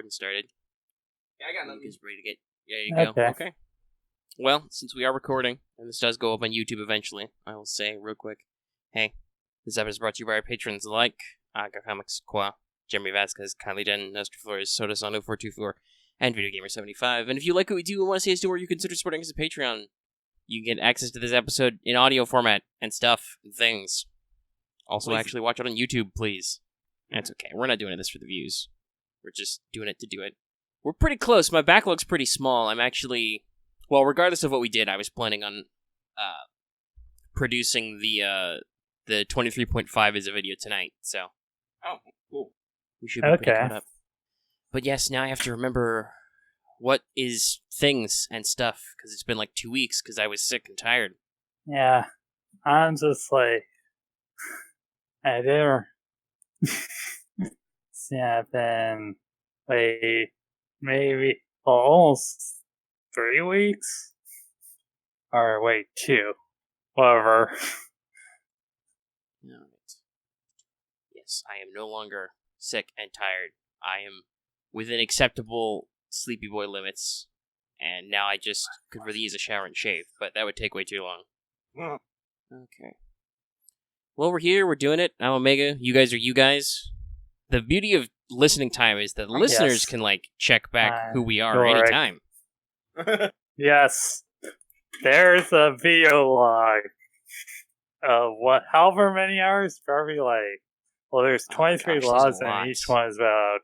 recording started. Yeah, I got nothing. Just ready to get... There you go. Okay. Well, since we are recording, and this does go up on YouTube eventually, I will say real quick, hey, this episode is brought to you by our patrons like Aga Comics, Qua, Jeremy Vasquez, Kylie Den, Nestor Flores, Soda Sano 424, and Video Gamer 75. And if you like what we do and want to see us do more, you consider supporting us at Patreon. You can get access to this episode in audio format and stuff and things. Also, actually watch it on YouTube, please. That's okay. We're not doing this for the views. We're just doing it to do it. We're pretty close. My backlog's pretty small. I'm actually... Well, regardless of what we did, I was planning on producing the 23.5 as a video tonight, so... Oh, cool. We should be pretty caught up. But yes, now I have to remember what is things and stuff, because it's been like 2 weeks, because I was sick and tired. Yeah, I'm just like... I didn't... See, I've been... Like, maybe almost 3 weeks? Or wait, 2. Whatever. No, yes, I am no longer sick and tired. I am within acceptable sleepy boy limits, and now I just could really use a shower and shave, but that would take way too long. Okay. Well, we're here, we're doing it. I'm Omega, you guys are you guys. The beauty of listening time is that listeners can, like, check back who we are anytime. Yes. There's a video log of however many hours? Probably like, well, there's 23 logs, and each one is about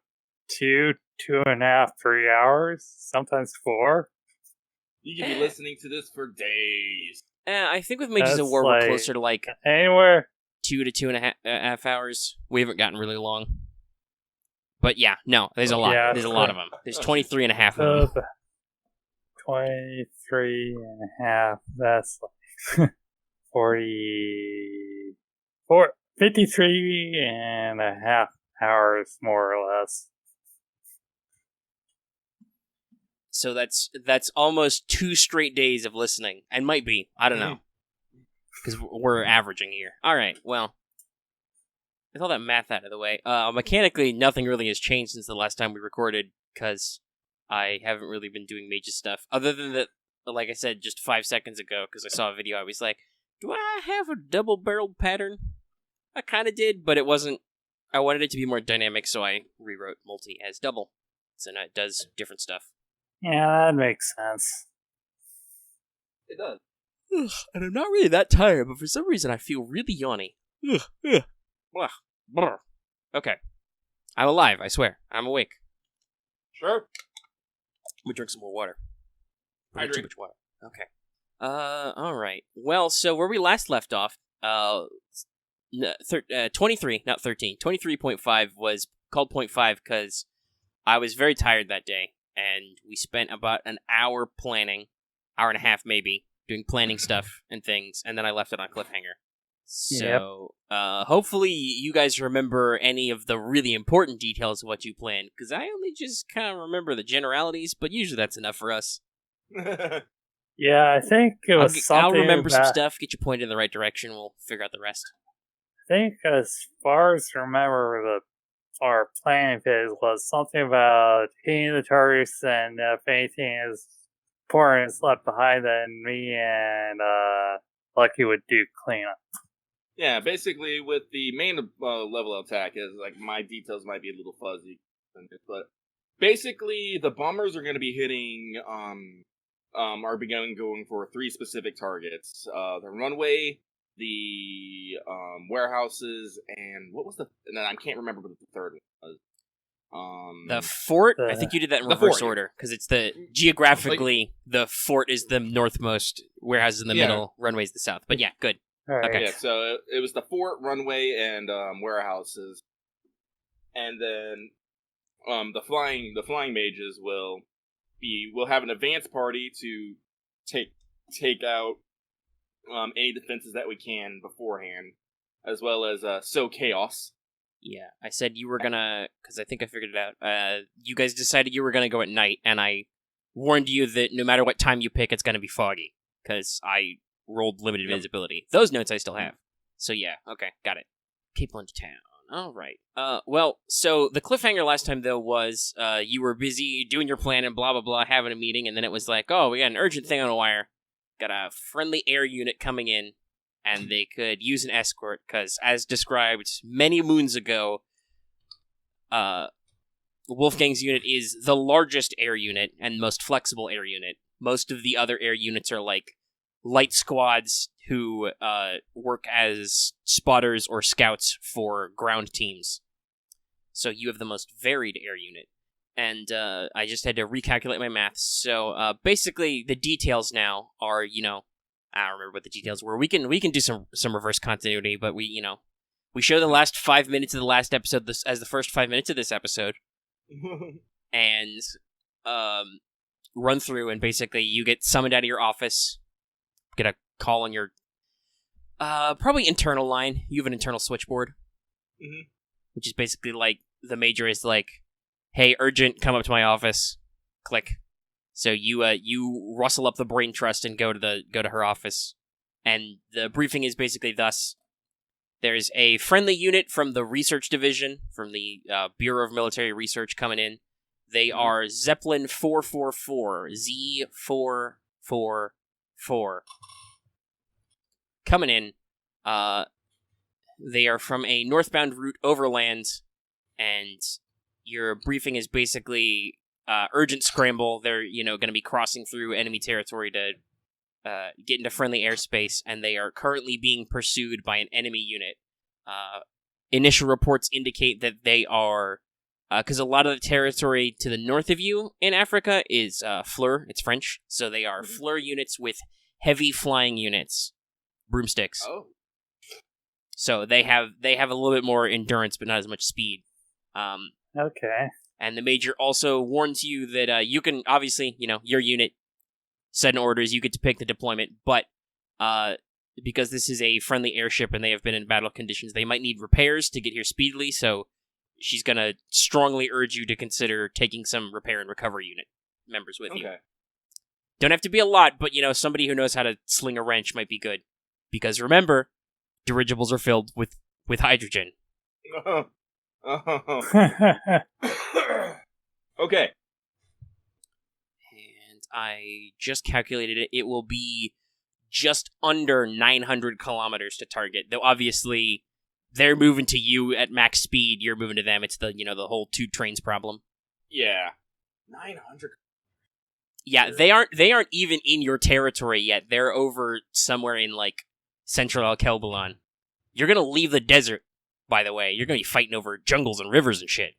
2.5, 3 hours, sometimes 4. You can be listening to this for days. I think with Mages of War, we're closer to like anywhere 2 to 2.5 hours. We haven't gotten really long. But yeah, no, there's a lot. Yeah, there's a lot of them. There's 23 and a half of them. 23 and a half, that's like 53 and a half hours, more or less. So that's almost 2 straight days of listening. And might be. I don't know. Because we're averaging here. Alright, well. With all that math out of the way, mechanically, nothing really has changed since the last time we recorded, because I haven't really been doing major stuff. Other than that, like I said just 5 seconds ago, because I saw a video, I was like, do I have a double-barreled pattern? I kind of did, but it wasn't... I wanted it to be more dynamic, so I rewrote multi as double. So now it does different stuff. Yeah, that makes sense. It does. And I'm not really that tired, but for some reason I feel really yawny. Okay. I'm alive, I swear. I'm awake. Sure. I'm gonna drink some more water. I drink too much water. Okay. Alright. Well, so where we last left off, 23, not 13. 23.5 was called 0.5 because I was very tired that day, and we spent about an hour planning, hour and a half maybe, doing planning stuff and things, and then I left it on a cliffhanger. So, hopefully you guys remember any of the really important details of what you planned, because I only just kind of remember the generalities, but usually that's enough for us. Yeah, I think it was something I'll remember some stuff, get you pointed in the right direction, we'll figure out the rest. I think as far as remember, our planning phase was something about hitting the targets, and if anything is important is left behind, then me and Lucky would do cleanup. Yeah, basically with the main level attack, is like my details might be a little fuzzy, but basically the bombers are going to be hitting are going for 3 specific targets: the runway, the warehouses, and what was and then I can't remember what the third one was. The fort. I think you did that in reverse order because it's geographically the fort is the northmost, warehouses in the middle, runway's the south. But yeah, good. Right. Okay. Yeah, so it was the fort, runway, and warehouses, and then the flying mages will have an advance party to take out any defenses that we can beforehand, as well as sow chaos. Yeah, I said you were gonna, because I think I figured it out. You guys decided you were gonna go at night, and I warned you that no matter what time you pick, it's gonna be foggy, because I rolled limited visibility. Those notes I still have. So yeah, okay, got it. People into town. All right. Well, so the cliffhanger last time, though, was you were busy doing your plan and blah, blah, blah, having a meeting, and then it was like, oh, we got an urgent thing on a wire. Got a friendly air unit coming in, and they could use an escort, because, as described many moons ago, Wolfgang's unit is the largest air unit and most flexible air unit. Most of the other air units are like light squads who work as spotters or scouts for ground teams. So you have the most varied air unit. And I just had to recalculate my math. So basically, the details now are, I don't remember what the details were. We can do some reverse continuity, but we show the last 5 minutes of the last episode as the first 5 minutes of this episode. And run through, and basically you get summoned out of your office, get a call on your probably internal line. You have an internal switchboard, which is basically like the major is like, hey, urgent, come up to my office. Click. So you rustle up the brain trust and go to her office, and the briefing is basically thus: there's a friendly unit from the research division, from the Bureau of Military Research coming in. They are Zeppelin 444, Z444. Coming in. They are from a northbound route overland, and your briefing is basically urgent scramble. They're, going to be crossing through enemy territory to get into friendly airspace, and they are currently being pursued by an enemy unit. Initial reports indicate that they are, because a lot of the territory to the north of you in Africa is Fleur, it's French, so they are Fleur units with heavy flying units, broomsticks. Oh. So they have a little bit more endurance, but not as much speed. Okay. And the major also warns you that you can, obviously, your unit, sudden orders, you get to pick the deployment, but because this is a friendly airship and they have been in battle conditions, they might need repairs to get here speedily, so she's going to strongly urge you to consider taking some repair and recovery unit members with you. Don't have to be a lot, but, somebody who knows how to sling a wrench might be good. Because remember, dirigibles are filled with hydrogen. Okay. And I just calculated it. It will be just under 900 kilometers to target. Though obviously, they're moving to you at max speed. You're moving to them. It's the whole two trains problem. Yeah. 900. Yeah, they aren't even in your territory yet. They're over somewhere in like central Alkebulan. You're gonna leave the desert, by the way. You're gonna be fighting over jungles and rivers and shit.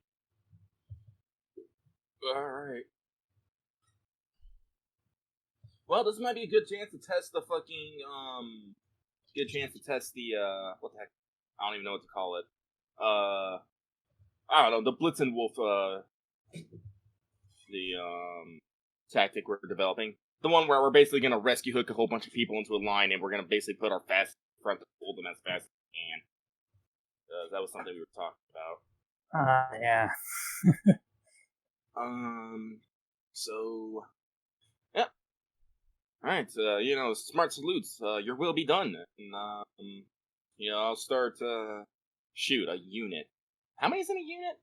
Alright. Well, this might be a good chance to test the fucking, what the heck? I don't even know what to call it. I don't know, the Blitzenwolf, tactic we're developing. The one where we're basically gonna rescue hook a whole bunch of people into a line, and we're gonna basically put our fast front to hold them as fast as we can. That was something we were talking about. Yeah. So, yeah. Alright, smart salutes. Your will be done. And, I'll start, a unit. How many is in a unit?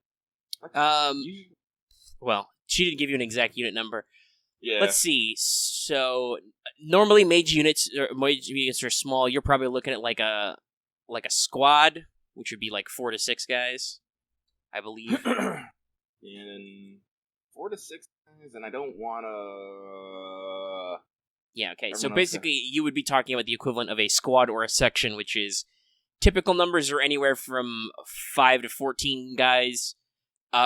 Well, she didn't give you an exact unit number. Yeah. Let's see. So, normally mage units are small. You're probably looking at like a squad, which would be like 4 to 6 guys, I believe. And 4 to 6 guys, and I don't want to... Yeah, okay. So basically, you would be talking about the equivalent of a squad or a section, which is typical numbers are anywhere from 5 to 14 guys.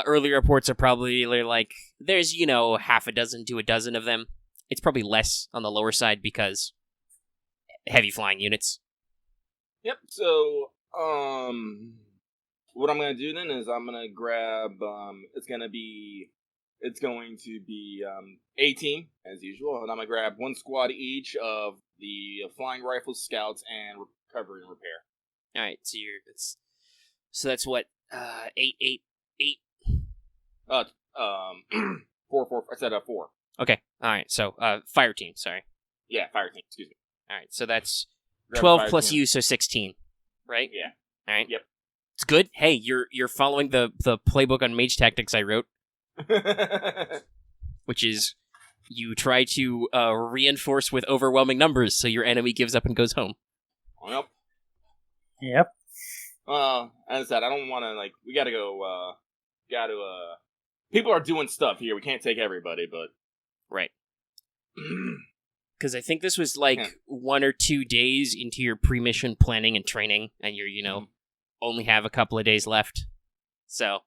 Early reports are probably like, there's, half a dozen to a dozen of them. It's probably less on the lower side because heavy flying units. Yep, so, what I'm going to do then is I'm going to grab, it's going to be A team, as usual, and I'm going to grab one squad each of the flying rifles, scouts, and recovery and repair. Alright, so that's what, 8. 4. I said 4. Okay, alright, so, fire team, sorry. Yeah, fire team, excuse me. Alright, so that's 12 plus team. You, so 16, right? Yeah. Alright. Yep. It's good. Hey, you're following the playbook on mage tactics I wrote, which is you try to reinforce with overwhelming numbers so your enemy gives up and goes home. Yep. As I said, I don't want to, like, we gotta go, people are doing stuff here. We can't take everybody, but... Right. Because I think this was, like, 1 or 2 days into your pre-mission planning and training, and you're, only have a couple of days left. So,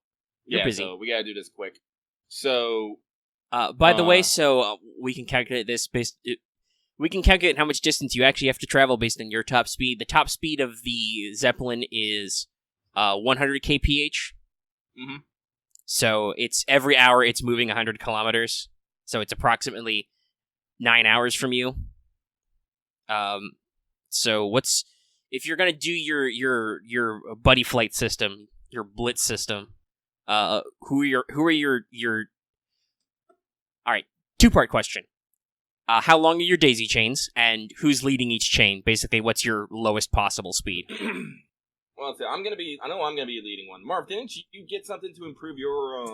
you're busy. So we gotta do this quick. So... by the way, we can calculate this we can calculate how much distance you actually have to travel based on your top speed. The top speed of the Zeppelin is 100 kph. Mm-hmm. So it's every hour it's moving 100 kilometers. So it's approximately 9 hours from you. So if you're gonna do your buddy flight system, your blitz system, who are your all right, 2-part question. How long are your daisy chains, and who's leading each chain? Basically, what's your lowest possible speed? Well, I know I'm gonna be leading one. Marth, didn't you get something to improve your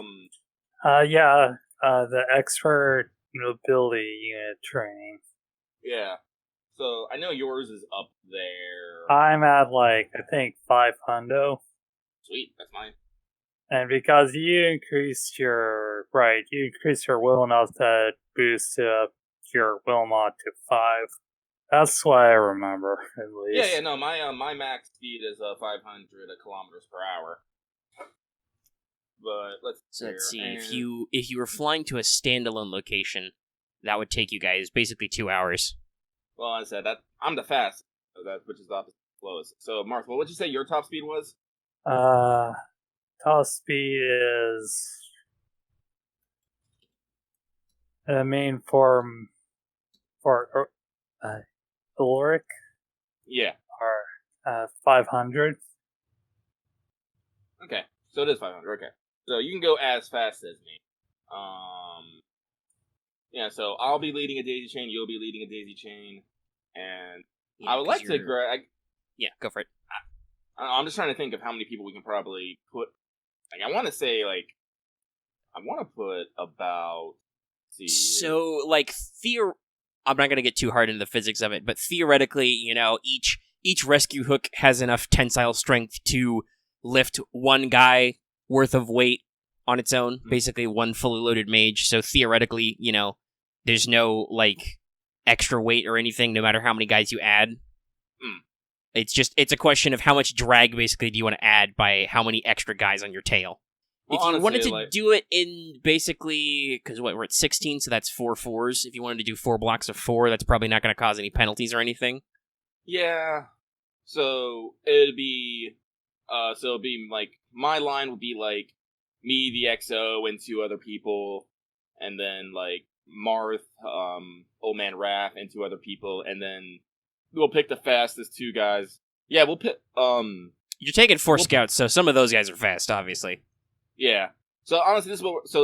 the expert mobility unit training. Yeah. So I know yours is up there. I'm at I think 500. Sweet, that's mine. And because you increased your will enough to boost your will mod to 5. That's what I remember, at least. Yeah, no, my max speed is 500 kilometers per hour. But let's see. If you were flying to a standalone location, that would take you guys basically 2 hours. Well, I said that I'm the fastest, which is the opposite of slowest. So, Marth, what would you say your top speed was? Top speed is the main form for Ulrich. Yeah. Or 500. Okay, so it is 500. Okay, so you can go as fast as me. Yeah. So I'll be leading a daisy chain. You'll be leading a daisy chain, and yeah, I would like to. Yeah, go for it. I'm just trying to think of how many people we can probably put. I want to say I want to put about. So I'm not going to get too hard into the physics of it, but theoretically, each rescue hook has enough tensile strength to lift one guy worth of weight on its own, basically one fully loaded mage. So theoretically, there's no extra weight or anything, no matter how many guys you add. It's a question of how much drag basically do you want to add by how many extra guys on your tail. Well, if you wanted to do it in basically, because we're at 16, so that's 4 4s. If you wanted to do 4 blocks of 4, that's probably not going to cause any penalties or anything. Yeah. So it'd be my line would be me, the XO, and 2 other people, and then Marth, Old Man Raph, and 2 other people, and then we'll pick the fastest 2 guys. Yeah, we'll pick. You're taking 4 scouts, so some of those guys are fast, obviously. Yeah. So honestly, this is what I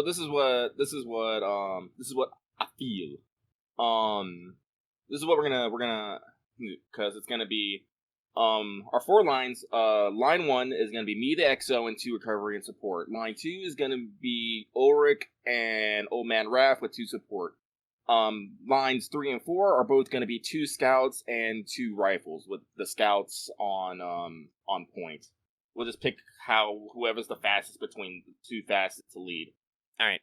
feel. This is what we're gonna because it's gonna be our 4 lines. Line 1 is gonna be me, the XO, and 2 recovery and support. Line 2 is gonna be Ulrich and Old Man Raph with 2 support. Lines 3 and 4 are both gonna be 2 scouts and 2 rifles, with the scouts on point. We'll just pick whoever's the fastest between the 2 fastest to lead. All right.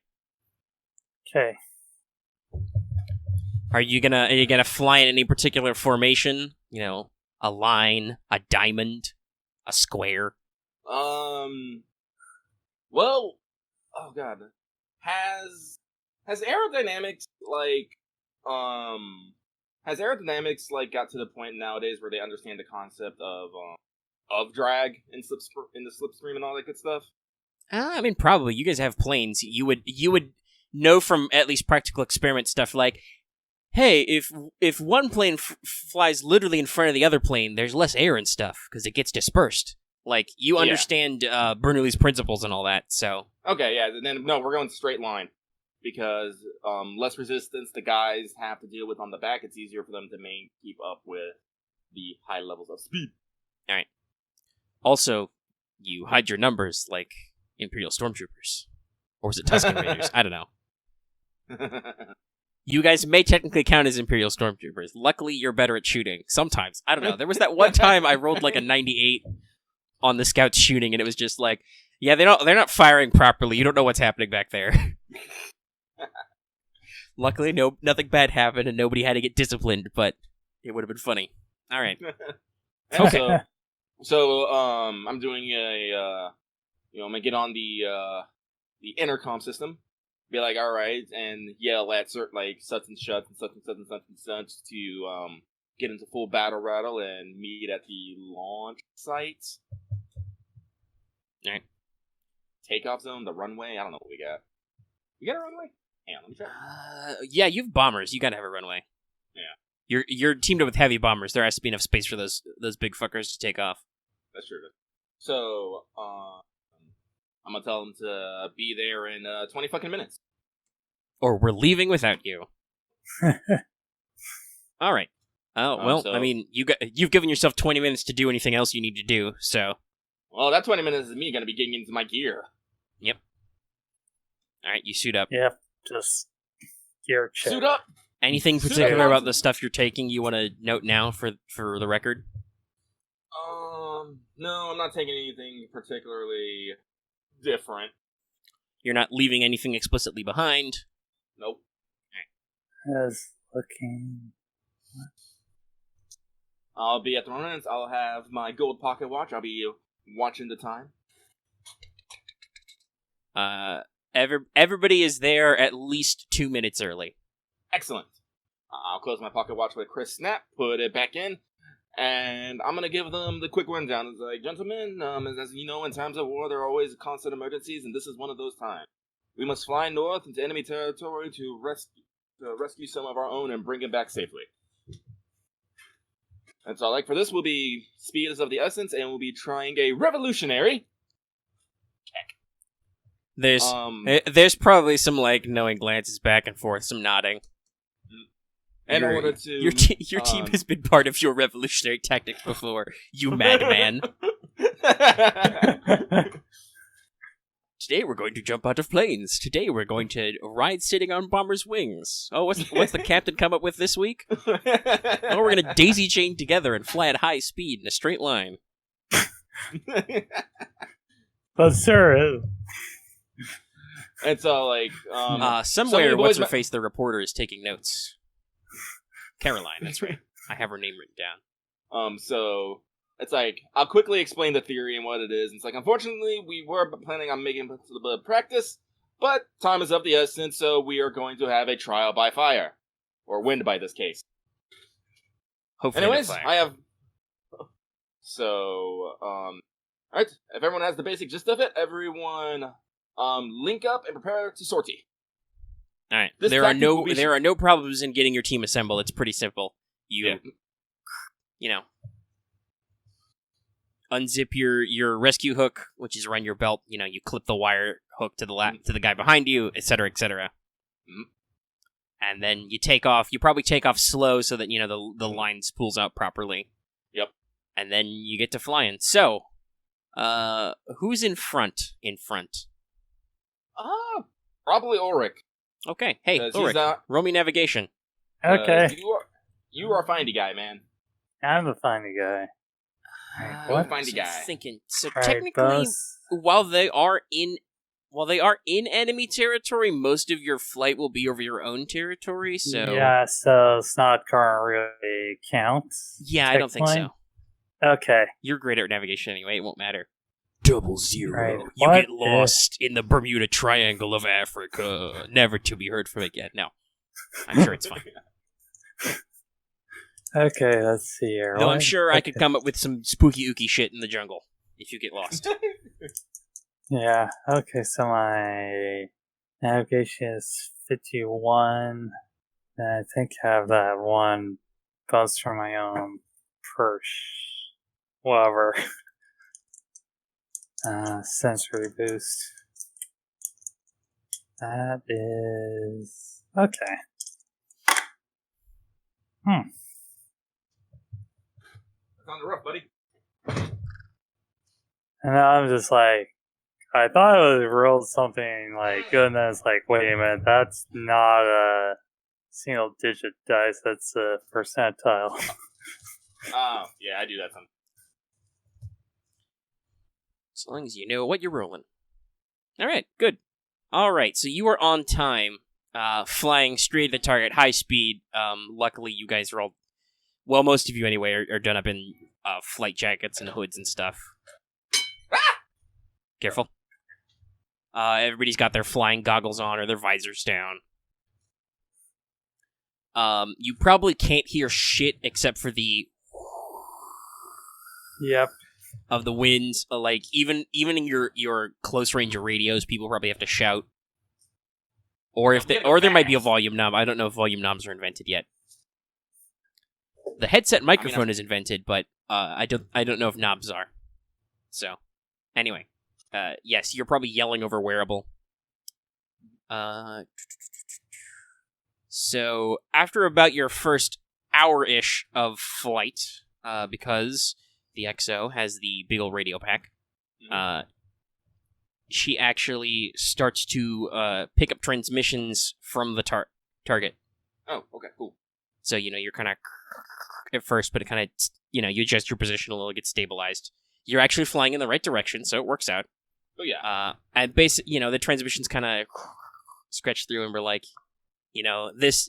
Okay. Are you gonna fly in any particular formation? A line, a diamond, a square. Well, oh god, has aerodynamics got to the point nowadays where they understand the concept of drag in the slipstream and all that good stuff? I mean, probably. You guys have planes. You would know from at least practical experiment stuff hey, if one plane flies literally in front of the other plane, there's less air and stuff because it gets dispersed. You understand Bernoulli's principles and all that. So okay, yeah. Then no, we're going straight line because less resistance the guys have to deal with on the back. It's easier for them to keep up with the high levels of speed. All right. Also, you hide your numbers like Imperial Stormtroopers. Or is it Tusken Raiders? I don't know. You guys may technically count as Imperial Stormtroopers. Luckily, you're better at shooting. Sometimes. I don't know. There was that one time I rolled like a 98 on the scouts shooting, and it was just like, yeah, they're not firing properly. You don't know what's happening back there. Luckily, nothing bad happened, and nobody had to get disciplined, but it would have been funny. All right. Okay. So, I'm doing I'm gonna get on the intercom system. Be like, all right, and yell at certain such and such and such and such and such and such to get into full battle rattle and meet at the launch site. All right. Takeoff zone, the runway. I don't know what we got. You got a runway? Hang on, let me check. Yeah, you have bombers. You gotta have a runway. Yeah. You're teamed up with heavy bombers. There has to be enough space for those big fuckers to take off. That's true. So, I'm gonna tell them to be there in 20 fucking minutes. Or we're leaving without you. All right. Oh, well, I mean, you've given yourself 20 minutes to do anything else you need to do, so... Well, that 20 minutes is me gonna be getting into my gear. Yep. All right, you suit up. Yep, just gear check. Suit up! Anything particular about the stuff you're taking you want to note now for the record? No, I'm not taking anything particularly different. You're not leaving anything explicitly behind? Nope. As looking... I'll be at the runs. I'll have my gold pocket watch. I'll be watching the time. Everybody is there at least 2 minutes early. Excellent. I'll close my pocket watch with a crisp snap, put it back in, and I'm going to give them the quick rundown. It's like, gentlemen, as you know, in times of war, there are always constant emergencies, and this is one of those times. We must fly north into enemy territory to rescue some of our own and bring them back safely. And so, for this, will be speed is of the essence, and we'll be trying a revolutionary check. There's probably some knowing glances back and forth, some nodding. In order to your team has been part of your revolutionary tactics before, you madman. Today we're going to jump out of planes. Today we're going to ride sitting on bombers' wings. Oh, what's the captain come up with this week? Oh, we're going to daisy chain together and fly at high speed in a straight line. But sir, and so somewhere what's her face the reporter is taking notes. Caroline, that's right. I have her name written down. So it's I'll quickly explain the theory and what it is. It's unfortunately, we were planning on making it to the practice, but time is of the essence, so we are going to have a trial by fire. Or wind by this case. Hopefully anyways, I have... So, alright, if everyone has the basic gist of it, everyone, link up and prepare to sortie. All right. There are no problems in getting your team assembled. It's pretty simple. You unzip your rescue hook, which is around your belt. You clip the wire hook to the guy behind you, etc., etc. Mm-hmm. And then you take off. You probably take off slow so that the line spools out properly. Yep. And then you get to flying. So, who's in front? Probably Ulrich. Okay, hey, Ulrich, roll me navigation. Okay. You are a findy guy, man. I'm a findy guy. What findy guy? Thinking. So technically, while they are in enemy territory, most of your flight will be over your own territory. So yeah, so it's not gonna really count. Yeah, I don't think so. Okay. You're great at navigation anyway. It won't matter. 00. Right. You get lost in the Bermuda Triangle of Africa, never to be heard from again. No, I'm sure it's fine. Okay, let's see here. No, I'm sure I could come up with some spooky ooky shit in the jungle if you get lost. Yeah, okay, so my navigation is 51. And I think I have that one buzz from my own purse. Whatever. Sensory boost. That is... Okay. It's on the roof, buddy. And I'm just like, I thought it was rolled something like good, and then it's like, wait a minute, that's not a single digit dice, that's a percentile. Oh, yeah, I do that sometimes. As long as you know what you're rolling. Alright, good. Alright, so you are on time, flying straight at the target, high speed. Luckily, you guys are all, well, most of you anyway, are done up in flight jackets and hoods and stuff. Careful. Everybody's got their flying goggles on or their visors down. You probably can't hear shit except for the Yep. of the winds. Like even in your close range of radios, people probably have to shout. Or there might be a volume knob. I don't know if volume knobs are invented yet. The headset microphone is invented, but I don't know if knobs are. So, anyway, yes, you're probably yelling over wearable. So after about your first hour-ish of flight, because the XO has the big old radio pack, she actually starts to pick up transmissions from the target. Oh, okay, cool. So, you're kind of at first, but it kind of, you adjust your position a little, get stabilized. You're actually flying in the right direction, so it works out. Oh, yeah. And basically, the transmissions kind of scratch through, and we're like, this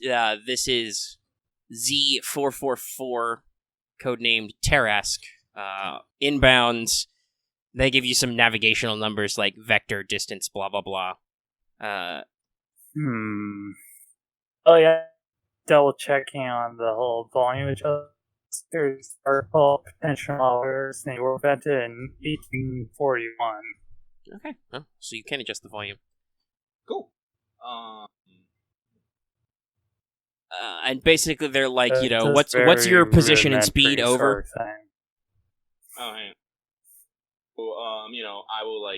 is Z444, codenamed Tarask. Inbound, they give you some navigational numbers like vector, distance, blah, blah, blah. Oh, yeah. Double checking on the whole volume adjusters are called potential hours, and they were invented in 1841. Okay, well, so you can adjust the volume. Cool. And basically they're like, what's your position and speed over? Oh, hey. Well, I will,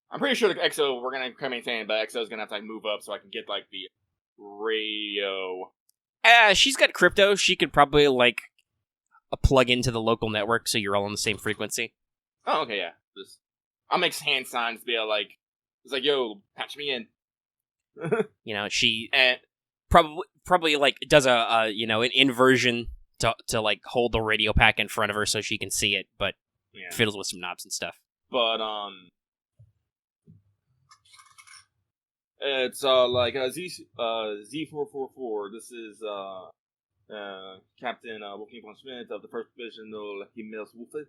I'm pretty sure the XO, we're gonna come maintain, but XO's gonna have to, move up so I can get, the radio. She's got crypto. She could probably, a plug into the local network so you're all on the same frequency. Oh, okay, yeah. I'll make hand signs to be able, it's like, yo, patch me in. She probably does an inversion to hold the radio pack in front of her so she can see it, but fiddles with some knobs and stuff. But it's Z444. This is Captain Wolfgang von Schmidt of the 1st Divisional Himmelswaffe.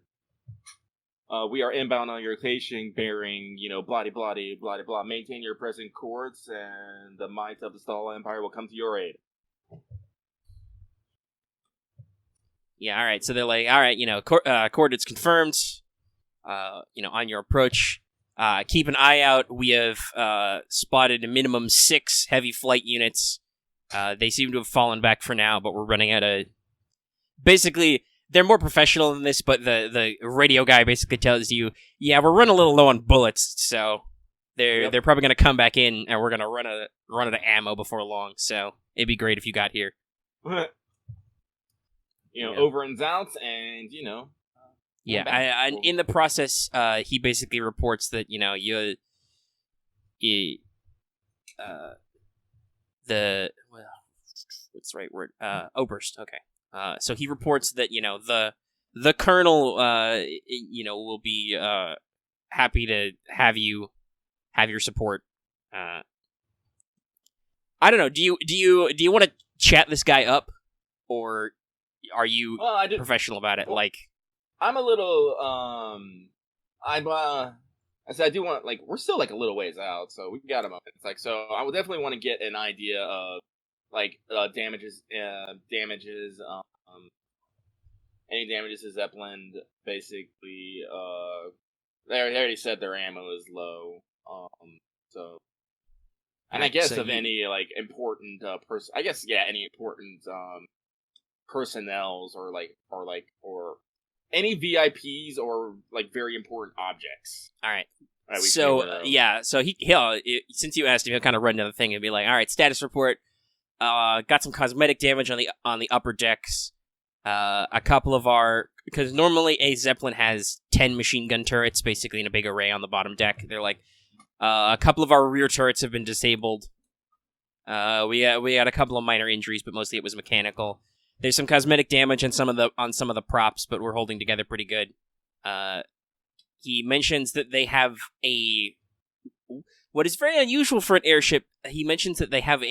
We are inbound on your location, bearing, blah, blah, blah, blah. Maintain your present course, and the might of the Stahl Empire will come to your aid. Yeah, all right. So they're like, all right, coordinates confirmed. On your approach, keep an eye out. We have spotted a minimum 6 heavy flight units. They seem to have fallen back for now, but we're running out of. Basically, they're more professional than this, but the radio guy basically tells you, yeah, we're running a little low on bullets, so they're probably going to come back in, and we're going to run out of ammo before long. So it'd be great if you got here. Over and outs, and Yeah, and in the process, he basically reports that what's the right word? Oberst. Okay. So he reports that the colonel will be happy to have your support. I don't know. Do you want to chat this guy up, or are you professional about it? Well, I'm a little I do want we're still a little ways out, so we got a moment. It's so I would definitely want to get an idea of damages, any damages to Zeppelin. Basically, they already said their ammo is low. So, and I guess any important person. I guess any important personnels or any VIPs or very important objects. All right. So so he'll since you asked him, he'll kind of run another thing and be like, all right, status report. Got some cosmetic damage on the upper decks. a couple of our... Because normally a Zeppelin has 10 machine gun turrets, basically in a big array on the bottom deck. They're like... a couple of our rear turrets have been disabled. We had a couple of minor injuries, but mostly it was mechanical. There's some cosmetic damage on some of the props, but we're holding together pretty good. He mentions that they have what is very unusual for an airship. He mentions that they have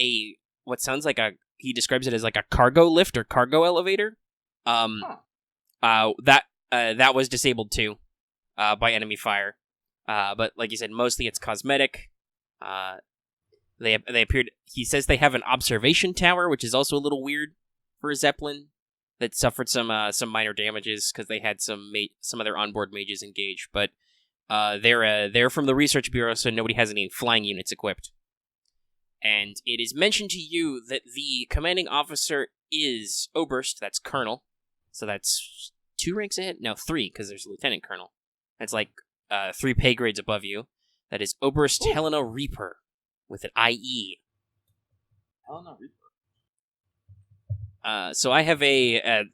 what sounds like he describes it as like a cargo lift or cargo elevator. That was disabled too, by enemy fire. But like you said, mostly it's cosmetic. They appeared. He says they have an observation tower, which is also a little weird for a Zeppelin that suffered some minor damages because they had some of their onboard mages engaged. But they're from the research bureau, so nobody has any flying units equipped. And it is mentioned to you that the commanding officer is Oberst. That's Colonel. So that's 2 ranks ahead. No, 3 because there's a Lieutenant Colonel. That's like 3 pay grades above you. That is Oberst Helena Reaper with an IE. Helena Reaper. So I have a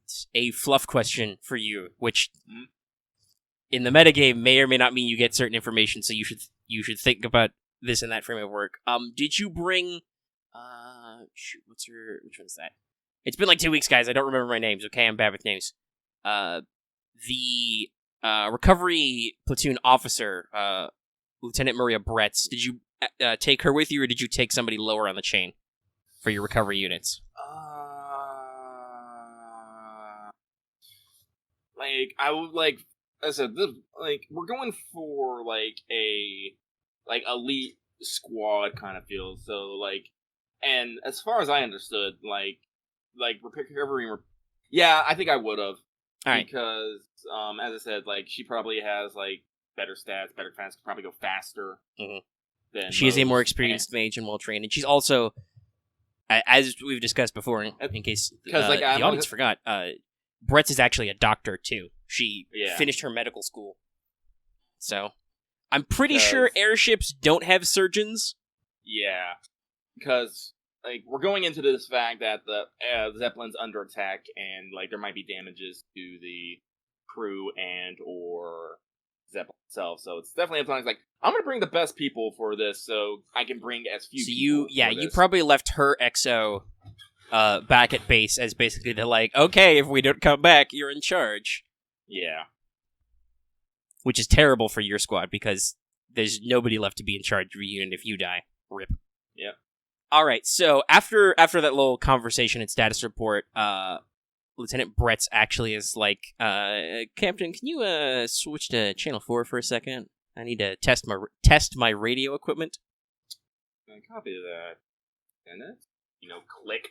fluff question for you, which in the metagame may or may not mean you get certain information. So you should think about this in that frame of work. Did you bring? Which one's that? It's been like 2 weeks, guys. I don't remember my names. Okay, I'm bad with names. The recovery platoon officer, Lieutenant Maria Bretz. Did you take her with you, or did you take somebody lower on the chain for your recovery units? Like I would like. I said, we're going for like a elite squad kind of feel. So and as far as I understood, recovery. Yeah, I think I would have. All right. Because as I said, she probably has better stats, better defense, could probably go faster. Mm-hmm. Than she is a more experienced mage and well trained, and she's also, as we've discussed before, in case the audience forgot, Bretz is actually a doctor too. She finished her medical school, so I'm pretty sure airships don't have surgeons. Yeah, because we're going into this fact that the Zeppelin's under attack, and there might be damages to the crew and or Zeppelin itself. So it's definitely a time I'm going to bring the best people for this, so I can bring as few. So you probably left her XO back at base as basically they're okay, if we don't come back, you're in charge. Yeah. Which is terrible for your squad because there's nobody left to be in charge of your unit if you die. RIP. Yep. All right, so after that little conversation and status report, Lieutenant Bretz actually is Captain, can you switch to Channel 4 for a second? I need to test my radio equipment. Copy that. And then, click.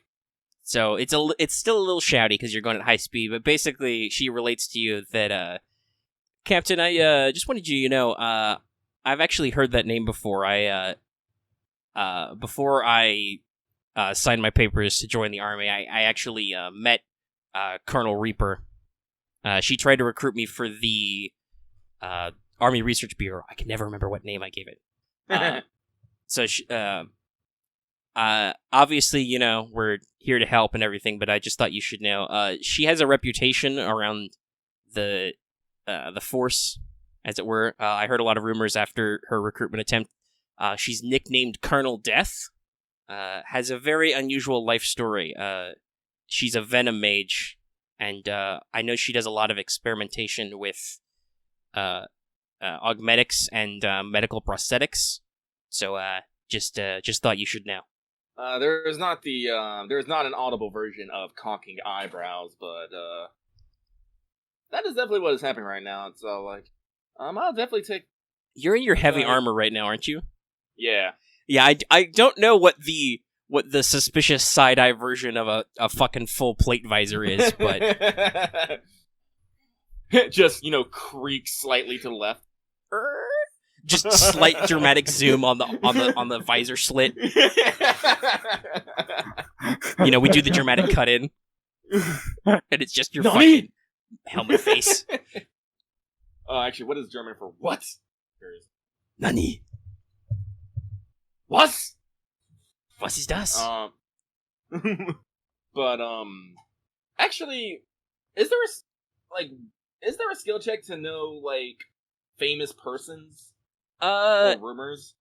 So it's still a little shouty because you're going at high speed, but basically she relates to you that, Captain, I just wanted you to know, I've actually heard that name before. Before I signed my papers to join the army, I actually met Colonel Reaper. She tried to recruit me for the Army Research Bureau. I can never remember what name I gave it. So she, obviously, we're here to help and everything, but I just thought you should know. She has a reputation around the force, as it were. I heard a lot of rumors after her recruitment attempt. She's nicknamed Colonel Death. Has a very unusual life story. She's a venom mage, and I know she does a lot of experimentation with augmetics and medical prosthetics. So just thought you should know. There is not an audible version of cocking eyebrows, but that is definitely what is happening right now. So I'll definitely take. You're in your heavy armor right now, aren't you? Yeah. Yeah, I don't know what the suspicious side-eye version of a fucking full plate visor is, but just, creak slightly to the left. Just slight dramatic zoom on the visor slit. We do the dramatic cut in. And it's just your fucking helmet face. Actually, what is German for what? Nani? Was ist das? But actually, Is there a skill check to know like famous persons or rumors?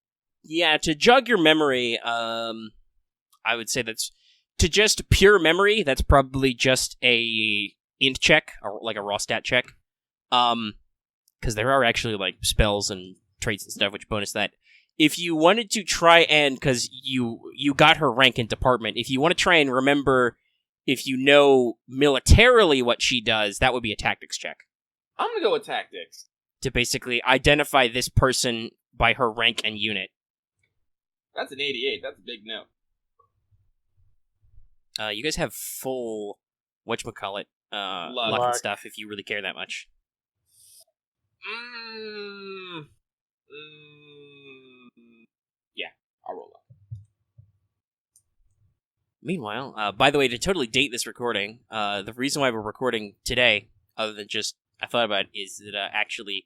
Yeah, to jog your memory, I would say that's to just pure memory. That's probably just a int check or like a raw stat check. Because there are actually like spells and traits and stuff which bonus that. If you wanted to try and, because you got her rank and department, if you want to try and remember if you know militarily what she does, that would be a tactics check. I'm gonna go with tactics. To basically identify this person by her rank and unit. That's an 88. That's a big no. You guys have full, whatchamacallit, luck and stuff if you really care that much. Yeah, I'll roll up. Meanwhile, by the way, to totally date this recording, the reason why we're recording today, other than just I thought about it, is that actually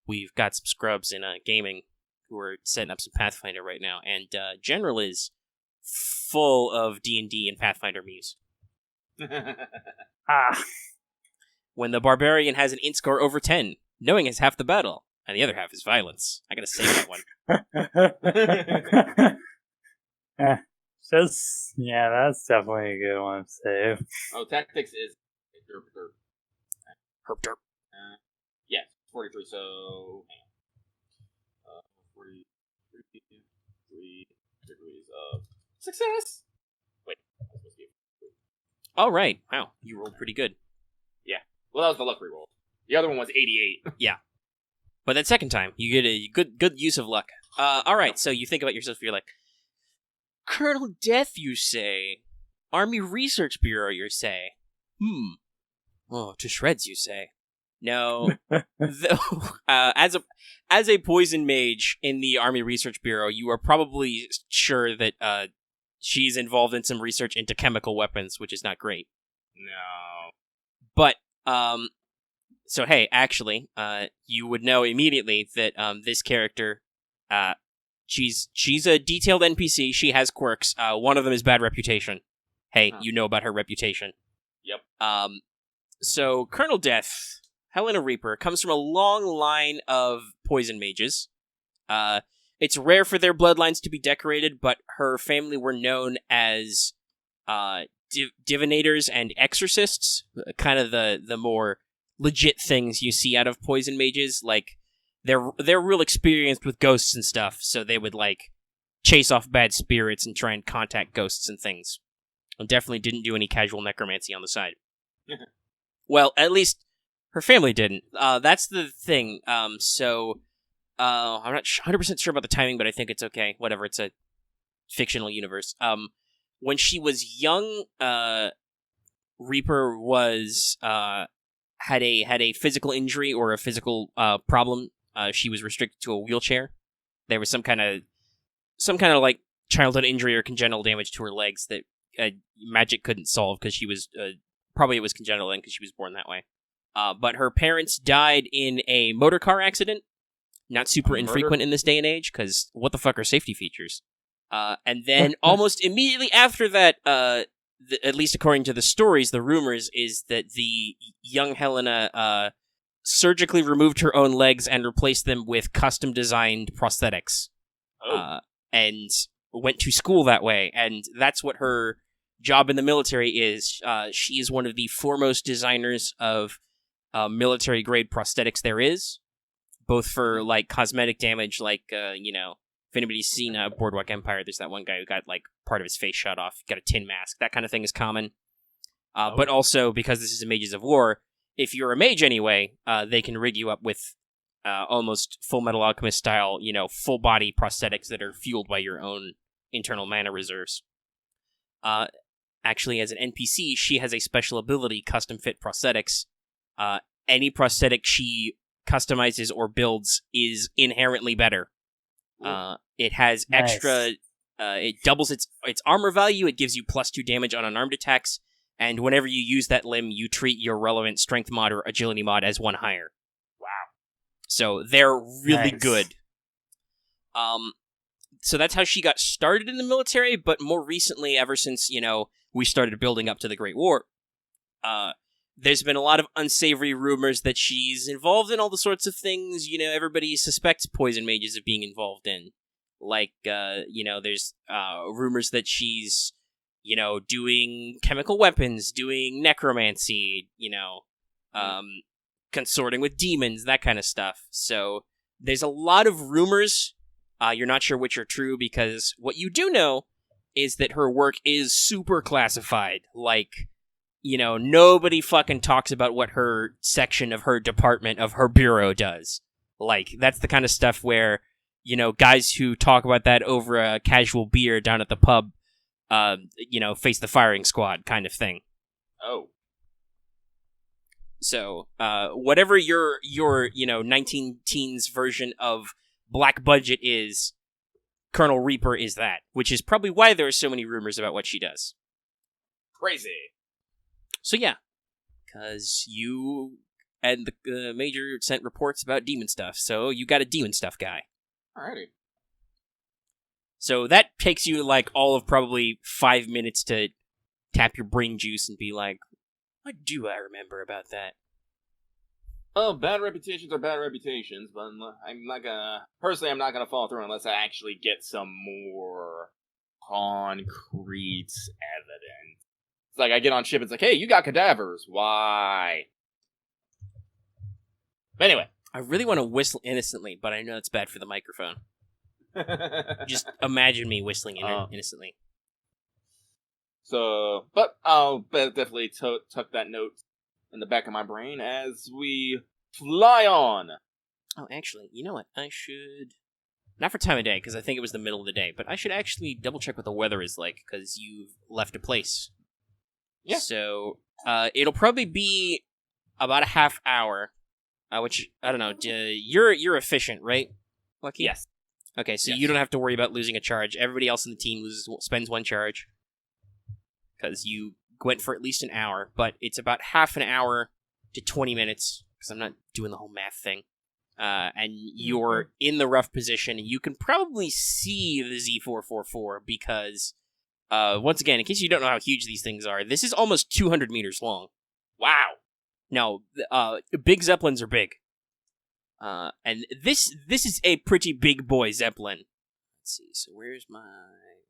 we've got some scrubs in gaming who are setting up some Pathfinder right now, and General is full of D&D and Pathfinder muse. When the barbarian has an int score over 10, knowing is half the battle, and the other half is violence. I gotta save that one. That's definitely a good one to save. Oh, tactics is Herp derp. Yeah, 43, so 43 degrees of success. Wait, that's supposed to be 3. All right. Wow, you rolled pretty good. Yeah. Well, that was the luck reroll. The other one was 88. Yeah. But that second time, you get a good use of luck. All right, so you think about yourself, you're like, Colonel Death, you say? Army Research Bureau, you say? Oh, to shreds, you say? No. As a poison mage in the Army Research Bureau, you are probably sure that she's involved in some research into chemical weapons, which is not great. No. But, so hey, actually, you would know immediately that this character, she's a detailed NPC. She has quirks. One of them is bad reputation. Hey, you know about her reputation. Yep. So Colonel Death, Helena Reaper, comes from a long line of poison mages. It's rare for their bloodlines to be decorated, but her family were known as divinators and exorcists, kind of the more legit things you see out of poison mages. Like, they're real experienced with ghosts and stuff, so they would, like, chase off bad spirits and try and contact ghosts and things. And definitely didn't do any casual necromancy on the side. Well, at least her family didn't. That's the thing. So I'm not 100% sure about the timing, but I think it's okay. Whatever, it's a fictional universe. When she was young, Reaper was had a physical injury or a physical problem. She was restricted to a wheelchair. There was some kind of like childhood injury or congenital damage to her legs that magic couldn't solve because she was probably it was congenital then because she was born that way. But her parents died in a motor car accident. Not super infrequent in this day and age, because what the fuck are safety features? And then almost immediately after that, at least according to the stories, the rumors, is that the young Helena surgically removed her own legs and replaced them with custom-designed prosthetics. And went to school that way, and that's what her job in the military is. She is one of the foremost designers of military-grade prosthetics there is, both for, like, cosmetic damage, like, if anybody's seen Boardwalk Empire, there's that one guy who got, like, part of his face shot off, got a tin mask, that kind of thing is common. But also, because this is a Mages of War, if you're a mage anyway, they can rig you up with almost Full Metal Alchemist style, full-body prosthetics that are fueled by your own internal mana reserves. Actually, as an NPC, she has a special ability, custom-fit prosthetics. Any prosthetic she customizes or builds is inherently better. It has extra... it doubles its armor value, it gives you +2 damage on unarmed attacks, and whenever you use that limb, you treat your relevant strength mod or agility mod as 1 higher. Wow. So they're really good. So that's how she got started in the military, but more recently, ever since, we started building up to the Great War, there's been a lot of unsavory rumors that she's involved in all the sorts of things, everybody suspects poison mages of being involved in. Like, there's rumors that she's, doing chemical weapons, doing necromancy, consorting with demons, that kind of stuff. So there's a lot of rumors. You're not sure which are true, because what you do know is that her work is super classified. Like, nobody fucking talks about what her section of her department of her bureau does. Like, that's the kind of stuff where, guys who talk about that over a casual beer down at the pub, face the firing squad kind of thing. Oh. So, whatever your 19 teens version of Black Budget is, Colonel Reaper is that, which is probably why there are so many rumors about what she does. Crazy. So yeah, because you and the Major sent reports about demon stuff, so you got a demon stuff guy. Alrighty. So that takes you like all of probably 5 minutes to tap your brain juice and be like, what do I remember about that? Oh, bad reputations are bad reputations, but I'm not gonna follow through unless I actually get some more concrete evidence. It's like I get on ship, it's like, hey, you got cadavers. Why? But anyway. I really want to whistle innocently, but I know it's bad for the microphone. Just imagine me whistling innocently. So, but I'll definitely tuck that note in the back of my brain as we fly on. Oh, actually, you know what? I should... Not for time of day, because I think it was the middle of the day, but I should actually double-check what the weather is like, because you've left a place. Yeah. So, it'll probably be about a half hour, which, I don't know, you're efficient, right, Lucky? Yes. Okay, so yes. You don't have to worry about losing a charge. Everybody else in the team spends one charge, because you went for at least an hour, but it's about half an hour to 20 minutes, because I'm not doing the whole math thing. And you're in the rough position, and you can probably see the Z444, because, once again, in case you don't know how huge these things are, this is almost 200 meters long. Wow! No, big Zeppelins are big. And this is a pretty big boy Zeppelin. Let's see, so where's my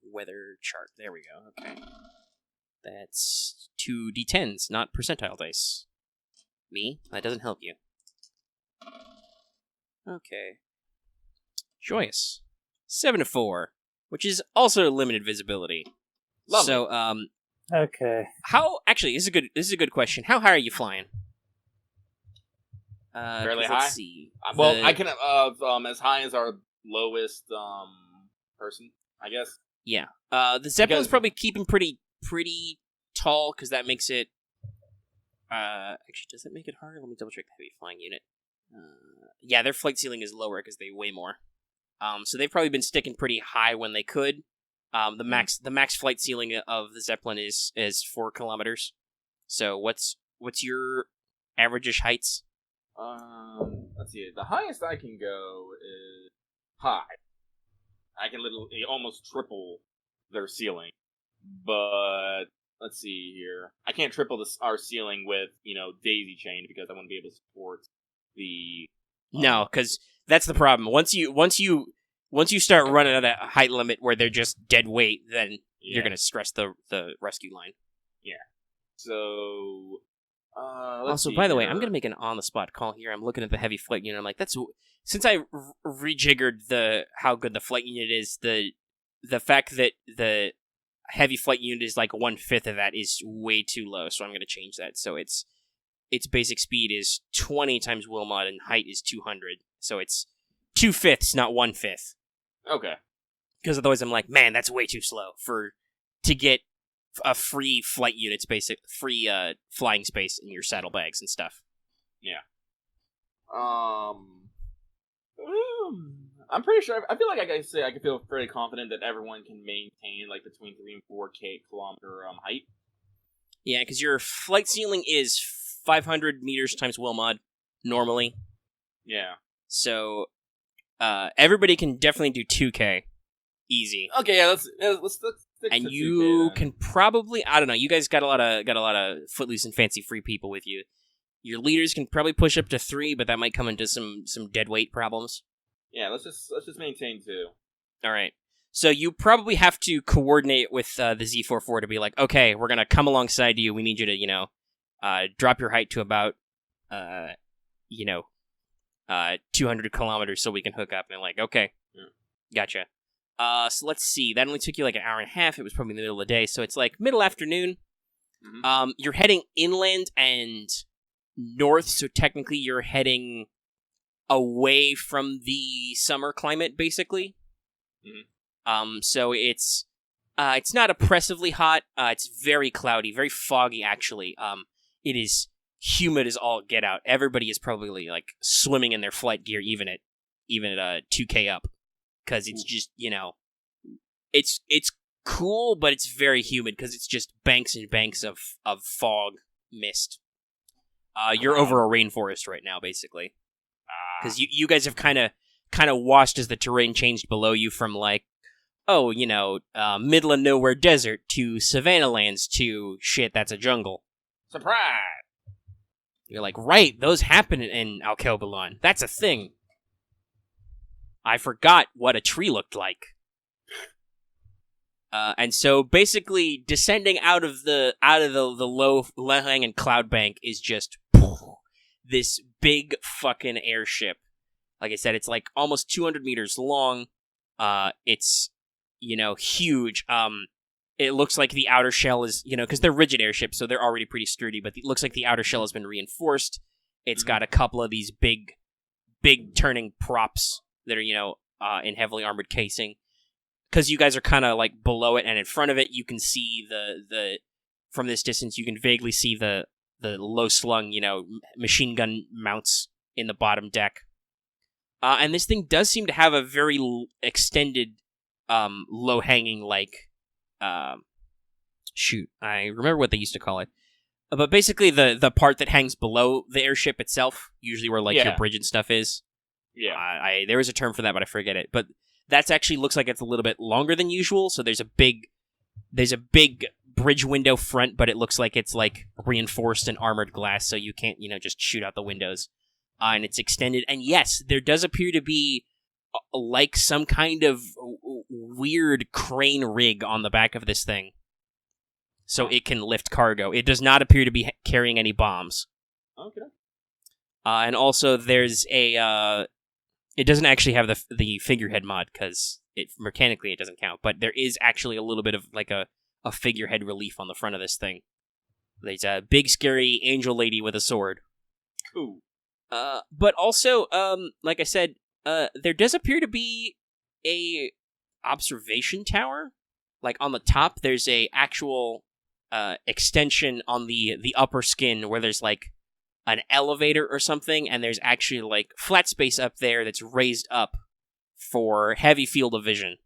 weather chart? There we go, okay. That's 2d10s, not percentile dice. Me? That doesn't help you. Okay. Joyous. 7-4, which is also limited visibility. Lovely. So, okay. Actually, this is a good question. How high are you flying? Fairly high. Let's see. Well, I can as high as our lowest person, I guess. Yeah. The Zeppelin's probably keeping pretty tall, because that makes it. Actually, does it make it harder? Let me double check the heavy flying unit. Yeah, their flight ceiling is lower because they weigh more. So they've probably been sticking pretty high when they could. The max flight ceiling of the Zeppelin is 4 kilometers. So what's your average-ish heights? Let's see. The highest I can go is high. I can literally almost triple their ceiling. But let's see here. I can't triple our ceiling with, daisy chain, because I want to be able to support the. No, because that's the problem. Once you start running at a height limit where they're just dead weight, then you're gonna stress the rescue line. Yeah. So. Also, by the way, I'm going to make an on-the-spot call here. I'm looking at the heavy flight unit. I'm like, since I rejiggered how good the flight unit is, the fact that the heavy flight unit is like 1/5 of that is way too low, so I'm going to change that. So its basic speed is 20 times Wilmot, and height is 200. So it's 2/5, not 1/5. Okay. Because otherwise I'm like, man, that's way too slow to get a free flight unit's free flying space in your saddlebags and stuff. Yeah. I'm pretty sure. I feel like I can feel very confident that everyone can maintain like between 3 and 4 kilometer height. Yeah, because your flight ceiling is 500 meters times Wilmot normally. Yeah. So everybody can definitely do 2K easy. Okay, yeah. Let's And you can probably, I don't know, you guys got a lot of footloose and fancy free people with you. Your leaders can probably push up to 3, but that might come into some dead weight problems. Yeah, let's just maintain 2. All right. So you probably have to coordinate with the Z44 to be like, okay, we're gonna come alongside you. We need you to, drop your height to about, 200 kilometers so we can hook up. And like, okay, gotcha. So let's see. That only took you like an hour and a half. It was probably in the middle of the day, so it's like middle afternoon. Mm-hmm. You're heading inland and north, so technically you're heading away from the summer climate, basically. Mm-hmm. So it's not oppressively hot. It's very cloudy, very foggy, actually. It is humid as all get out. Everybody is probably like swimming in their flight gear, even at 2K up, because it's just it's cool, but it's very humid because it's just banks and banks of fog mist. You're over a rainforest right now, basically, because you guys have kind of watched as the terrain changed below you from like, middle of nowhere desert to savanna lands to shit, that's a jungle. Surprise! You're like, right, those happen in Alkebulan. That's a thing. I forgot what a tree looked like. And so basically descending out of the low-hanging cloud bank is just this big fucking airship. Like I said, it's like almost 200 meters long. It's, huge. It looks like the outer shell is, because they're rigid airships, so they're already pretty sturdy, but it looks like the outer shell has been reinforced. It's got a couple of these big turning props that are, in heavily armored casing. Because you guys are kind of like below it, and in front of it, you can see the from this distance, you can vaguely see the low slung, machine gun mounts in the bottom deck. And this thing does seem to have a very extended, low hanging shoot, I remember what they used to call it. But basically, the part that hangs below the airship itself, usually where your bridge and stuff is. Yeah. There is a term for that, but I forget it. But that's actually looks like it's a little bit longer than usual. So there's a big bridge window front, but it looks like it's like reinforced and armored glass, so you can't just shoot out the windows. And it's extended. And yes, there does appear to be like some kind of weird crane rig on the back of this thing, so it can lift cargo. It does not appear to be carrying any bombs. Okay. And also, there's a. It doesn't actually have the figurehead mod because mechanically it doesn't count, but there is actually a little bit of like a figurehead relief on the front of this thing. There's a big scary angel lady with a sword. Ooh. But also, like I said, there does appear to be a observation tower. Like on the top, there's a actual extension on the upper skin where there's like an elevator or something, and there's actually like flat space up there that's raised up for heavy field of vision.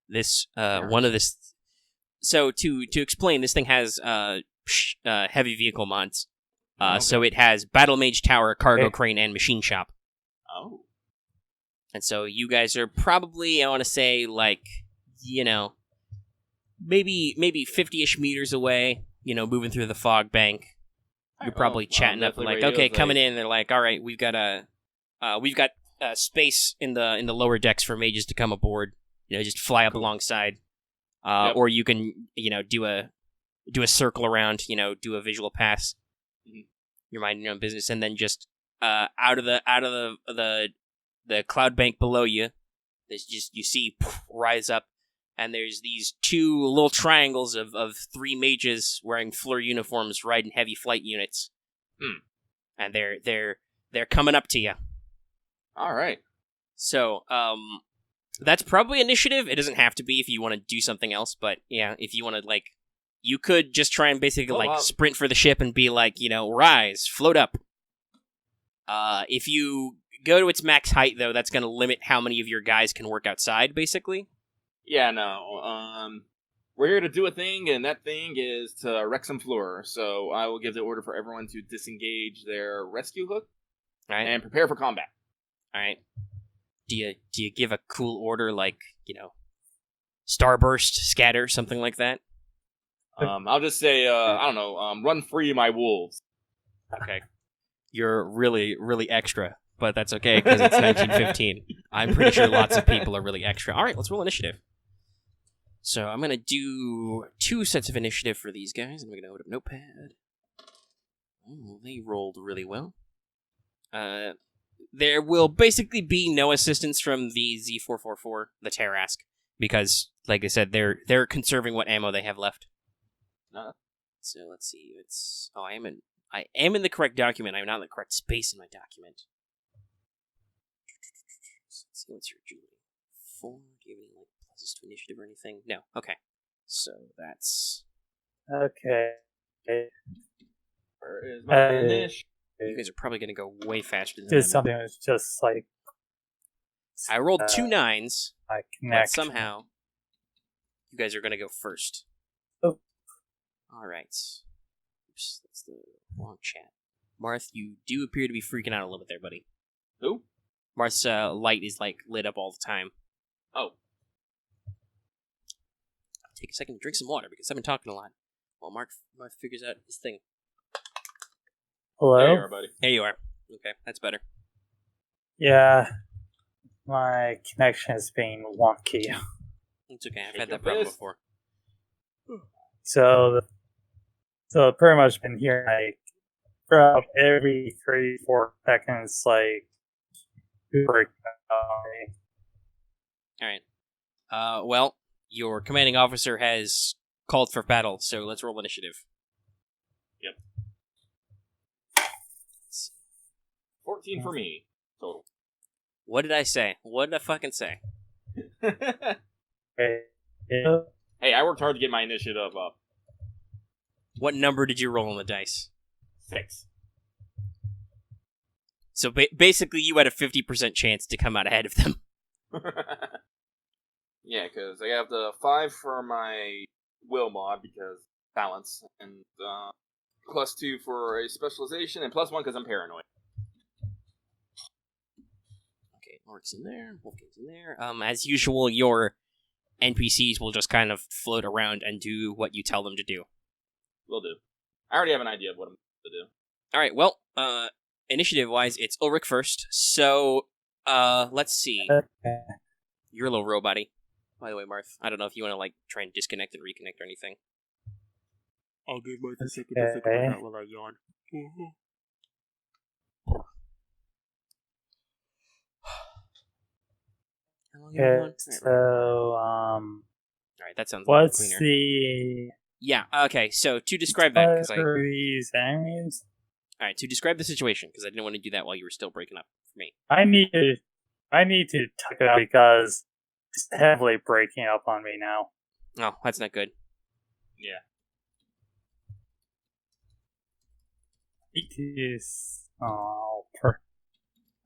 This one of this. So to explain, this thing has heavy vehicle mods. So it has battle mage tower, cargo crane, and machine shop. Oh. And so you guys are probably, I want to say, like, maybe 50-ish meters away. Moving through the fog bank. You're probably chatting up and like, okay, coming in. They're like, all right, we've got space in the lower decks for mages to come aboard. Just fly up alongside, or you can do a circle around. Do a visual pass. Mm-hmm. You're minding your own business, and then just out of the cloud bank below you, there's just you see rise up. And there's these two little triangles of 3 mages wearing floor uniforms riding heavy flight units. And they're coming up to you. All right. So, that's probably initiative. It doesn't have to be if you want to do something else, but yeah, if you want to, like, you could just try and basically, sprint for the ship and be like, rise, float up. If you go to its max height, though, that's going to limit how many of your guys can work outside, basically. Yeah, no. We're here to do a thing, and that thing is to wreck some floor. So I will give the order for everyone to disengage their rescue hook and prepare for combat. All right. Do you give a cool order like, starburst, scatter, something like that. I'll just say, I don't know, run free my wolves. Okay. You're really, really extra, but that's okay because it's 1915. I'm pretty sure lots of people are really extra. All right, let's roll initiative. So I'm going to do 2 sets of initiative for these guys. I'm going to open up Notepad. Oh, they rolled really well. There will basically be no assistance from the Z444, the Tarask, because, like I said, they're conserving what ammo they have left. So let's see. I am in the correct document. I'm not in the correct space in my document. So let's see. What's your agility? 4. Do you have any pluses to initiative or anything? No. Okay. So that's Okay. Where is my finish? You guys are probably going to go way faster than Did them. something that's just like I rolled 2 9s, I but connect. somehow you guys are going to go first. Oh. All right. Oops, that's the wrong chat. Marth, you do appear to be freaking out a little bit there, buddy. Who? Marth's light is lit up all the time. Oh. Take a second to drink some water because I've been talking a lot. While Marth figures out his thing. Hello? There you are, buddy. There you are. Okay, that's better. Yeah. My connection is being wonky. It's okay. I've Take had your that problem piss. before. So I've pretty much been hearing for about every 3-4 seconds, break All right. Well, your commanding officer has called for battle, so let's roll initiative. Yep. 14 for me, total. What did I say? What did I fucking say? Hey, I worked hard to get my initiative up. What number did you roll on the dice? 6. So basically, you had a 50% chance to come out ahead of them. Yeah, because I have the 5 for my will mod because balance, and +2 for a specialization, and +1 because I'm paranoid. Okay, Ulrich's in there. Wolfgang's in there. As usual, your NPCs will just kind of float around and do what you tell them to do. Will do. I already have an idea of what I'm going to do. All right. Well, initiative-wise, it's Ulrich first. So, let's see. You're a little robot-y. By the way, Marth, I don't know if you want to try and disconnect and reconnect or anything. I'll give Marth a second to think about that while I yawn. How long have you Okay, gone? so, All right, that sounds a lot what's cleaner. the Yeah, okay, so to describe that, because for these enemies? Alright, to describe the situation, because I didn't want to do that while you were still breaking up for me. I need to talk it out because it's heavily breaking up on me now. Oh, that's not good. Yeah.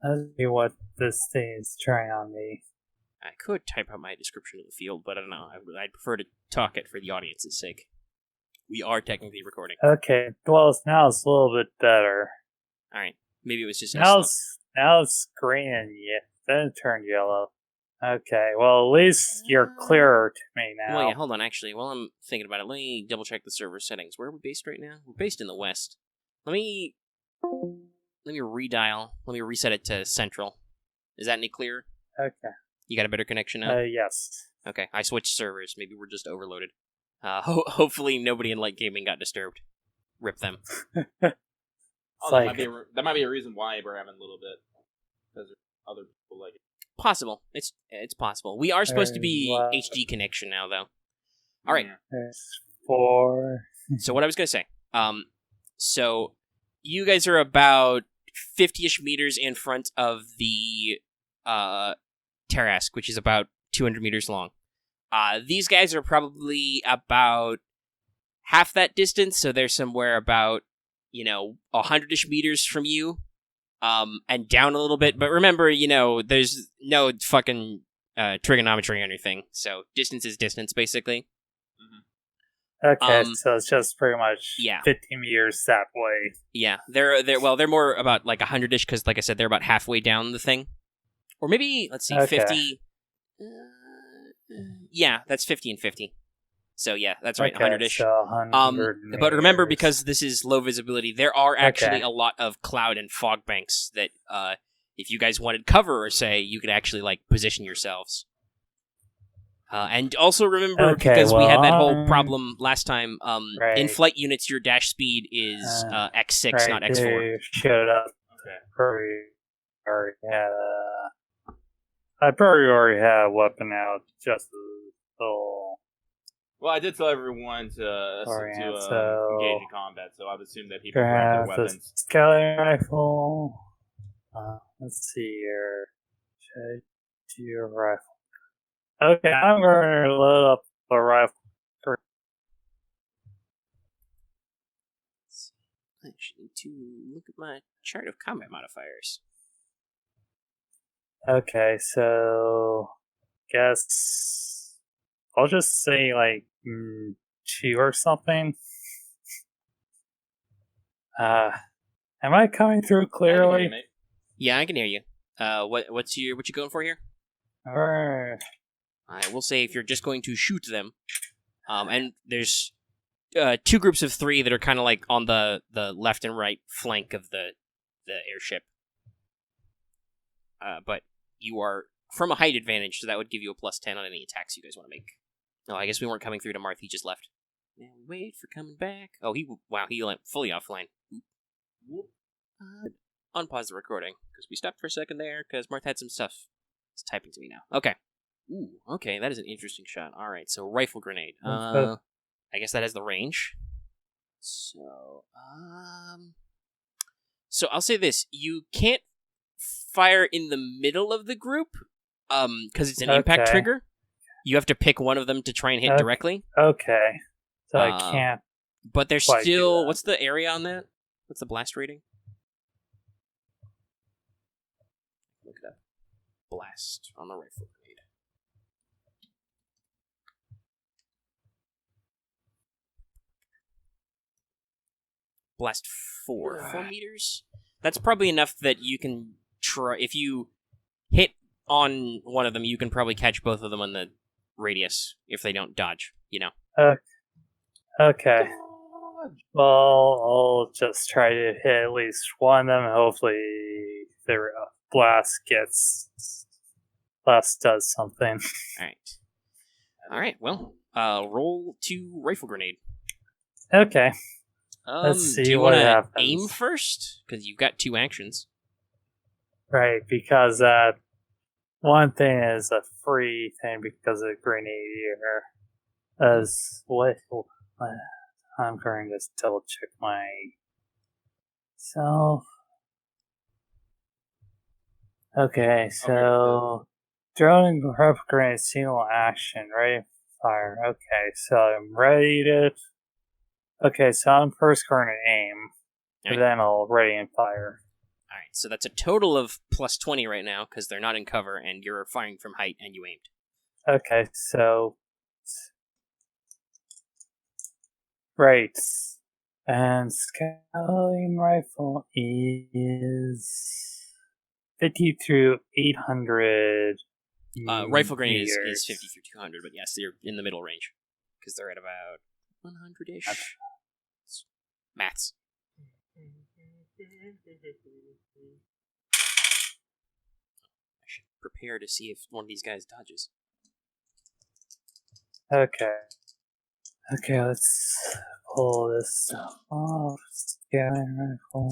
Let's see what this thing is trying on me. I could type out my description of the field, but I don't know. I'd prefer to talk it for the audience's sake. We are technically recording. Okay, well, now it's a little bit better. Alright, maybe it was just... Now it's green and then it turned yellow. Okay, well, at least you're clearer to me now. Well, yeah, hold on, actually. While I'm thinking about it, let me double-check the server settings. Where are we based right now? We're based in the west. Let me redial. Let me reset it to central. Is that any clearer? Okay. You got a better connection now? Yes. Okay, I switched servers. Maybe we're just overloaded. Hopefully nobody in Light Gaming got disturbed. Rip them. That might be a reason why we're having a little bit. Because other people like it. Possible. It's possible. We are supposed to be HD connection now, though. All right. There's 4. So what I was going to say. So you guys are about 50-ish meters in front of the Tarask, which is about 200 meters long. These guys are probably about half that distance, so they're somewhere about, 100-ish meters from you, and down a little bit. But remember, there's no fucking trigonometry or anything, so distance is distance, basically. Okay, so it's just pretty much 50 meters that way. Yeah, they're more about 100-ish, because, like I said, they're about halfway down the thing. Or maybe, let's see, 50... Yeah, that's 50 and 50. So yeah, that's right, Okay, 100-ish. so 100 But remember, meters. because this is low visibility, there are actually Okay. a lot of cloud and fog banks that, if you guys wanted cover, or say, you could actually like position yourselves. And also remember, Okay, because we had that whole well, problem last time, right. in flight units, your dash speed is X6, right, not X4. they showed up. Okay. Already had I probably already had a weapon out just a little. Well, I did tell everyone to engage in combat, so I've assumed that people grabbed their The weapons. scouting rifle. Let's see here. Check your rifle. Okay, I'm going to load up the rifle. I actually need to look at my chart of combat modifiers. Okay, so guess I'll just say like 2 or something. Am I coming through clearly? Yeah, I can hear you. What you going for here? I will say if you're just going to shoot them, and there's 2 groups of 3 that are kind of like on the left and right flank of the airship. But you are from a height advantage, so that would give you a +10 on any attacks you guys want to make. Oh, I guess we weren't coming through to Marth. He just left. And wait for coming back. Oh, he went fully offline. Unpause the recording because we stopped for a second there because Marth had some stuff. He's typing to me now. Okay. Ooh, okay, that is an interesting shot. All right, so rifle grenade. I guess that has the range. So I'll say this: you can't fire in the middle of the group, because it's an impact trigger. You have to pick one of them to try and hit directly. Okay, so I can't. But there's still. What's the area on that? What's the blast rating? Look it up. Blast on the rifle grenade. Blast 4 meters. That's probably enough that you can try. If you hit on one of them, you can probably catch both of them on the radius if they don't dodge. You know. Okay. Well, I'll just try to hit at least one of them. Hopefully, the blast does something. All right. Well, roll to rifle grenade. Okay. Let's see do you what want to happens. aim first? Because you've got 2 actions. Right, because one thing is a free thing because of Grenadier. I'm going to just double check myself. Okay, so throwing rifle grenade single action, ready to fire. Okay, so I'm ready to. Okay, so I'm first going to aim, and then I'll ready and fire. All right, so that's a total of +20 right now because they're not in cover and you're firing from height and you aimed. Okay, so right, and scouting rifle is 50 through 800. Rifle grenade is 50 through 200, but yes, they're in the middle range because they're at about 100-ish. Okay. Maths. I should prepare to see if one of these guys dodges. Okay, let's pull this stuff off. Scouting rifle.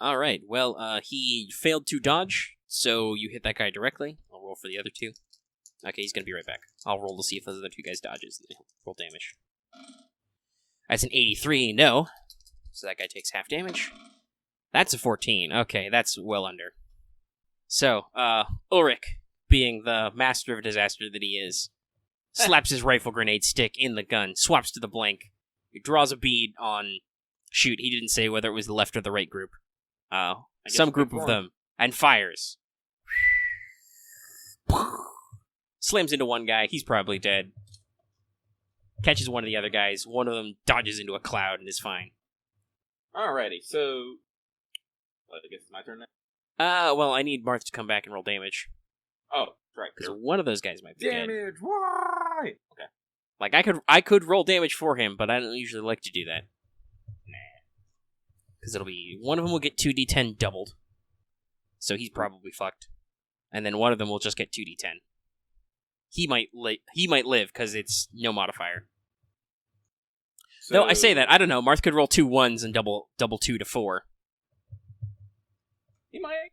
All right. Well, he failed to dodge, so you hit that guy directly. I'll roll for the other 2. Okay, he's gonna be right back. I'll roll to see if those other 2 guys dodges. Roll damage. That's an 83. No. So that guy takes half damage. That's a 14. Okay, that's well under. So, Ulrich, being the master of disaster that he is, slaps his rifle grenade stick in the gun, swaps to the blank. He draws a bead on shoot. He didn't say whether it was the left or the right group. Some group of them, and fires. slams into one guy. He's probably dead. Catches one of the other guys. One of them dodges into a cloud and is fine. Alrighty, so... I guess it's my turn now? Well, I need Marth to come back and roll damage. Oh, right. Because one of those guys might be dead. Damage, why? Okay. Like, I could roll damage for him, but I don't usually like to do that. Because it'll be... One of them will get 2d10 doubled. So he's probably fucked. And then one of them will just get 2d10. He might live, because it's no modifier. So, no, I say that. I don't know. Marth could roll 2 1s and double 2 to 4. He might.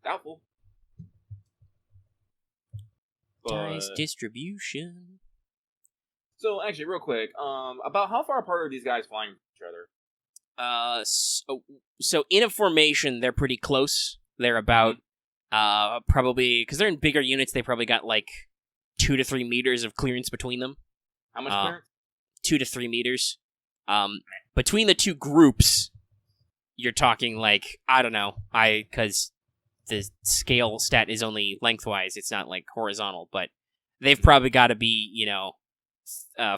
Doubtful. Dice distribution. So, actually, real quick, about how far apart are these guys flying from each other? So in a formation, they're pretty close. They're about, probably, because they're in bigger units, they probably got, like, 2 to 3 meters of clearance between them. How much clearance? 2 to 3 meters. Between the two groups, you're talking, like, I don't know, because the scale stat is only lengthwise, it's not, like, horizontal, but they've probably got to be,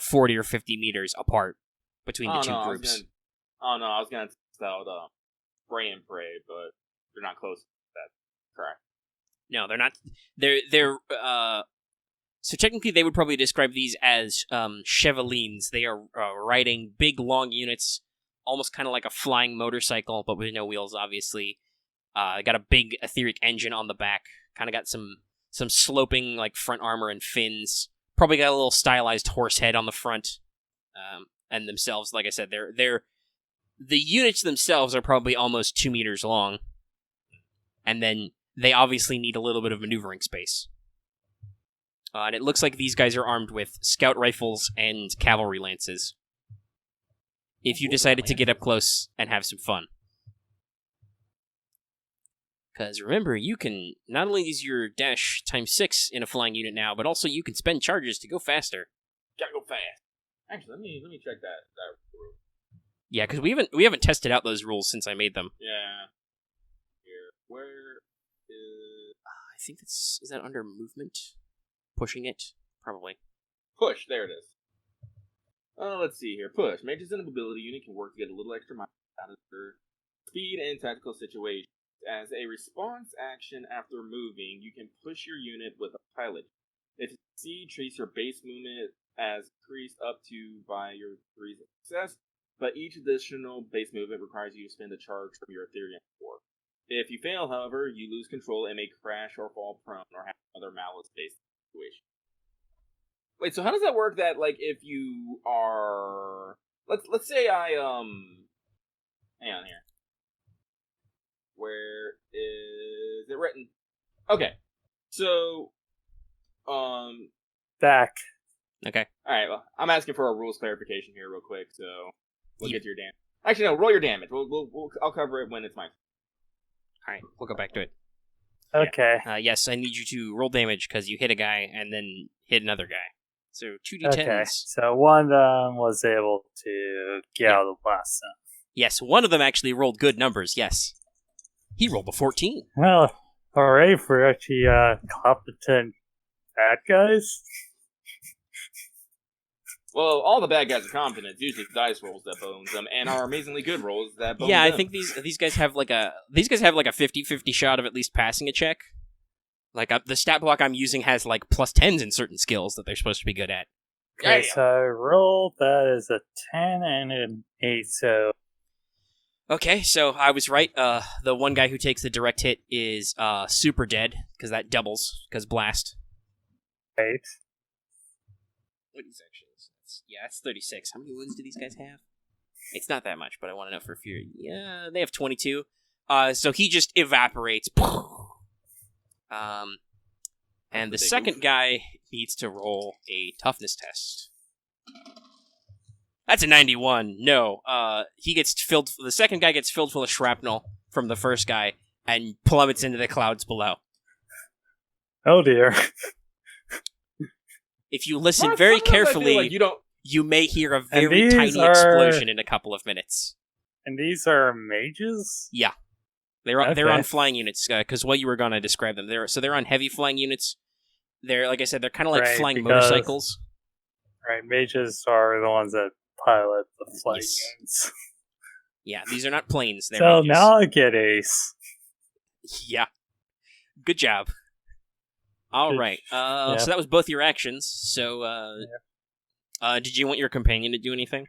40 or 50 meters apart between the two groups. I was going to test out Spray and Pray, but they're not close to that. Correct. No, they're not. They're so technically they would probably describe these as chevalines. They are riding big, long units, almost kind of like a flying motorcycle, but with no wheels, obviously. Got a big etheric engine on the back. Kind of got some sloping, like, front armor and fins. Probably got a little stylized horse head on the front. And themselves, like I said, the units themselves are probably almost 2 meters long. And then they obviously need a little bit of maneuvering space. And it looks like these guys are armed with scout rifles and cavalry lances. If you decided to get up close and have some fun. Because remember, you can not only use your dash ×6 in a flying unit now, but also you can spend charges to go faster. Gotta go fast. Actually, let me check that rule. Yeah, because we haven't tested out those rules since I made them. Yeah. Here, where is? I think is that under movement? Pushing it, probably. Push. There it is. Let's see here. Push. Mages in a mobility unit can work to get a little extra miles out of their speed in tactical situations. As a response action after moving, you can push your unit with a pilot. If you succeed, trace your base movement as increased up to by your degrees of success, but each additional base movement requires you to spend a charge from your Ethereum core. If you fail, however, you lose control and may crash or fall prone or have another malice-based situation. Wait, so how does that work that, like, if you are... Let's say I, hang on here. Where is it written? Okay. So, Back. Okay. Alright, well, I'm asking for a rules clarification here real quick, so we'll get to your damage. Actually, no, roll your damage. I'll cover it when it's my turn. Alright, we'll go back to it. Okay. Yeah. Yes, I need you to roll damage because you hit a guy and then hit another guy. So 2d10s. Okay, so one of them was able to get out of the blast zone. Yes, one of them actually rolled good numbers, yes. He rolled a 14. Well, hooray for actually competent bad guys. Well, all the bad guys are competent. It's usually dice rolls that bones them, and our amazingly good rolls that bones them. I think these guys have like a 50-50 shot of at least passing a check. Like the stat block I'm using has like +10s in certain skills that they're supposed to be good at. Okay, so I rolled that is a 10 and an 8, so... Okay, so I was right. The one guy who takes the direct hit is super dead, because that doubles, because blast. 8. What is actually? That's 36. How many wounds do these guys have? It's not that much, but I want to know for fear. Yeah, they have 22. So he just evaporates. And the second guy needs to roll a toughness test. That's a 91. No. He gets filled. The second guy gets filled full of shrapnel from the first guy and plummets into the clouds below. Oh dear. If you listen very carefully, like you may hear a very tiny explosion in a couple of minutes. And these are mages? Yeah. They're on flying units, because what you were going to describe them. They're on heavy flying units. They're, like I said, they're kind of like Right, flying because- motorcycles. Right, mages are the ones that pilot the flight Yes. units. Yeah, these are not planes. They're So mages. now I get ace. Yeah. Good job. All Good- right. yeah. So that was both your actions. So, did you want your companion to do anything?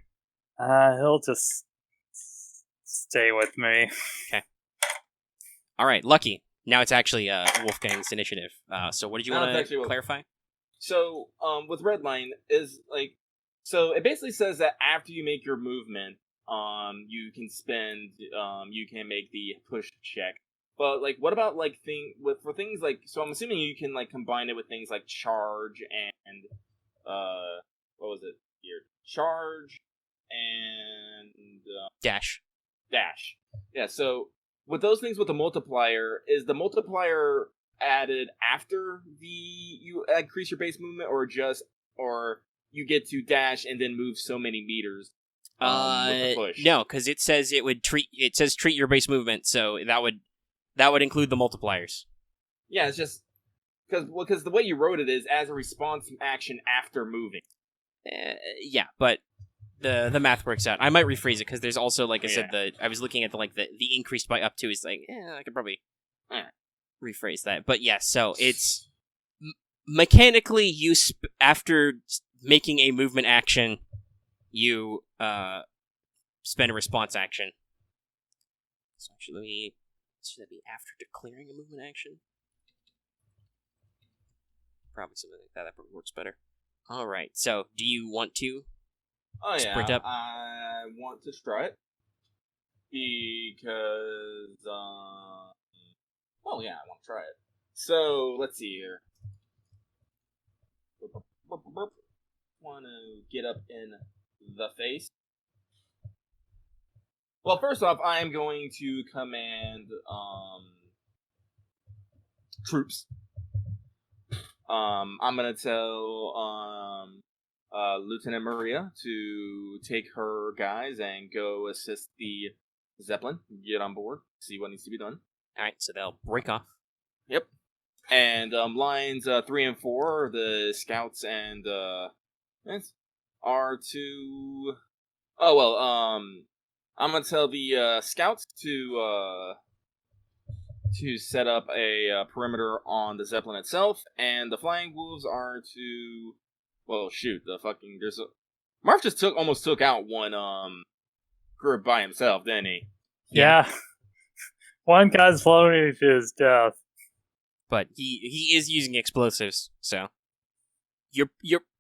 He'll just stay with me. All right, Lucky. Now it's actually Wolfgang's initiative. So what did you Now want it's to actually clarify? So, with Redline is like, so it basically says that after you make your movement, you can you can make the push check. But like, what about like for things like? So I'm assuming you can like combine it with things like charge and what was it here? Charge and Dash. dash. Yeah. So with those things with the multiplier, is the multiplier added after you increase your base movement, or you get to dash and then move so many meters? With the push? No, because it says treat your base movement, so that would include the multipliers. Yeah, it's just because the way you wrote it is as a response action after moving. Yeah, but the math works out. I might rephrase it because there's also, like I said, Yeah. I was looking at the increased by up to is like, I could probably rephrase that. But yeah, so it's mechanically after making a movement action, you spend a response action. So actually, should that be after declaring a movement action? Probably something like that. That probably works better. All right. So, do you want to? Oh yeah, Sprint up. I want to try it because well, yeah, I want to try it. So let's see here. Want to get up in the face. Well, first off, I am going to command troops. I'm gonna tell Lieutenant Maria to take her guys and go assist the Zeppelin. Get on board, see what needs to be done. All right. So they'll break off. Yep. And lines 3 and 4, the scouts and are to. Oh well. I'm gonna tell the scouts to set up a perimeter on the Zeppelin itself, and the flying wolves are to. Well, shoot, Marth just almost took out one group by himself, didn't he? Yeah. One guy's floating to his death. But he is using explosives, so you're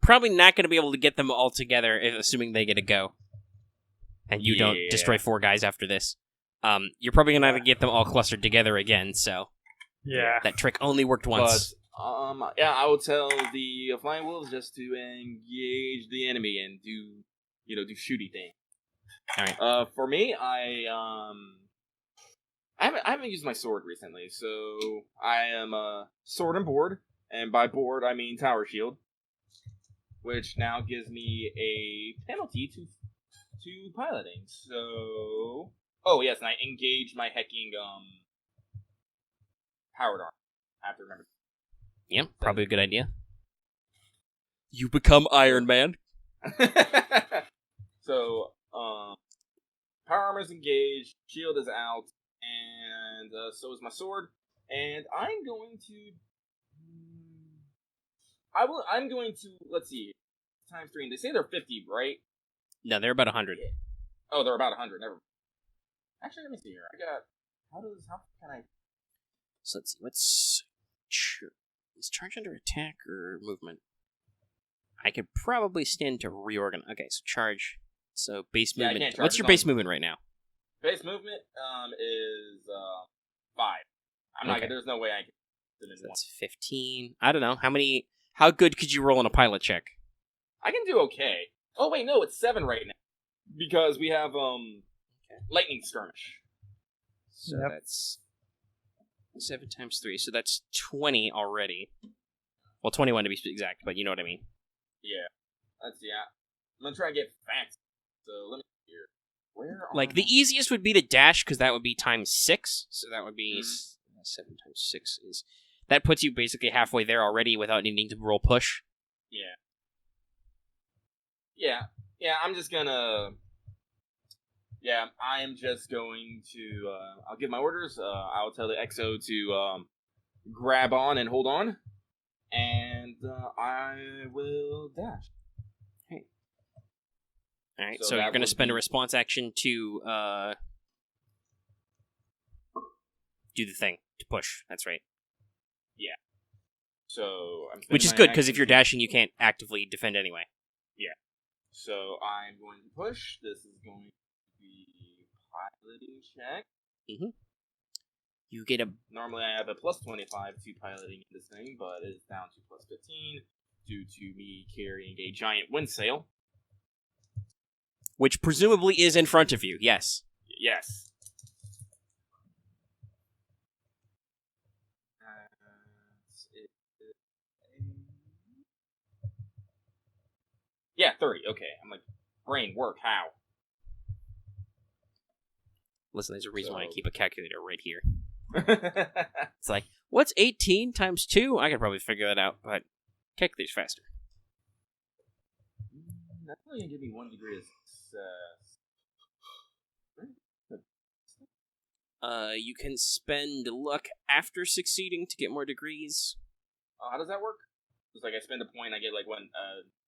probably not going to be able to get them all together, assuming they get a go, and you don't destroy 4 guys after this. You're probably going to have to get them all clustered together again. So Yeah. that trick only worked once. But yeah, I will tell the flying wolves just to engage the enemy and do shooty thing. All right. For me, I haven't used my sword recently, so I am sword and board, and by board I mean tower shield, which now gives me a penalty to piloting. So, oh yes, and I engage my hecking powered arm. I have to remember. Yeah, probably a good idea. You become Iron Man. So, power armor is engaged, shield is out, and so is my sword. And I'm going to. Let's see, times 3. And they say they're 50, right? No, they're about 100. Oh, they're about 100. Never. Actually, let me see here. How can I? So let's see. Is charge under attack or movement? I could probably stand to reorganize. Okay, so charge. So base Yeah, I movement. can't charge, What's your it's base on- movement right now? Base movement is 5. I'm Okay. not. There's no way I can. do this So one. that's 15. I don't know. How good could you roll on a pilot check? I can do okay. Oh wait, no, it's 7 right now because we have lightning skirmish. So Yep. that's 7 times 3. So that's 20 already. Well, 21 to be exact, but you know what I mean. Yeah, let's see. I'm gonna try and get fancy. So let me see here. Where? Like, the easiest would be to dash, because that would be times 6. So that would be 7 times 6 is... That puts you basically halfway there already without needing to roll push. Yeah, I'm just gonna... Yeah, I am just going to... I'll give my orders. I'll tell the XO to grab on and hold on. And I will dash. Hey. Alright, so So you're that going to would spend a be- response action to do the thing, to push. That's right. So I'm Which is spending my good, because if action you're to- dashing, you can't actively defend anyway. So I'm going to push. This is going to be piloting check. You get a... Normally I have a plus 25 to piloting this thing, but it's down to plus 15 due to me carrying a giant wind sail. Which presumably is in front of you, yes. Yes. Yeah, 30. Okay. I'm like, brain work, how? Listen, there's a reason why I So- keep a calculator right here. It's like, what's 18 times 2? I could probably figure that out, but calculator's faster. That's only going to give me 1 degree of success. You can spend luck after succeeding to get more degrees. How does that work? It's like I spend a point, I get like 1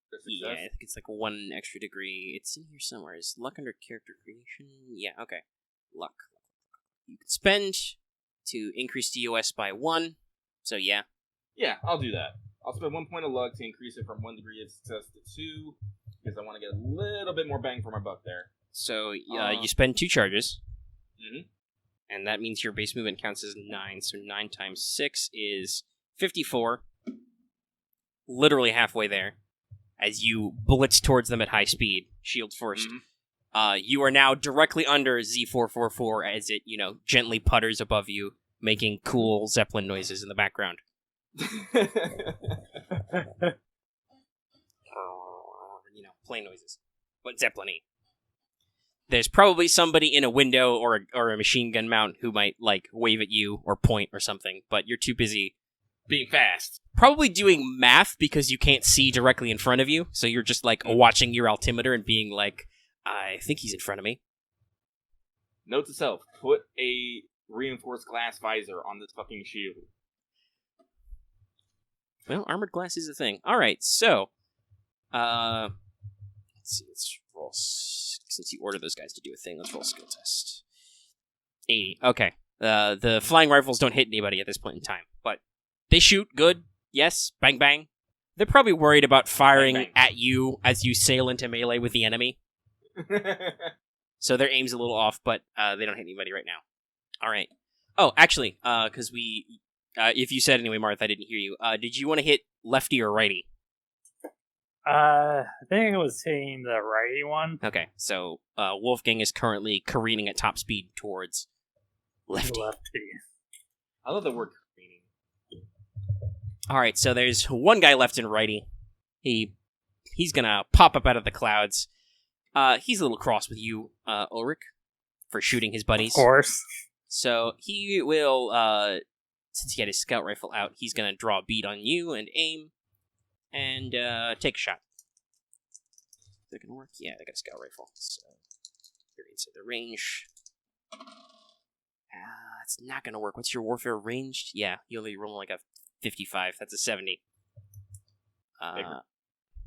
for Yeah, I success. think it's like 1 extra degree. It's in here somewhere. Is luck under character creation? Yeah, okay. Luck. You can spend to increase DOS by 1. So yeah. Yeah, I'll do that. I'll spend 1 point of luck to increase it from 1 degree of success to 2, because I want to get a little bit more bang for my buck there. So you spend 2 charges. Mhm. And that means your base movement counts as 9. So 9 times 6 is 54. Literally halfway there. As you blitz towards them at high speed. Shield first. You are now directly under Z444 as it, gently putters above you, making cool Zeppelin noises in the background. Plane noises. But Zeppelin-y. There's probably somebody in a window or a machine gun mount who might, wave at you or point or something, but you're too busy Being fast. probably doing math because you can't see directly in front of you, so you're just, watching your altimeter and being like, I think he's in front of me. Note to self, put a reinforced glass visor on this fucking shield. Well, armored glass is a thing. Alright, so, let's see, let's roll, since you ordered those guys to do a thing, let's roll a skill test. 80, okay. The flying rifles don't hit anybody at this point in time, but they shoot, good, yes, bang bang. They're probably worried about firing Bang, bang. at you as you sail into melee with the enemy, so their aim's a little off, but they don't hit anybody right now. Alright. Oh, actually, because if you said anyway, Marth, I didn't hear you. Did you want to hit lefty or righty? I think it was hitting the righty one. Okay, so Wolfgang is currently careening at top speed towards lefty. I love the word careening. Alright, so there's one guy left and righty. He's gonna pop up out of the clouds. He's a little cross with you, Ulrich, for shooting his buddies. Of course. So he will, since he had his scout rifle out, he's gonna draw a bead on you and aim, and take a shot. Is that gonna work? Yeah, they got a scout rifle, so you're inside the range. It's not gonna work. What's your warfare ranged? Yeah, you only roll like a 55. That's a 70.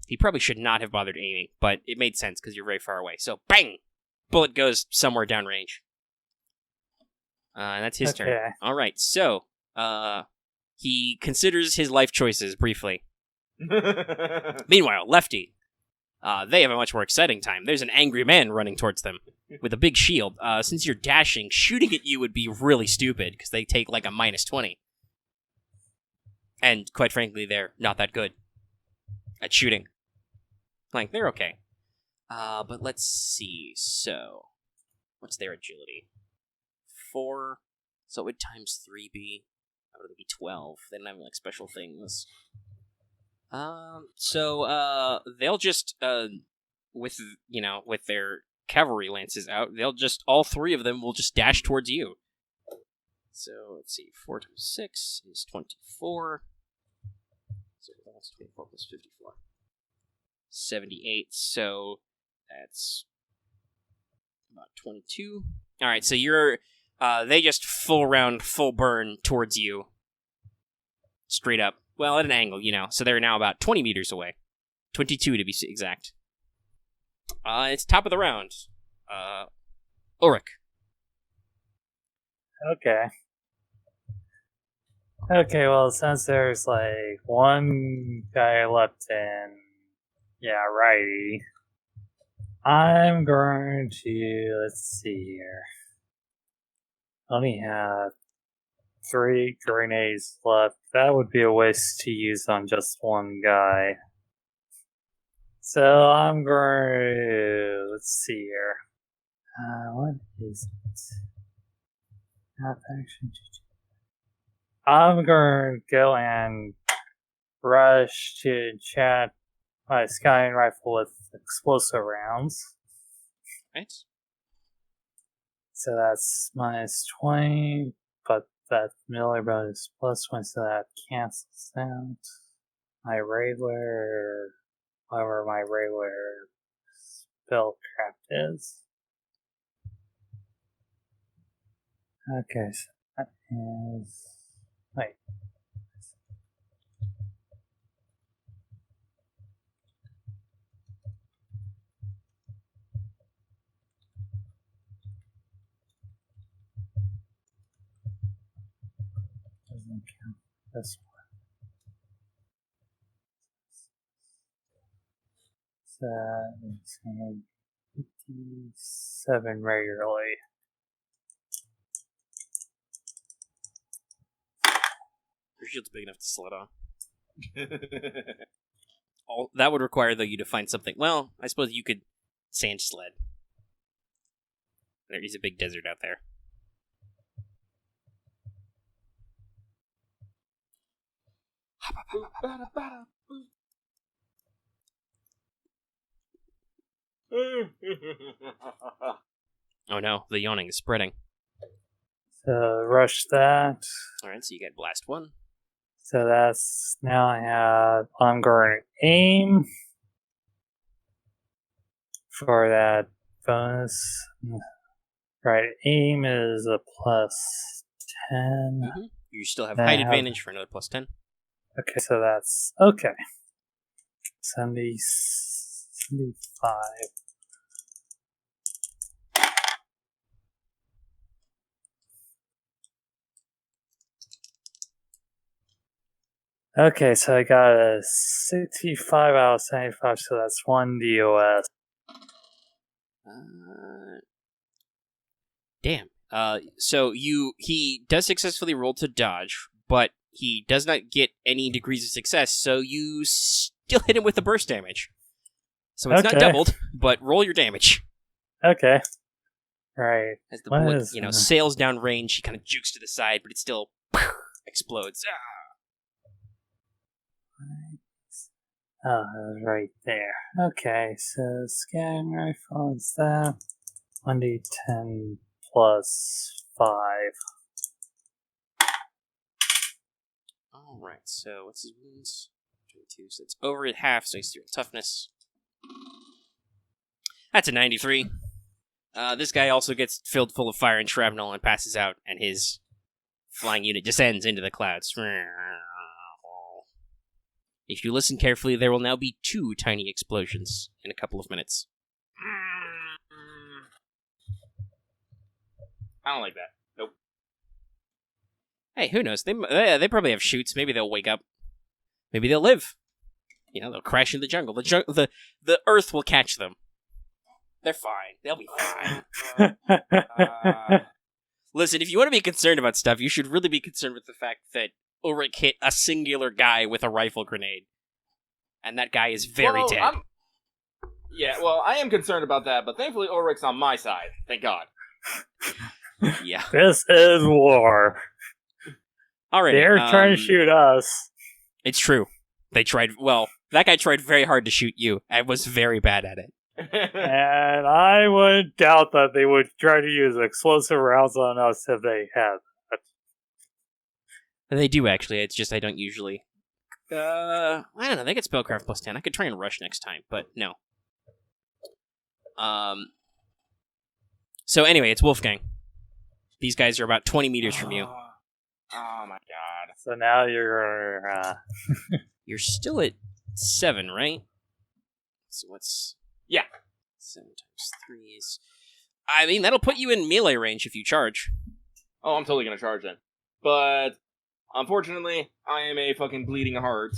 He probably should not have bothered aiming, but it made sense because you're very far away. So, bang! Bullet goes somewhere downrange. And that's his turn. All right, so he considers his life choices briefly. Meanwhile, Lefty, they have a much more exciting time. There's an angry man running towards them with a big shield. Since you're dashing, shooting at you would be really stupid because they take like a -20. And quite frankly, they're not that good at shooting. Like, they're okay. But let's see. So, what's their agility? 4. So it would times 3 be? That would be 12. They don't have like special things. So they'll just with their cavalry lances out, they'll just all 3 of them will just dash towards you. So let's see. 4 times 6 is 24. So that's 24 plus 54. 78. So that's about 22. All right. So you're. They just full round, full burn towards you. Straight up. Well, at an angle, So they're now about 20 meters away. 22 to be exact. It's top of the round. Ulrich. Okay. Okay, well, since there's one guy left in, righty, I'm going to, let's see here. Only have 3 grenades left. That would be a waste to use on just one guy. So I'm going to, let's see here. What is it? Half action. I'm going to go and rush to chat my scouting rifle with explosive rounds. Right. So that's minus 20, but that melee bonus plus 20, so that cancels out. My regular, whatever my regular spellcraft is. Okay, so that is... Wait. Doesn't count this one. So it's going to be 57 regularly. Your shield's big enough to sled on. That would require, though, you to find something. Well, I suppose you could sand sled. There is a big desert out there. Oh no, the yawning is spreading. So rush that. Alright, so you get blast 1. So that's now I'm going to aim for that bonus. Right, aim is a plus 10. Mm-hmm. You still have height advantage for another plus 10. Okay, so that's okay. 75. Okay, so I got a 65 out of 75, so that's 1 DOS. Damn. So he does successfully roll to dodge, but he does not get any degrees of success, so you still hit him with the burst damage. So it's not doubled, but roll your damage. Okay. Right. As the bullet, sails down range, he kind of jukes to the side, but it still explodes. Right there. Okay, so scanning rifle is that 1d10 plus 5. Alright, so what's his wounds? 22, so it's over at half, so he's 0 toughness. That's a 93. This guy also gets filled full of fire and shrapnel and passes out, and his flying unit descends into the clouds. If you listen carefully, there will now be 2 tiny explosions in a couple of minutes. I don't like that. Nope. Hey, who knows? They probably have chutes. Maybe they'll wake up. Maybe they'll live. They'll crash in the jungle. The earth will catch them. They're fine. They'll be fine. Listen, if you want to be concerned about stuff, you should really be concerned with the fact that Ulrich hit a singular guy with a rifle grenade. And that guy is very dead. I am concerned about that, but thankfully Ulrich's on my side. Thank God. Yeah. This is war. Alright. They're trying to shoot us. It's true. They tried, that guy tried very hard to shoot you and was very bad at it. And I would doubt that they would try to use explosive rounds on us if they had that. They do, actually. It's just I don't usually... I don't know. They get spellcraft plus 10. I could try and rush next time, but no. So anyway, it's Wolfgang. These guys are about 20 meters from you. Oh my god. So now you're... You're still at 7, right? So what's... Yeah. 7 times 3 is... I mean, that'll put you in melee range if you charge. Oh, I'm totally gonna charge then. But unfortunately, I am a fucking bleeding heart.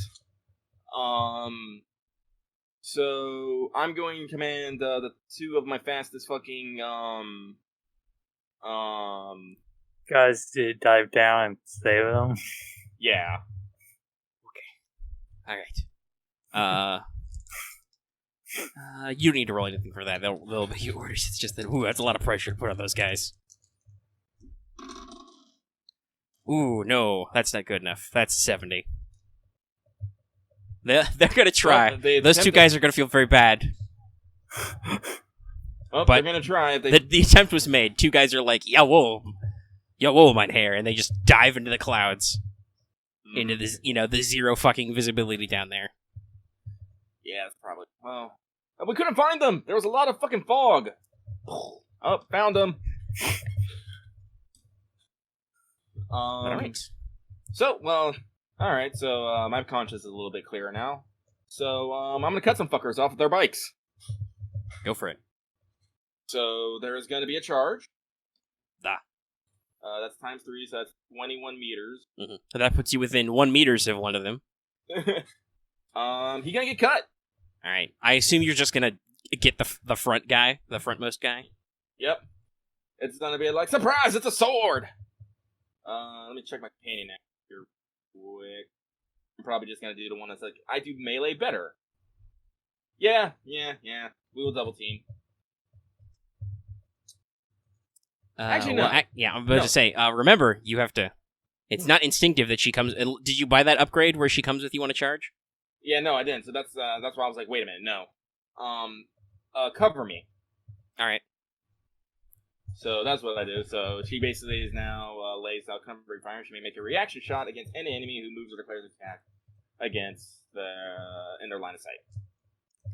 So I'm going to command the 2 of my fastest fucking guys to dive down and save them. Yeah. All right. You don't need to roll anything for that. They'll be orders. It's just that, that's a lot of pressure to put on those guys. Ooh, no, that's not good enough. That's 70. They're gonna try. Well, those 2 guys are gonna feel very bad. Oh, But they're gonna try. The attempt was made. 2 guys are like, Jawohl, mein Herr, and they just dive into the clouds. Into this, the 0 fucking visibility down there. Yeah, that's probably... Well, we couldn't find them! There was a lot of fucking fog! Oh, found them! Alright. So, well... Alright, so, my conscience is a little bit clearer now. So, I'm gonna cut some fuckers off with their bikes. Go for it. So, there's gonna be a charge. Da. That's times 3, so that's 21 meters. Mm-hmm. So that puts you within 1 meters of one of them. He gonna get cut! Alright. I assume you're just gonna get the front guy, the frontmost guy? Yep. It's gonna be like, surprise, it's a sword! Let me check my companion now here quick. I'm probably just gonna do the one that's like, I do melee better. Yeah. We will double team. Actually, no. I'm about to say, remember, you have to... It's not instinctive that she comes... Did you buy that upgrade where she comes with you on a charge? Yeah, no, I didn't. So that's why I was like, wait a minute, no. Cover me. Alright. So that's what I do. So she basically is now lays out covering fire. She may make a reaction shot against any enemy who moves or declares attack against in their line of sight.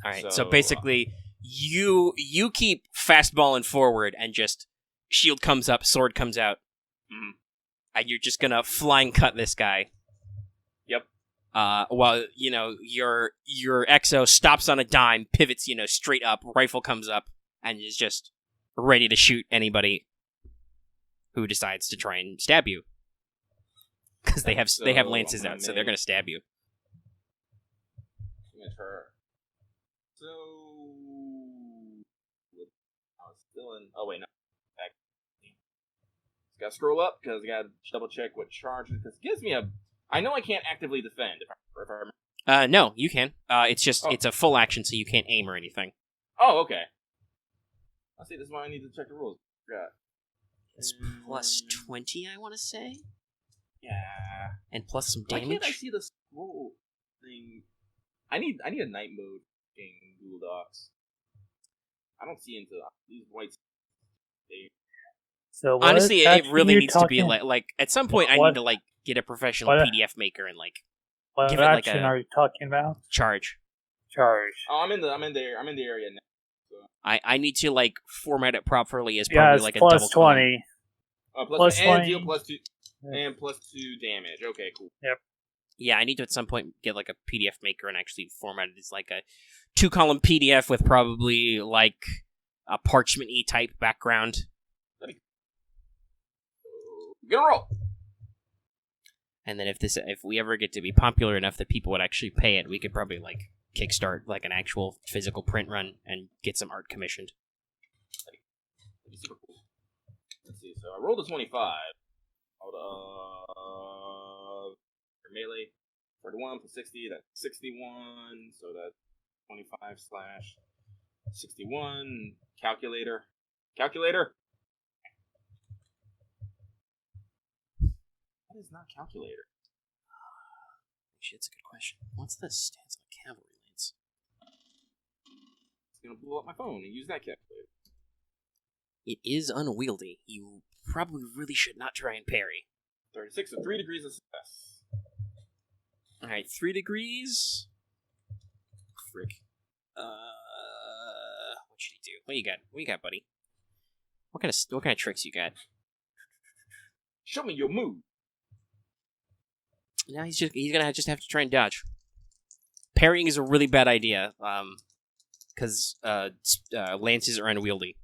Alright, so basically, you keep fastballing forward and just shield comes up, sword comes out. Mm. And you're just gonna flying cut this guy. Yep. While, your exo stops on a dime, pivots, straight up, rifle comes up, and is just ready to shoot anybody who decides to try and stab you. Because they have lances out, so they're gonna stab you. I'm gonna try. So I was still in. Oh wait, no. Back. Just gotta scroll up because I gotta double check what charge because it gives me a. I know I can't actively defend if I remember. No, you can. It's just it's a full action, so you can't aim or anything. Oh, okay. I see. This is why I need to check the rules. God. It's plus 20, I want to say. Yeah. And plus some Why damage. can't I see the scroll thing? I need a night mode in Google Docs. I don't see into these whites. So honestly, it really needs to be talking... like at some point I need to get a professional PDF maker and what give it action are you talking about? Charge. Oh, I'm in the area now. So. I need to format it properly as probably a plus double 20. Plus 20. And 20. deal plus 2 and plus 2 damage. Okay, cool. Yep. Yeah, I need to at some point get a PDF maker and actually format it as a 2-column PDF with probably a parchment-y type background. Gonna roll. And then if we ever get to be popular enough that people would actually pay it, we could probably kickstart an actual physical print run and get some art commissioned. That'd be super cool. Let's see. So I rolled a 25. Hold for melee, 41 plus 60. That's 61. So that's 25 / 61. Calculator. What is not calculator? Actually, that's a good question. What's the stance on cavalry lance? It's gonna blow up my phone and use that calculator. It is unwieldy. You probably really should not try and parry. 36, so 3 degrees of success. All right, 3 degrees. Frick. What should he do? What you got? What you got, buddy? What kind of tricks you got? Show me your move. Now he's gonna have to try and dodge. Parrying is a really bad idea, because lances are unwieldy.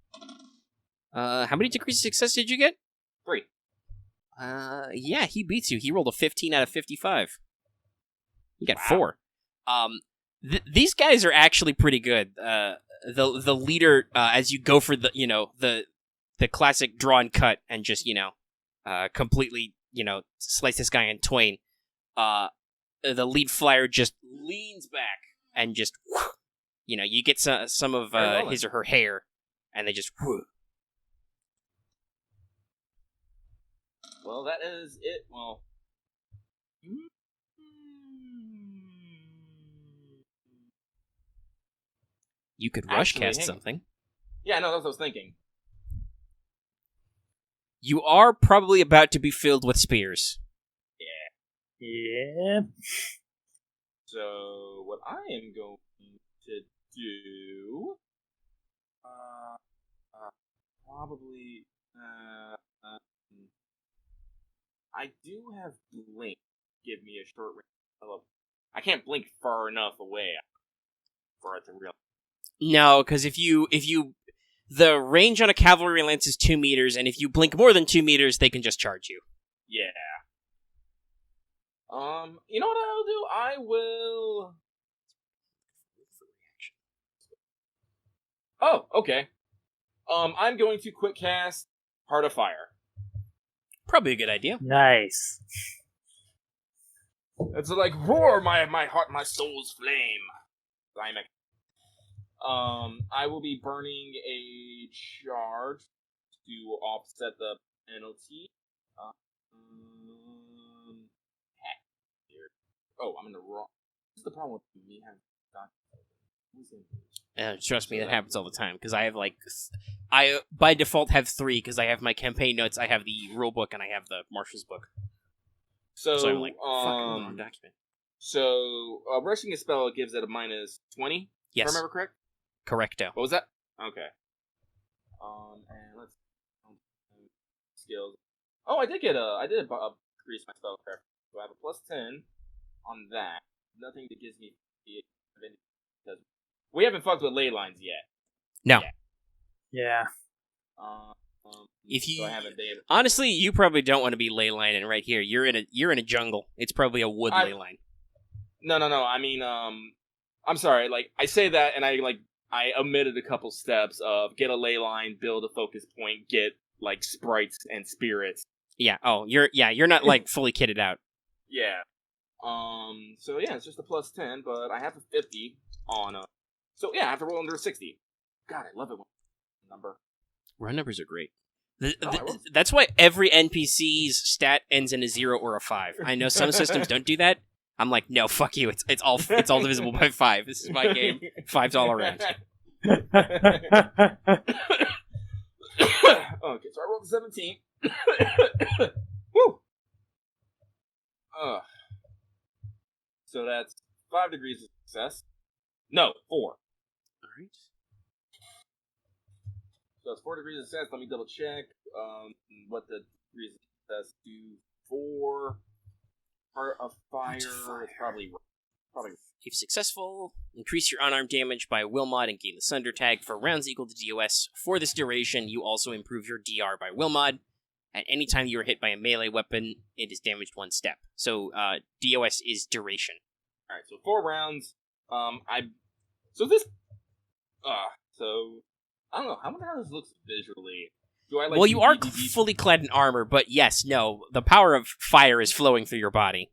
How many degrees of success did you get? 3. Yeah, he beats you. He rolled a 15 out of 55. He got 4. These guys are actually pretty good. The leader, as you go for the classic draw and cut and just completely slice this guy in twain. The lead flyer just leans back and just you get some of his or her hair, and they just. Well, that is it. Well. You could rush cast something. Yeah, no, that's what I was thinking. You are probably about to be filled with spears. Yeah. So, what I am going to do... probably... I do have blink. Give me a short range. I can't blink far enough away for it to realize. No, because if you the range on a cavalry lance is 2 meters, and if you blink more than 2 meters, they can just charge you. Yeah. You know what I'll do? I will. Oh, okay. I'm going to quick cast Heart of Fire. Probably a good idea. Nice. It's like roar my heart, my soul's flame. I will be burning a charge to offset the penalty. Oh, I'm in the wrong. This is the problem with me having trust me, that happens all the time, because I have I by default have 3, because I have my campaign notes, I have the rule book, and I have the marshal's book. So I'm like, fucking wrong document. So, rushing a spell gives it a minus 20, yes. If I remember correct? Correcto. What was that? Okay. And let's skills. Oh, I did increase my spell craft. So I have a plus 10 on that. Nothing that gives me because we haven't fucked with ley lines yet. No. Yeah. If you so I haven't been. Honestly, you probably don't want to be ley lining right here. You're in a jungle. It's probably a wood ley line. No. I mean, I'm sorry. Like, I say that, and I omitted a couple steps of get a ley line, build a focus point, get sprites and spirits. Yeah. Oh, you're not fully kitted out. Yeah. So yeah, it's just a plus 10, but I have a 50 on so yeah, I have to roll under a 60. God, I love it when number. Round numbers are great. That's why every NPC's stat ends in a 0 or a 5. I know some systems don't do that. I'm like, no, fuck you. It's all divisible by 5. This is my game. 5's all around. Okay, so I rolled a 17. Woo! So that's 5 degrees of success. No, 4. Alright. So it's 4 degrees of success. Let me double check what the degrees of success do for Heart of Fire. It's probably. If successful, increase your unarmed damage by will mod and gain the Sunder tag for rounds equal to DOS. For this duration, you also improve your DR by will mod. At any time you are hit by a melee weapon, it is damaged 1 step. So DOS is duration. All right, so 4 rounds. So I don't know how this looks visually. Do I Well, you are fully clad in armor, but yes, no, the power of fire is flowing through your body.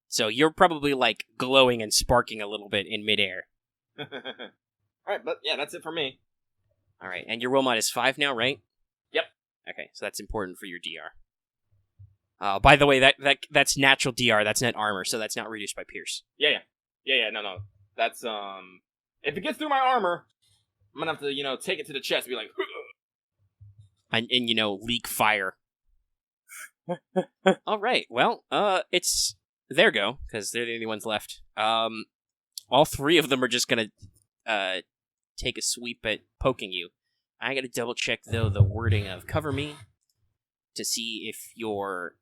So you're probably glowing and sparking a little bit in midair. All right, but yeah, that's it for me. All right, and your will mod is 5 now, right? Yep. Okay, so that's important for your DR. By the way, that's natural DR. That's not armor, so that's not reduced by Pierce. Yeah. No. That's if it gets through my armor, I'm gonna have to take it to the chest and be like, and leak fire. All right. Well, it's their go because they're the only ones left. All three of them are just gonna take a sweep at poking you. I gotta double check though the wording of cover me to see if your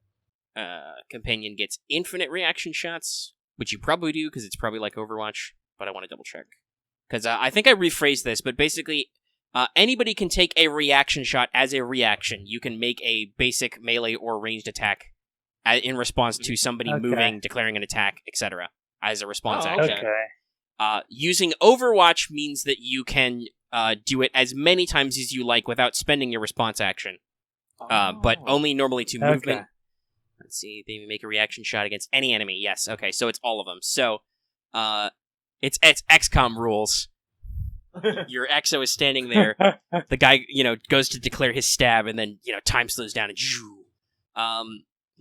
companion gets infinite reaction shots, which you probably do because it's probably like Overwatch. But I want to double check because I think I rephrased this. But basically, anybody can take a reaction shot as a reaction. You can make a basic melee or ranged attack in response to somebody moving, declaring an attack, etc. as a response action. Using Overwatch means that you can do it as many times as you like without spending your response action, but only normally to movement. Let's see, they make a reaction shot against any enemy. Yes, okay, so it's all of them. So, it's XCOM rules. Your EXO is standing there. The guy, goes to declare his stab, and then, time slows down, and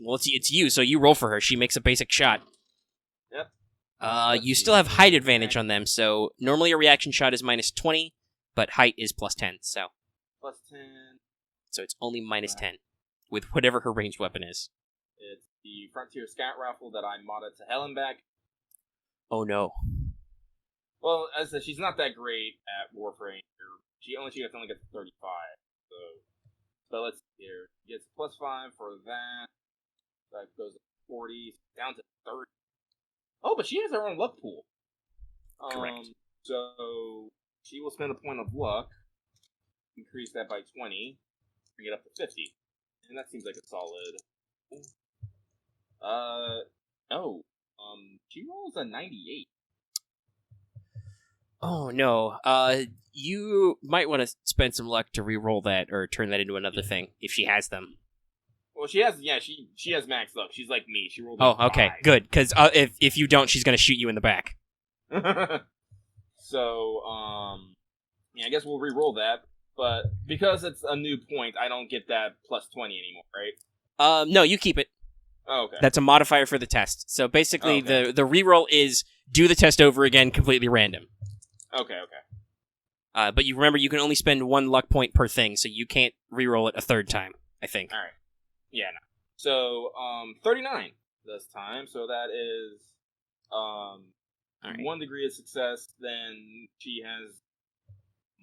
well, it's you, so you roll for her. She makes a basic shot. Yep. You still have height advantage on them, so normally a reaction shot is minus 20, but height is plus 10, so. Plus 10. So it's only minus 10, with whatever her ranged weapon is. It's the Frontier Scout Rifle that I modded to hell and back. Oh no. Well, as I said, she's not that great at Warframe. She only gets 35, so let's see here. She gets plus 5 for that. That goes to 40, down to 30. Oh, but she has her own luck pool. Correct. So she will spend a point of luck, increase that by 20, bring it up to 50. And that seems like a solid. She rolls a 98. Oh no. You might want to spend some luck to re-roll that or turn that into another thing if she has them. Well, she has max luck. She's like me. She rolled. Oh, okay, 5. Good. Because if you don't, she's gonna shoot you in the back. So, I guess we'll re-roll that. But because it's a new point, I don't get that plus 20 anymore, right? No, you keep it. Oh, okay. That's a modifier for the test. So basically, the re-roll is do the test over again, completely random. Okay. But you remember, you can only spend 1 luck point per thing, so you can't re-roll it a third time, I think. All right. Yeah, no. So, 39 this time. So that is, right. 1 degree of success. Then she has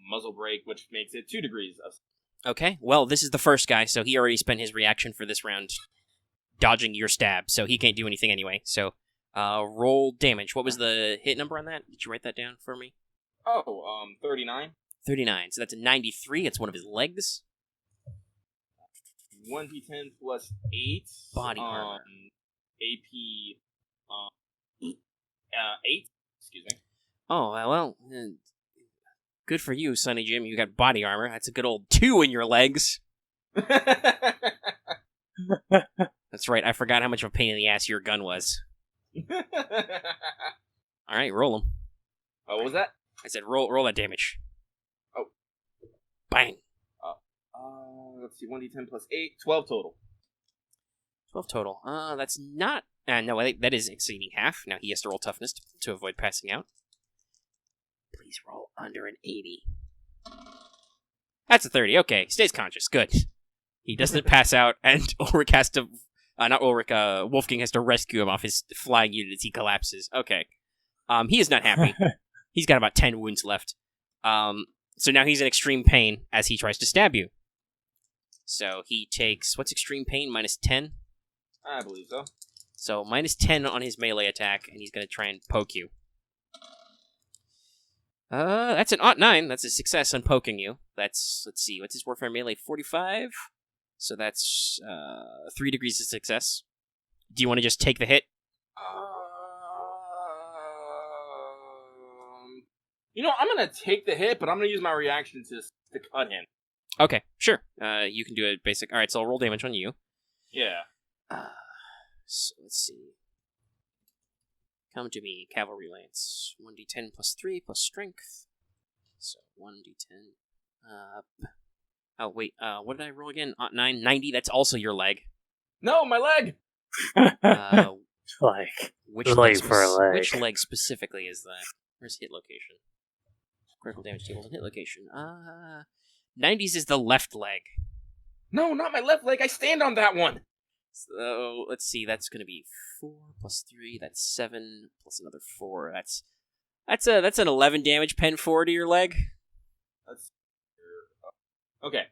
muzzle break, which makes it 2 degrees of success. Okay, well, this is the first guy, so he already spent his reaction for this round dodging your stab, so he can't do anything anyway. So, roll damage. What was the hit number on that? Did you write that down for me? 39. 39, so that's a 93. It's one of his legs. 1d10 plus 8. Body armor. AP, 8. Excuse me. Oh, well, good for you, Sonny Jim. You got body armor. That's a good old 2 in your legs. That's right. I forgot how much of a pain in the ass your gun was. All right, roll them. What was that? I said roll that damage. Oh. Bang. Let's see. 1d10 plus 8. 12 total. 12 total. That's not... no, that is exceeding half. Now he has to roll toughness to avoid passing out. Please roll under an 80. That's a 30. Okay, stays conscious. Good. He doesn't pass out, and Ulrich has to... not Ulrich, Wolfgang has to rescue him off his flying unit as he collapses. Okay. He is not happy. He's got about 10 wounds left. So now he's in extreme pain as he tries to stab you. So he takes... What's extreme pain? Minus 10? I believe so. So minus 10 on his melee attack, and he's going to try and poke you. That's an ought 9. That's a success on poking you. That's, let's see, what's his warfare melee? 45? So that's 3 degrees of success. Do you want to just take the hit? I'm going to take the hit, but I'm going to use my reaction to cut him. Okay, sure. You can do a basic... Alright, so I'll roll damage on you. Yeah. So let's see. Come to me, Cavalry Lance. 1d10 plus 3 plus strength. So 1d10. Oh, wait. What did I roll again? 9, 90. That's also your leg. No, my leg! Which leg specifically is that? Where's hit location? Critical damage tables and hit location. 90s is the left leg. No, not my left leg. I stand on that one. So, let's see, that's going to be 4 plus 3, that's 7, plus another 4. That's an 11 damage pen 4 to your leg. Okay.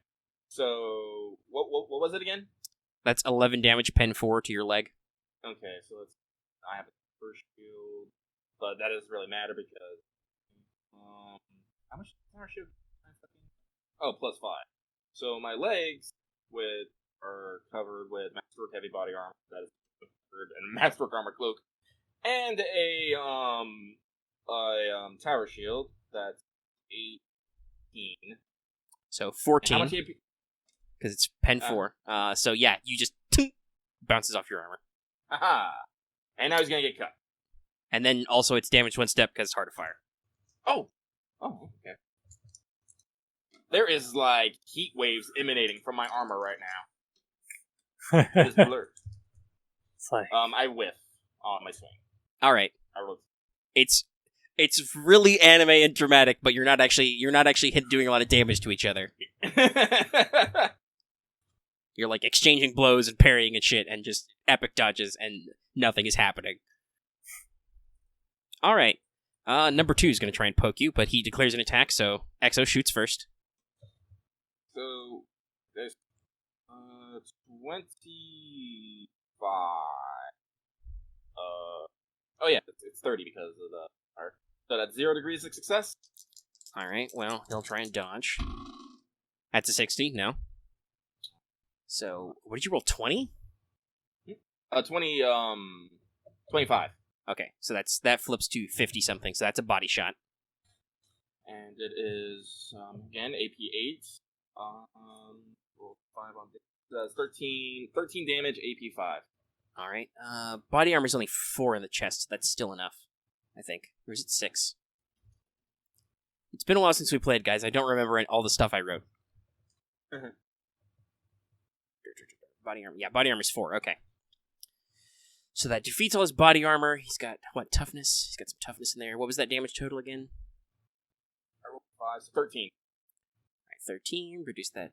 So, what was it again? That's 11 damage pen 4 to your leg. Okay, so I have a first shield, but that doesn't really matter because how much power shield? Oh, plus 5. So my legs are covered with masterwork heavy body armor that is covered and masterwork armor cloak, and a tower shield that's 18. So 14. How much AP? Because it's pen 4. So yeah, you just bounces off your armor. Haha. And now he's gonna get cut. And then also it's damaged 1 step because it's hard to fire. Oh, okay. There is like heat waves emanating from my armor right now. It is blurred. It's like I whiff on my swing. All right. I rolled. It's really anime and dramatic, but you're not actually doing a lot of damage to each other. You're like exchanging blows and parrying and shit, and just epic dodges, and nothing is happening. All right. Number 2 is going to try and poke you, but he declares an attack, so Exo shoots first. So there's 25. Oh yeah, it's 30 because of the arc. So that's 0 degrees of success. All right. Well, he'll try and dodge. That's a 60. No. So what did you roll? 20? 25. Okay, so that flips to 50 something. So that's a body shot. And it is again AP 8. Roll 5 on that's 13 damage, AP 5. All right. Body armor's only 4 in the chest. So that's still enough, I think. Or is it 6? It's been a while since we played, guys. I don't remember all the stuff I wrote. Body armor. Yeah, body armor's 4. Okay. So that defeats all his body armor. He's got, what, toughness? He's got some toughness in there. What was that damage total again? I rolled 5, so 13. All right, 13. Reduce that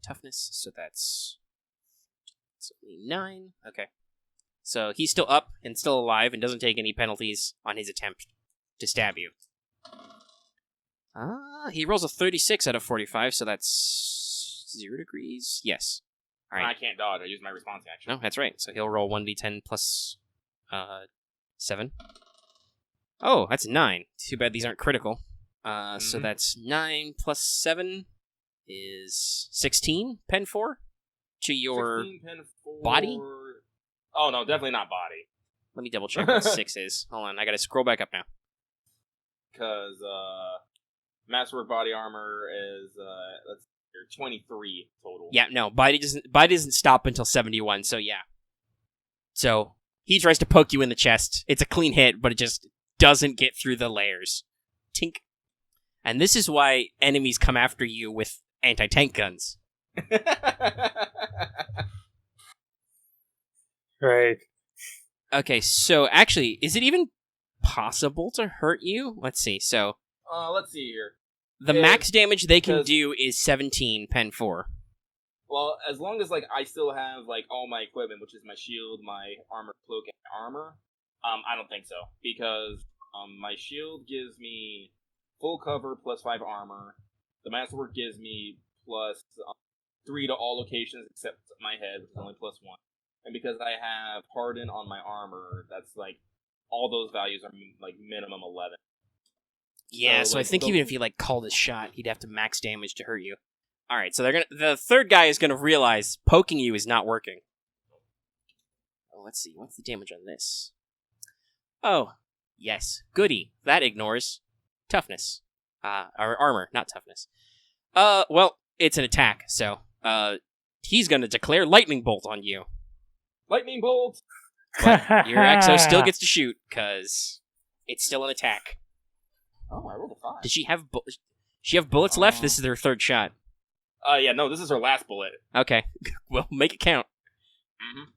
toughness. So that's only 9. Okay. So he's still up and still alive and doesn't take any penalties on his attempt to stab you. He rolls a 36 out of 45, so that's 0 degrees. Yes. All right. I can't dodge. I use my response action. No, that's right. So he'll roll 1d10 plus 7. Oh, that's 9. Too bad these aren't critical. So that's 9 plus 7 is 16 pen 4 to your 16 pen 4. body? Oh, no, definitely not body. Let me double check what 6 is. Hold on, I gotta scroll back up now. Because Masterwork body armor is, let's see here, 23 total. Yeah, no, body doesn't stop until 71, so yeah. So, he tries to poke you in the chest. It's a clean hit, but it just doesn't get through the layers. Tink. And this is why enemies come after you with anti-tank guns. Right. Okay, so actually, is it even possible to hurt you? Let's see, so... let's see here. The max damage they can do is 17 pen 4. Well, as long as, like, I still have, like, all my equipment, which is my shield, my armor, cloak, and armor, I don't think so. Because, my shield gives me full cover plus 5 armor. The Masterwork gives me plus 3 to all locations except my head, which is only plus 1. And because I have Harden on my armor, that's, like, all those values are, like, minimum 11. Yeah, so like, I think even if he, like, called his shot, he'd have to max damage to hurt you. Alright, so the third guy is gonna realize poking you is not working. Oh, let's see, what's the damage on this? Oh, yes, goody. That ignores toughness. Or armor, not toughness. Well, it's an attack, so, he's gonna declare lightning bolt on you. Lightning bolt! But your Exo still gets to shoot, because it's still an attack. Oh, I rolled a 5. Does she have bullets left? This is their third shot. Yeah, no, this is her last bullet. Okay. Well, make it count. Mm-hmm.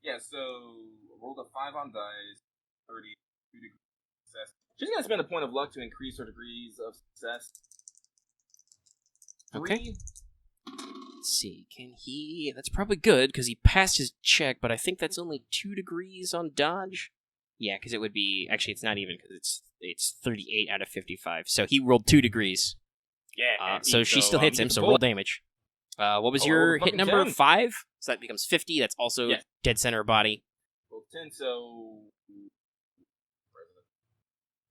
Yeah, so rolled a 5 on dice, 32 degrees of success. She's gonna spend a point of luck to increase her degrees of success. 3. Okay. let's see. Can he... That's probably good, because he passed his check, but I think that's only 2 degrees on dodge. Yeah, because it would be... Actually, it's not even, because it's 38 out of 55. So he rolled 2 degrees. Yeah. So she still hits him, so roll damage. What was your hit number? 10. 5? So that becomes 50. That's also dead center body. Roll 10, so...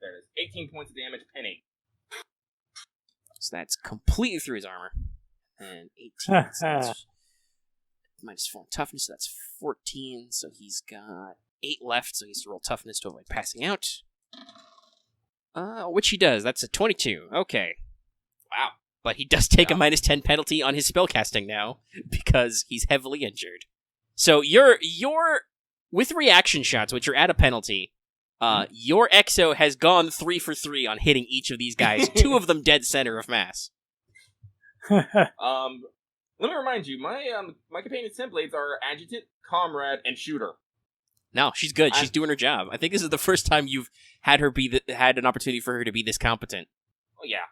There it is. 18 points of damage, penny. So that's completely through his armor. And 18. So that's minus 4 on toughness, so that's 14. So he's got 8 left, so he has to roll toughness to avoid passing out. Which he does. That's a 22. Okay. Wow. But he does take a minus 10 penalty on his spellcasting now, because he's heavily injured. So you're with reaction shots, which are at a penalty, your Exo has gone 3 for 3 on hitting each of these guys, 2 of them dead center of mass. Let me remind you, my companion templates are adjutant, comrade, and shooter. No, she's good. She's doing her job. I think this is the first time you've had her had an opportunity for her to be this competent. Oh yeah,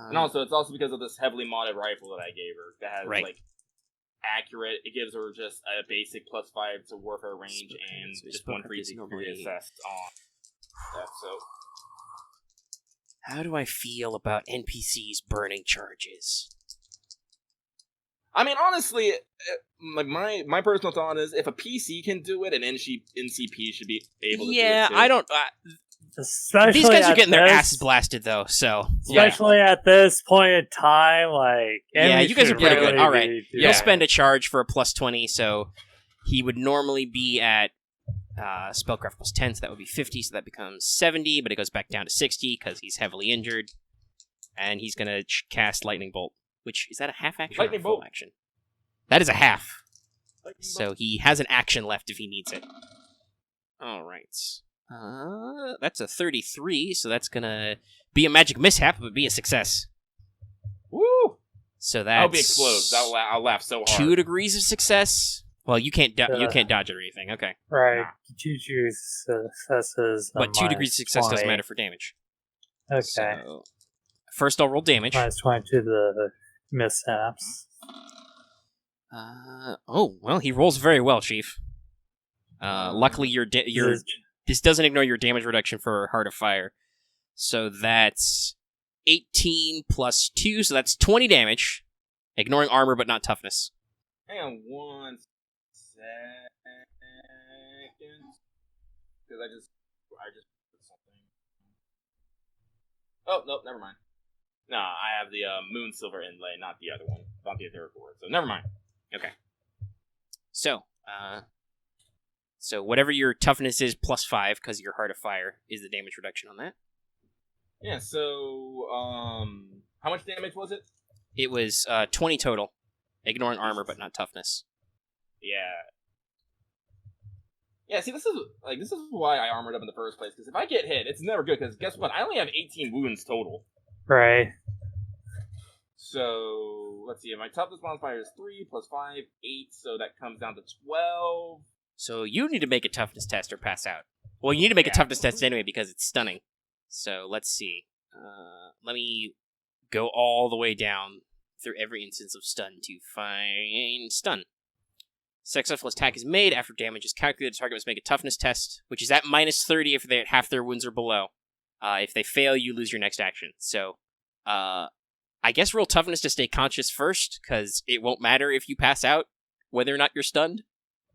and also it's also because of this heavily modded rifle that I gave her that has like accurate. It gives her just a basic +5 to warfare range and just 1 free assessed on that. So, how do I feel about NPCs burning charges? I mean, honestly, my personal thought is if a PC can do it, an NCP should be able to do it too. I don't... these guys are getting their asses blasted, though, so... Especially at this point in time, like... Yeah, you guys are pretty good. All right. You'll spend a charge for a +20, so he would normally be at spellcraft +10, so that would be 50, so that becomes 70, but it goes back down to 60 because he's heavily injured. And he's going to cast Lightning Bolt. Which, is that a half action or a full action? That is a half. So he has an action left if he needs it. Alright. That's a 33, so that's gonna be a magic mishap, but be a success. Woo! So that's... I'll be explodes. I'll laugh so hard. 2 degrees of success? Well, you can't dodge it or anything, okay. Right. 2 successes. But 2 degrees of success doesn't matter for damage. Okay. So, first I'll roll damage. Minus 20 to the mishaps. Well, he rolls very well, Chief. Luckily, this doesn't ignore your damage reduction for Heart of Fire. So that's 18 plus 2, so that's 20 damage. Ignoring armor, but not toughness. Hang on 1 second. Because I just put something. Oh, nope, never mind. No, I have the Moon Silver inlay, not the other one. Not the other board, so never mind. Okay. So whatever your toughness is +5, because your Heart of Fire is the damage reduction on that. Yeah, so, how much damage was it? It was 20 total, ignoring armor, but not toughness. Yeah. Yeah, see, this is why I armored up in the first place, because if I get hit, it's never good, because guess what? I only have 18 wounds total. Right. So, let's see, my toughness modifier is 3 plus 5, 8, so that comes down to 12. So you need to make a toughness test or pass out. Well, you need to make a toughness test anyway because it's stunning. So let's see. Let me go all the way down through every instance of stun to find stun. Successful attack is made after damage is calculated. The target must make a toughness test, which is at -30 if half their wounds are below. If they fail, you lose your next action. So, I guess roll toughness to stay conscious first, because it won't matter if you pass out, whether or not you're stunned.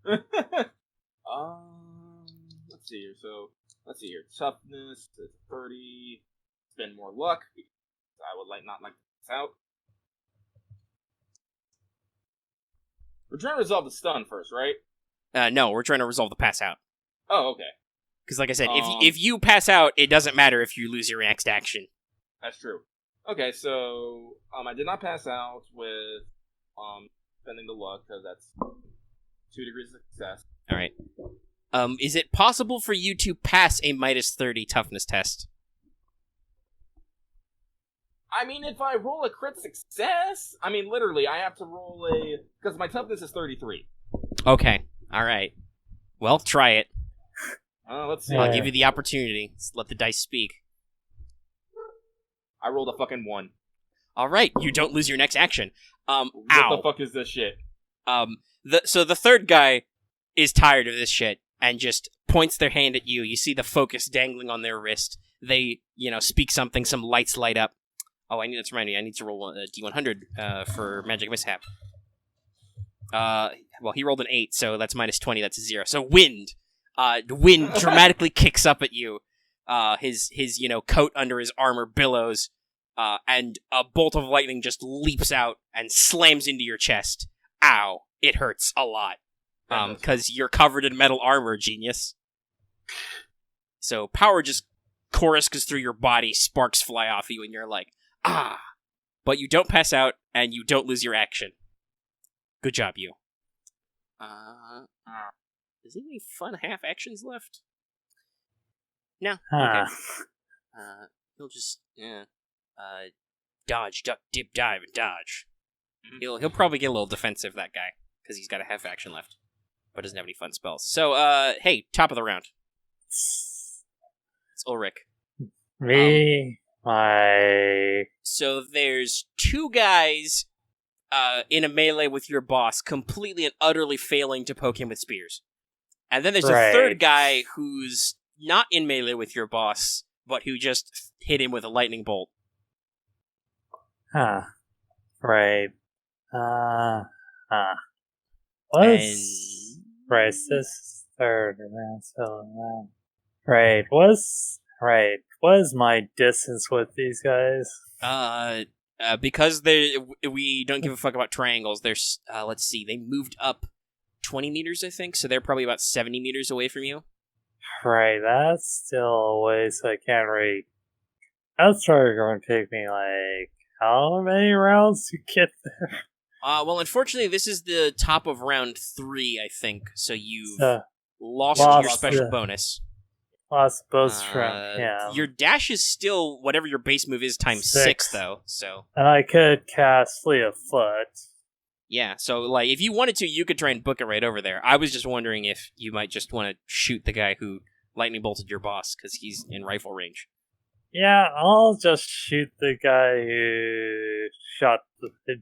Let's see here. So, let's see here. Toughness to 30. Spend more luck. I would not like to pass out. We're trying to resolve the stun first, right? No, we're trying to resolve the pass out. Oh, okay. Because, like I said, if you pass out, it doesn't matter if you lose your next action. That's true. Okay, so I did not pass out with spending the luck because that's 2 degrees of success. All right. Is it possible for you to pass a -30 toughness test? I mean, if I roll a crit success, I mean, literally, I have to roll because my toughness is 33. Okay. All right. Well, try it. Let's see. I'll give you the opportunity. Let's let the dice speak. I rolled a fucking 1. All right, you don't lose your next action. What Ow. the fuck is this shit? So the third guy is tired of this shit and just points their hand at you. You see the focus dangling on their wrist. They, speak something. Some lights light up. Oh, that's remind me. I need to roll a D100 for magic mishap. Well, he rolled an 8, so that's minus 20. That's a 0. So wind. The wind dramatically kicks up at you. His coat under his armor billows, and a bolt of lightning just leaps out and slams into your chest. Ow. It hurts a lot. Because you're covered in metal armor, genius. So power just choruses through your body, sparks fly off you, and you're like, ah! But you don't pass out, and you don't lose your action. Good job, you. Does he have any fun half actions left? No. Okay. He'll just dodge, duck, dip, dive, and dodge. He'll probably get a little defensive, that guy, because he's got a half action left, but doesn't have any fun spells. So, hey, top of the round. It's Ulrich. Me, So there's 2 guys in a melee with your boss, completely and utterly failing to poke him with spears. And then there's a third guy who's not in melee with your boss, but who just hit him with a lightning bolt. Right. This third round, so what is my distance with these guys? Because we don't give a fuck about triangles. There's let's see, they moved up 20 meters, I think, so they're probably about 70 meters away from you. Right, that's still a ways I can't really. That's probably going to take me like how many rounds to get there? Well, unfortunately, this is the top of round 3, I think, so you've lost your special bonus. Lost bonus round, yeah. Your dash is still whatever your base move is times 6, though, so. And I could cast Fleet of Foot. Yeah, so, like, if you wanted to, you could try and book it right over there. I was just wondering if you might just want to shoot the guy who lightning bolted your boss, because he's in rifle range. Yeah, I'll just shoot the guy who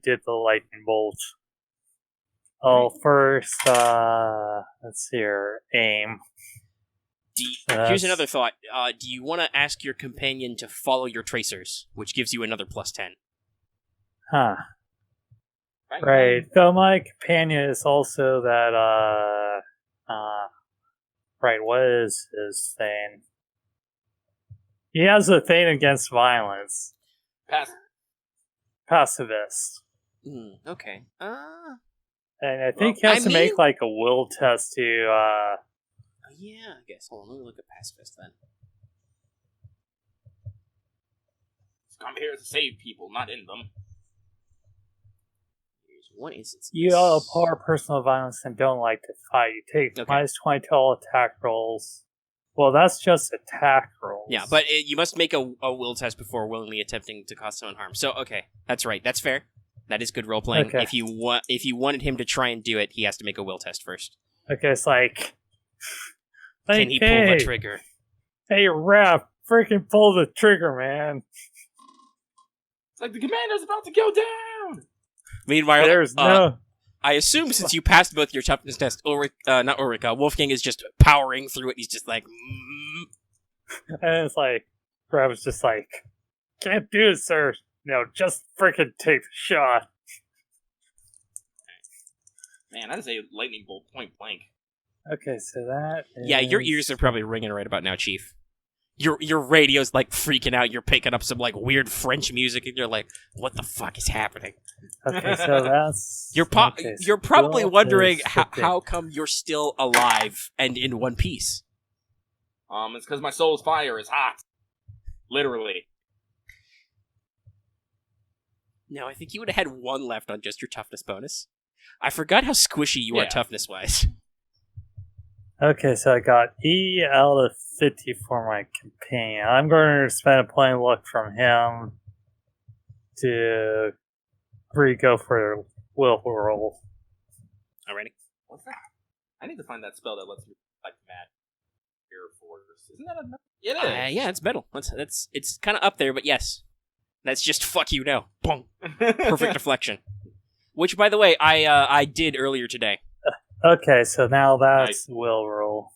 did the lightning bolt. Oh, first, let's see here, aim. Here's another thought. Do you want to ask your companion to follow your tracers, which gives you another plus 10? Huh. Right, though my companion is also that, right, what is his thing? He has a thing against violence. Pacifist. Okay. And I think he has to make, like, a will test to, yeah, I guess. Hold on, let me look at pacifist then. I'm here to save people, not in them. Here's one instance. You abhor personal violence and don't like to fight. You take minus 20 to all attack rolls. Well, that's just attack rolls. Yeah, but you must make a will test before willingly attempting to cause someone harm. So, okay, that's right. That's fair. That is good role playing. Okay. If you wanted him to try and do it, he has to make a will test first. Okay, it's like can he pull the trigger? Hey, ref, freaking pull the trigger, man. It's like the commander's about to go down. Meanwhile, there's no. I assume since you passed both your toughness tests, Wolfgang is just powering through it. He's just like, And it's like, Rev was just like, can't do it, sir. No, just freaking take the shot. Man, that is a lightning bolt point blank. Okay, so that is... Yeah, your ears are probably ringing right about now, Chief. Your radio's like freaking out. You're picking up some like weird French music, and you're like, "What the fuck is happening?" Okay, so that's you're probably wondering how come you're still alive and in one piece. It's because my soul's fire is hot, literally. No, I think you would have had 1 left on just your toughness bonus. I forgot how squishy you are toughness wise. Okay, so I got E out of 50 for my companion. I'm going to spend a point luck from him to go for will roll. Alrighty. What's that? I need to find that spell that lets me like mad air force. Isn't that a? It is. Yeah, it's metal. It's kind of up there, but yes. That's just fuck you, no. Boom. Perfect deflection. Which, by the way, I did earlier today. Okay, so now that's will roll.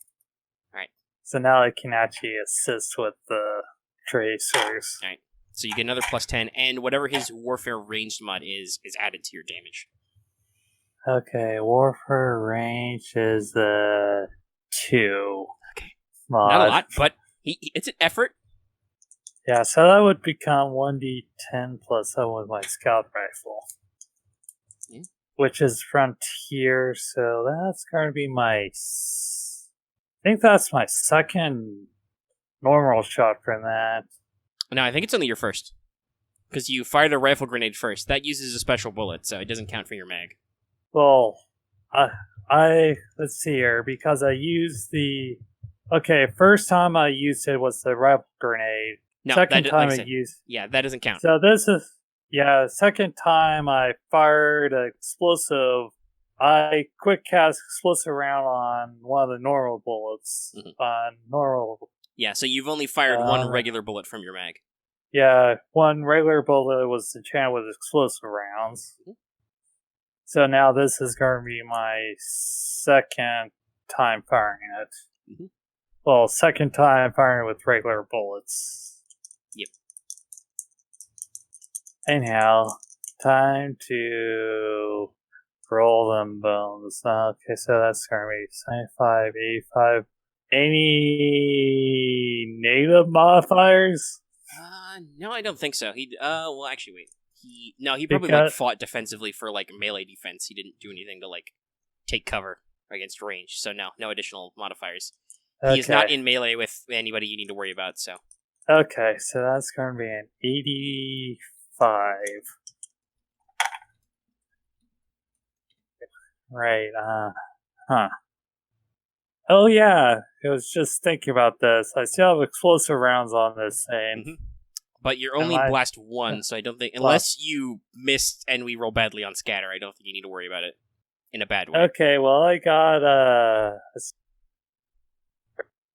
Alright. So now I can actually assist with the tracers. Alright. So you get another plus 10, and whatever his warfare ranged mod is added to your damage. Okay, warfare range is 2. Okay. Mod. Not a lot, but it's an effort. Yeah, so that would become 1d10 plus 7 with my scout rifle. Yeah. Which is frontier, so that's going to be my... I think that's my second normal shot from that. No, I think it's only your first. Because you fired a rifle grenade first. That uses a special bullet, so it doesn't count for your mag. Well, let's see here, because I used the... Okay, first time I used it was the rifle grenade. No, second time like I used... Yeah, that doesn't count. So this is... Yeah, second time I fired an explosive... I quick cast explosive round on one of the normal bullets. On normal... Yeah, so you've only fired one regular bullet from your mag. Yeah, one regular bullet was enchanted with explosive rounds. So now this is going to be my second time firing it. Well, second time firing with regular bullets. Yep. Anyhow, time to roll them bones. Okay, so that's going to be 75, 85. Any negative modifiers? No, I don't think so. Well, actually, wait. He probably fought defensively for melee defense. He didn't do anything to take cover against range. So no additional modifiers. Okay. He is not in melee with anybody you need to worry about. So okay, so that's going to be an 85. Right. Oh yeah, I was just thinking about this. I still have explosive rounds on this thing. But you're only blast 1, so I don't think... Unless you missed and we roll badly on scatter, I don't think you need to worry about it in a bad way. Okay, well, I got...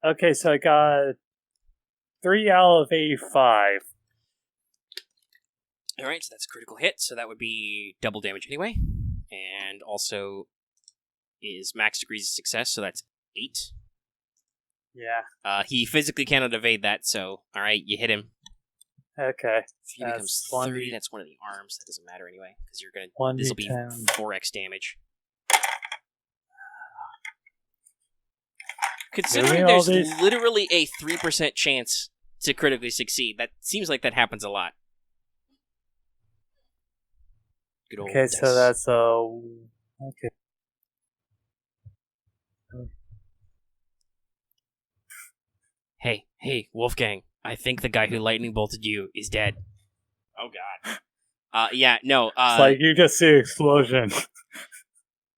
Okay, so I got 3 out of 85. Alright, so that's a critical hit, so that would be double damage anyway. And also is max degrees of success, so that's 8. Yeah. He physically cannot evade that, so alright, you hit him. Okay. If he becomes 30, that's one of the arms. That doesn't matter anyway, because you're gonna. This will be 4x damage. Considering there's literally a 3% chance to critically succeed, that seems like that happens a lot. Good old okay, so that's okay. Hey, Wolfgang. I think the guy who lightning bolted you is dead. Oh god. Yeah, no. It's like you just see an explosion.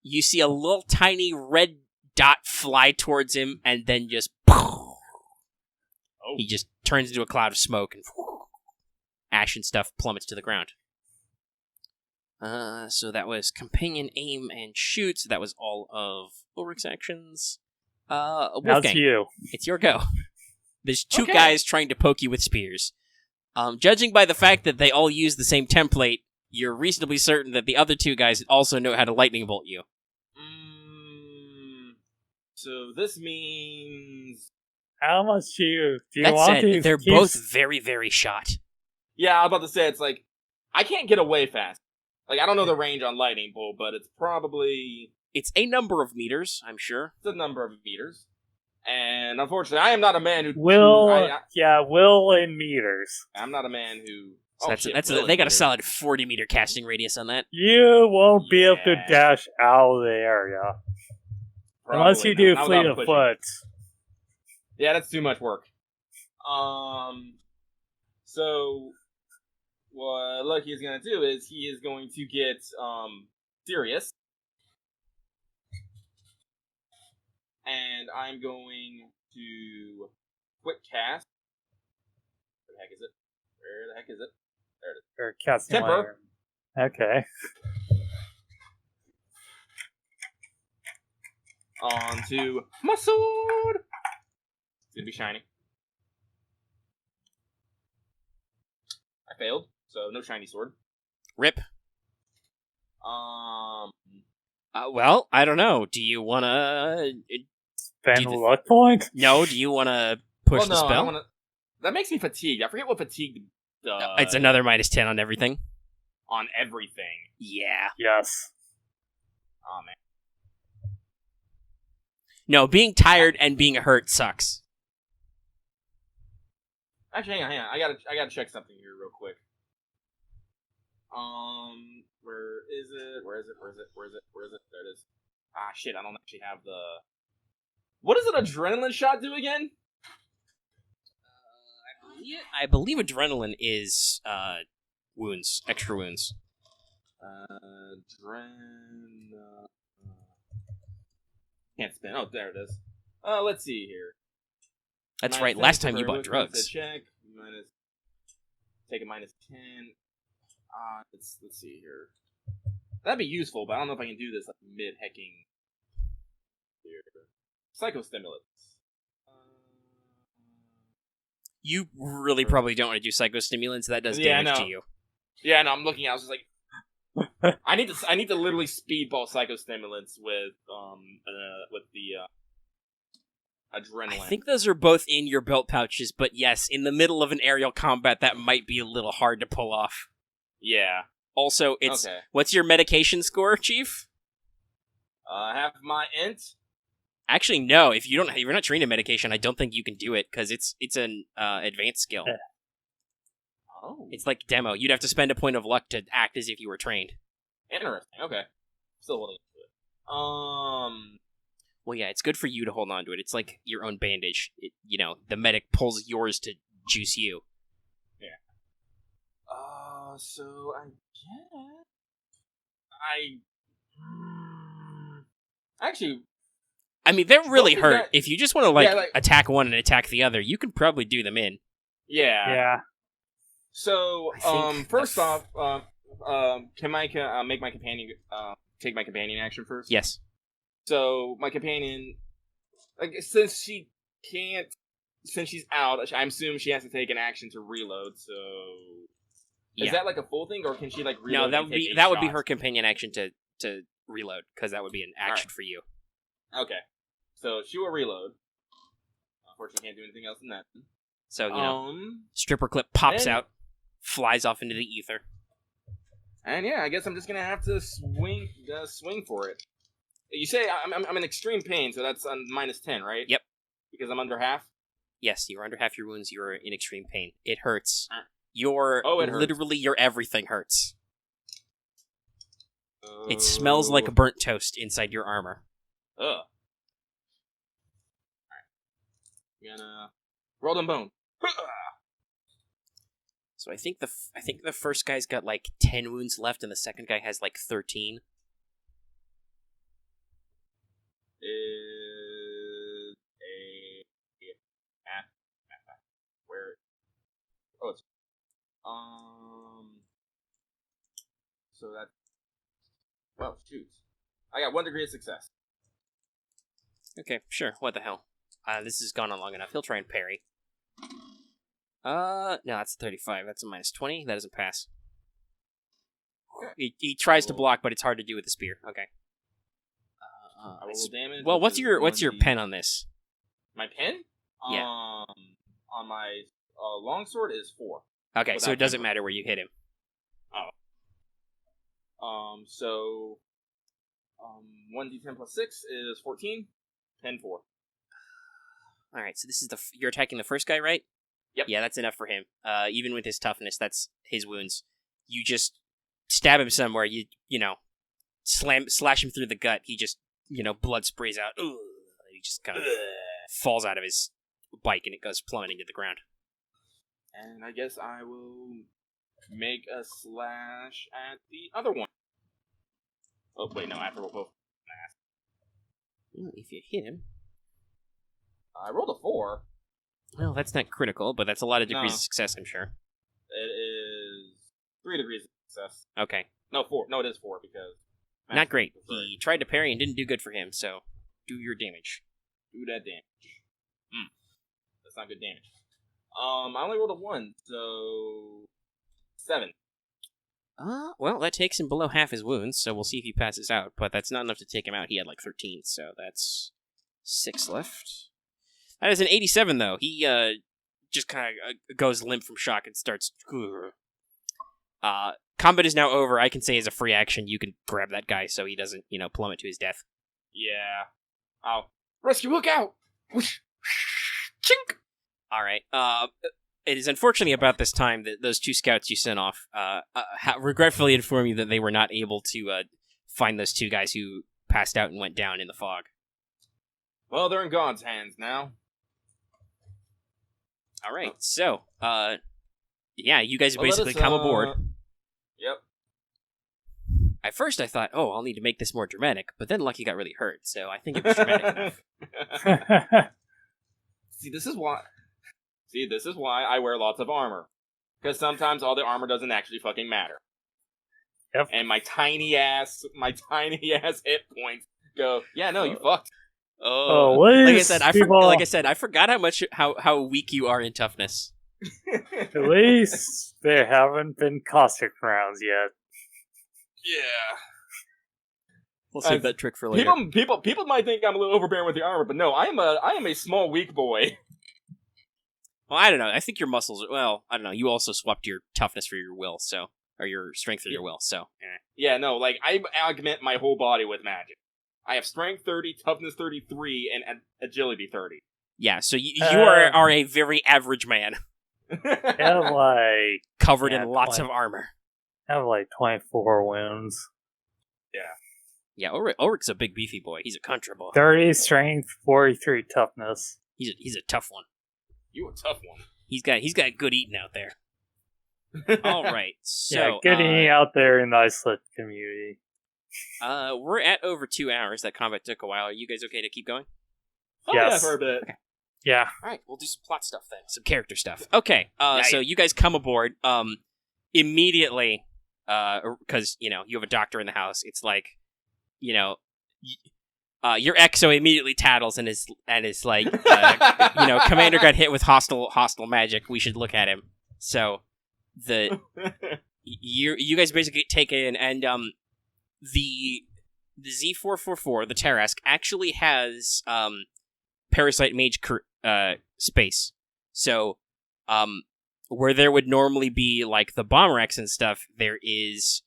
You see a little tiny red dot fly towards him, and then just... He just turns into a cloud of smoke, and ash and stuff plummets to the ground. So that was companion, aim, and shoot. So that was all of Ulrich's actions. Wolfgang, that's you. It's your go. There's 2 guys trying to poke you with spears. Judging by the fact that they all use the same template, you're reasonably certain that the other 2 guys also know how to lightning bolt you. So this means... How much do you that want said, to... They're both very, very shot. Yeah, I was about to say, it's like, I can't get away fast. Like, I don't know the range on lightning bolt, but it's probably... It's a number of meters, I'm sure. It's a number of meters. And unfortunately, I am not a man who... Will in meters. I'm not a man who... So they got a solid 40-meter casting radius on that. You won't be able to dash out of the area. Probably unless you do not. fleet of foot. Yeah, that's too much work. So what Lucky is going to do is he is going to get serious. And I'm going to quick cast. Where the heck is it? There it is. Or casting Temper. Okay. Onto my sword. It's gonna be shiny. I failed, so no shiny sword. Rip. Well, I don't know. Do you want to... Spend luck point? No, do you want to push the spell? I don't wanna... That makes me fatigued. I forget what fatigue does. It's another -10 on everything. On everything. Yeah. Yes. Oh, man. No, being tired and being hurt sucks. Actually, hang on. I gotta check something here real quick. Where is it? There it is. Ah, shit, I don't actually have the... What does an adrenaline shot do again? I believe adrenaline is, wounds. Extra wounds. Can't spin. Oh, there it is. Let's see here. That's right, last time you bought drugs. Check. Take a -10. Let's see here. That'd be useful, but I don't know if I can do this like mid-hecking here. Psychostimulants. You really probably don't want to do psychostimulants. That does damage to you. Yeah, no, I'm looking. I was just like, I need to literally speedball psychostimulants with the adrenaline. I think those are both in your belt pouches, but yes, in the middle of an aerial combat, that might be a little hard to pull off. Yeah. Also, what's your medication score, Chief? I have my int. Actually, no. If you're not trained in medication, I don't think you can do it because it's an advanced skill. Oh. It's like demo. You'd have to spend a point of luck to act as if you were trained. Interesting. Okay. Still holding on to it. Well, yeah, it's good for you to hold on to it. It's like your own bandage. The medic pulls yours to juice you. Yeah. So I guess actually. I mean, they're really hurt. If you just want to attack one and attack the other, you can probably do them in. Yeah. Yeah. So, first off, can I make my companion take my companion action first? Yes. So my companion, since she's out, I assume she has to take an action to reload. So, is that like a full thing, or can she reload? No, that would be her companion action to reload, because that would be an action for you. Okay, so she will reload. Unfortunately, can't do anything else than that. So stripper clip pops out, flies off into the ether, and yeah, I guess I'm just gonna have to swing for it. You say I'm in extreme pain, so that's on -10, right? Yep. Because I'm under half? Yes, you're under half your wounds, you're in extreme pain. It hurts. It hurts. Literally, your everything hurts. It smells like burnt toast inside your armor. Ugh. Alright. Gonna roll them bone. So I think the first guy's got 10 wounds left, and the second guy has 13. Is where? Oh, it's so that. Well, shoot, I got 1 degree of success. Okay, sure. What the hell? This has gone on long enough. He'll try and parry. No, that's a 35. That's a -20. That doesn't pass. He tries to block, but it's hard to do with the spear. Okay. Damage. Well, what's your pen on this? My pen? Yeah. On my longsword is 4. Okay, so it doesn't matter where you hit him. Oh. So 1d10 plus 6 is 14. 10, 4. All right, so this is you're attacking the first guy, right? Yep. Yeah, that's enough for him. Even with his toughness, that's his wounds. You just stab him somewhere. You slash him through the gut. He just blood sprays out. Ugh. He just kind of falls out of his bike and it goes plummeting to the ground. And I guess I will make a slash at the other one. Oh wait, no, I have to roll both. Well, if you hit him, I rolled a 4. Well, that's not critical, but that's a lot of degrees of success, I'm sure. It is 3 degrees of success. Okay. No, 4. No, it is 4 because... Not great. He tried to parry and didn't do good for him, so do your damage. Do that damage. That's not good damage. I only rolled a 1, so... 7. Well, that takes him below half his wounds, so we'll see if he passes out. But that's not enough to take him out. He had like 13, so that's 6 left. That is an 87, though. He just kind of goes limp from shock and starts. Combat is now over. I can say as a free action, you can grab that guy so he doesn't, plummet to his death. Yeah. Oh, rescue! Look out! Chink. All right. It is unfortunately about this time that those 2 scouts you sent off regretfully inform you that they were not able to find those 2 guys who passed out and went down in the fog. Well, they're in God's hands now. All right. So, yeah, you guys basically come aboard. Yep. At first, I thought, I'll need to make this more dramatic, but then Lucky got really hurt, so I think it was dramatic enough. See, this is why I wear lots of armor. Because sometimes all the armor doesn't actually fucking matter. Yep. And my tiny ass hit points go, yeah, no, you fucked. Like I said, I forgot how weak you are in toughness. At least there haven't been caustic rounds yet. Yeah. We'll save that trick for later. People might think I'm a little overbearing with the armor, but no, I am a small, weak boy. Well, I don't know. I think your muscles. Well, I don't know. You also swapped your toughness for your will, or your strength for your will. So. Yeah, no. Like I augment my whole body with magic. I have strength 30, toughness 33, and agility 30. Yeah. So you are a very average man. I have like covered in lots of armor. I have like 24 wounds. Yeah. Yeah, Ulrich's a big beefy boy. He's a contra boy. 30 strength, 43 toughness. He's a tough one. You a tough one. He's got good eating out there. All right, so yeah, good eating out there in the isolate community. We're at over 2 hours. That combat took a while. Are you guys okay to keep going? Oh, yes. Yeah, for a bit. Okay. Yeah. All right, we'll do some plot stuff then, some character stuff. Okay, so you guys come aboard immediately because you have a doctor in the house. It's like your Exo immediately tattles and is like, Commander got hit with hostile magic. We should look at him. So you guys basically take in, and the Z444, the Tarask, actually has Parasite Mage space. So where there would normally be like the Bomber X and stuff, there is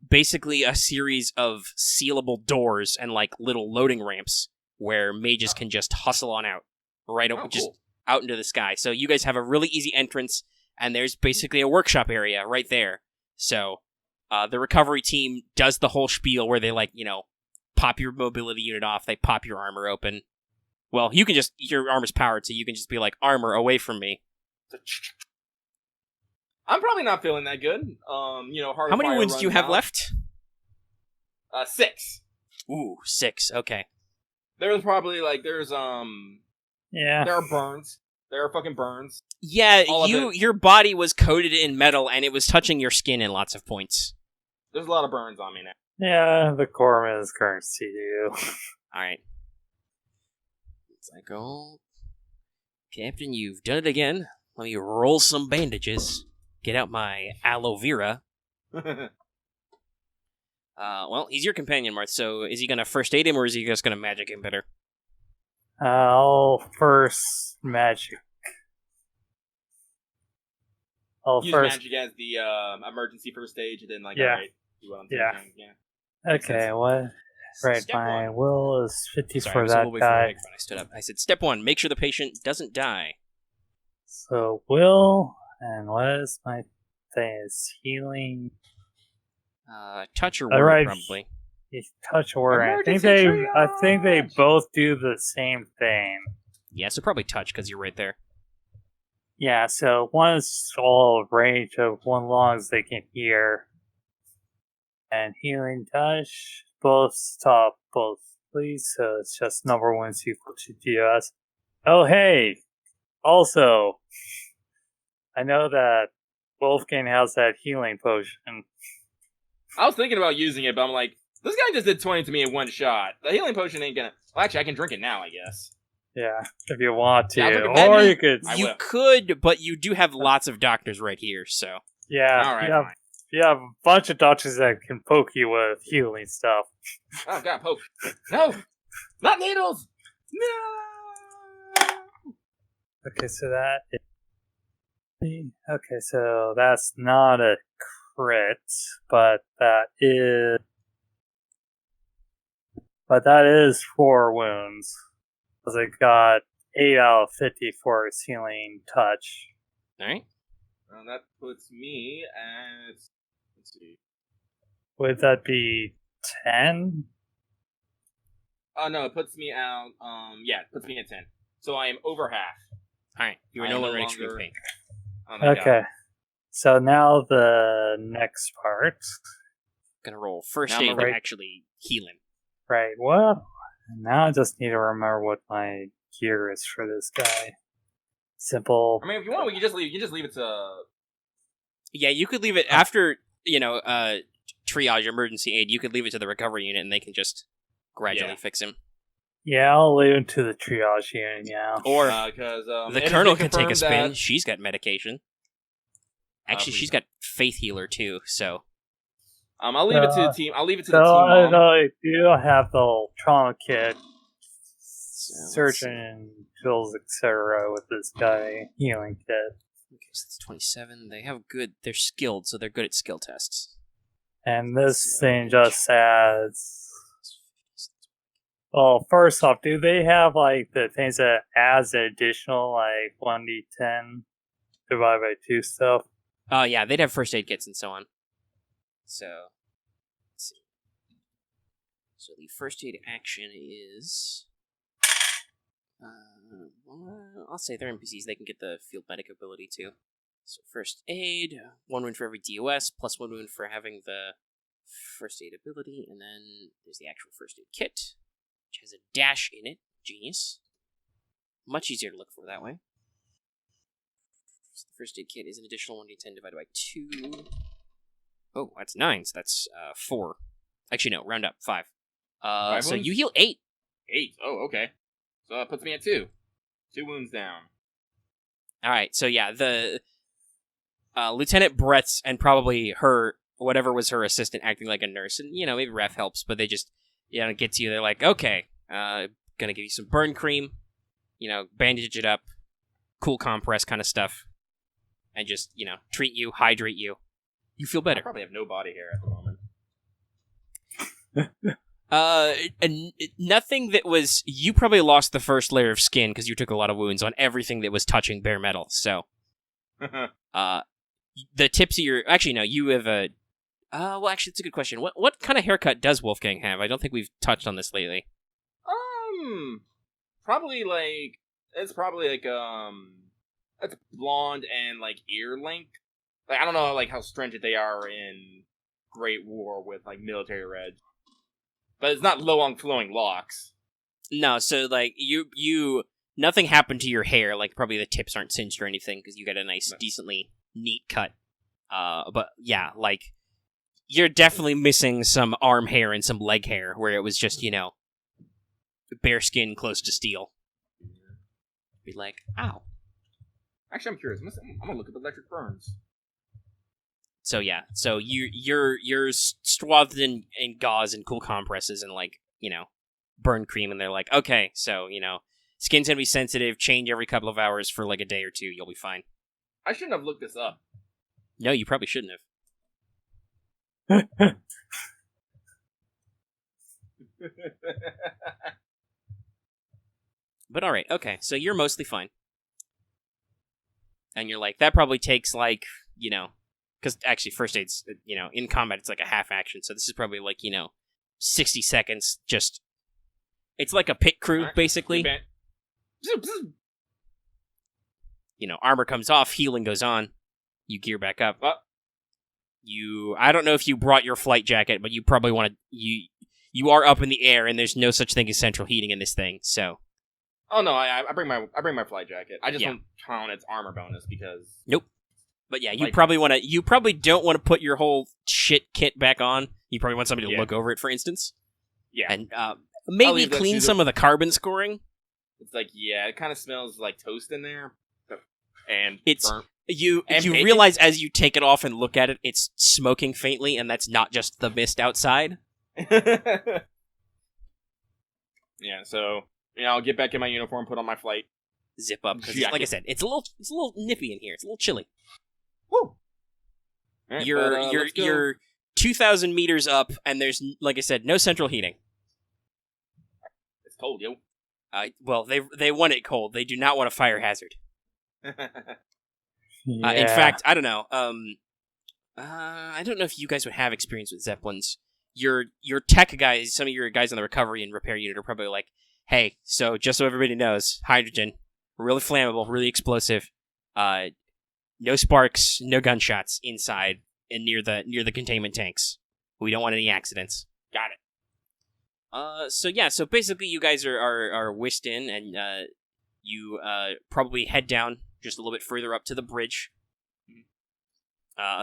basically a series of sealable doors and like little loading ramps where mages can just hustle on out just out into the sky. So you guys have a really easy entrance, and there's basically a workshop area right there. So the recovery team does the whole spiel where they pop your mobility unit off, they pop your armor open. Well, your armor's powered, so you can just be like, armor away from me. I'm probably not feeling that good. How many wounds do you have left? 6. Ooh, 6. Okay. There's probably yeah. There are burns. There are fucking burns. Yeah, your body was coated in metal, and it was touching your skin in lots of points. There's a lot of burns on me now. Yeah, the corpsman is currency to you. All right. It's like, Captain, you've done it again. Let me roll some bandages. Get out my aloe vera. Well, he's your companion, Marth, so is he going to first aid him, or is he just going to magic him better? I'll first magic. Use magic as the emergency first aid, and then alright, do what I'm thinking. Yeah. Okay, what? Right, my will is 50 for that guy. I stood up. I said, step 1, make sure the patient doesn't die. So, will, and what is my thing? Is healing? Touch or word, probably. Touch or word. I think they both do the same thing. Yeah, so probably touch, because you're right there. Yeah, so one is all range of one long as they can hear. And healing touch, both stop both, please. So it's just number 1 equal to DS. Oh, hey! Also, I know that Wolfgang has that healing potion. I was thinking about using it, but I'm like, this guy just did 20 to me in one shot. The healing potion ain't gonna... Well, actually, I can drink it now, I guess. Yeah, if you want to. Yeah, or you could... You could, but you do have lots of doctors right here, so... Yeah, all right, you You have a bunch of doctors that can poke you with healing stuff. Oh god, poke! No, not needles! No. Okay, so that is... Okay, so that's not a crit, but that is 4 wounds. Because it got 8 out of 50 for its healing touch. Alright. Well, that puts me at... Let's see. Would that be 10? Oh no, it puts me out. Yeah, it puts me at 10. So I am over half. Alright, you are no longer in extreme pain. Oh my Okay. God. So now the next part. Gonna roll first Now aid I'm to right- actually heal him. Right, well, now I just need to remember what my gear is for this guy. Simple. I mean, if you want, we can just leave. You can just leave it to. Yeah, you could leave it after, triage emergency aid. You could leave it to the recovery unit and they can just gradually fix him. Yeah, I'll leave it to the triage unit, yeah. Or Because the it colonel has been can take a confirmed spin. that- She's got medication. Actually, she's got faith healer too, so. I'll leave it to the team. I'll leave it to So the team. I Mom. do have the trauma kit, let's surgeon tools, etc. with this guy healing kit. Okay, so that's 27. They're skilled, so they're good at skill tests. And this So- thing just adds... Well, first off, do they have like the things that adds an additional like 1d10 divided by 2 stuff? Oh, yeah, they'd have first aid kits and so on. So, let's see. So the first aid action is... well, I'll say they're NPCs. They can get the field medic ability too. So first aid, 1 wound for every DOS, plus 1 wound for having the first aid ability, and then there's the actual first aid kit, which has a dash in it. Genius. Much easier to look for that way. So the first aid kit is an additional 1d10 divided by 2. Oh, that's 9, so that's 4. Actually, no, round up, 5. 5 so wounds? you heal 8. 8. Oh, okay. So that puts me at 2. 2 wounds down. Alright, so yeah, the Lieutenant Brett's and probably her, whatever was her assistant acting like a nurse, and, maybe ref helps, but they just, get to you, they're like, okay, gonna give you some burn cream, bandage it up, cool compress kind of stuff, and just, treat you, hydrate you. You feel I better. probably have no body hair at the moment. Nothing that was... You probably lost the first layer of skin because you took a lot of wounds on everything that was touching bare metal, so... the tips of your... Actually, no, you have a... well, actually, it's a good question. What kind of haircut does Wolfgang have? I don't think we've touched on this lately. Probably like... It's probably like, it's blonde and, like, ear length. Like, I don't know, like, how stringent they are in Great War with, like, military red. But it's not low on flowing locks. No, so, like, you... Nothing happened to your hair, like, probably the tips aren't singed or anything, because you got a nice, decently neat cut. But, yeah, like, you're definitely missing some arm hair and some leg hair, where it was just, bare skin close to steel. Be like, ow. Actually, I'm curious. I'm gonna look at the electric burns. So yeah, so you're swathed in gauze and cool compresses and like, burn cream, and they're like, okay, so, skin's gonna be sensitive, change every couple of hours for like a day or two, you'll be fine. I shouldn't have looked this up. No, you probably shouldn't have. But alright, okay, so you're mostly fine. And you're like, that probably takes like, because actually first aid's, in combat it's like a half action, so this is probably like, 60 seconds, just, it's like a pit crew, basically. Armor comes off, healing goes on, you gear back up. I don't know if you brought your flight jacket, but you probably want to, you are up in the air, and there's no such thing as central heating in this thing, so. Oh no, I bring my flight jacket. I just don't count its armor bonus because. Nope. But yeah, you probably don't want to put your whole shit kit back on. You probably want somebody to look over it, for instance. Yeah. And maybe clean some of the carbon scoring. It's like, it kind of smells like toast in there. And it's burnt. You bacon? realize as you take it off and look at it, it's smoking faintly, and that's not just the mist outside. Yeah, so I'll get back in my uniform, put on my flight. Zip up, because Jacket. like I said, it's a little nippy in here. It's a little chilly. Woo! Right, You're 2,000 meters up, and there's, like I said, no central heating. It's cold, yo. Well, they want it cold. They do not want a fire hazard. Yeah. In fact, I don't know. I don't know if you guys would have experience with Zeppelins. Your tech guys, some of your guys on the recovery and repair unit are probably like, hey, so just so everybody knows, hydrogen, really flammable, really explosive, no sparks, no gunshots inside and near the containment tanks. We don't want any accidents. Got it. So basically you guys are whisked in, and you probably head down just a little bit further up to the bridge.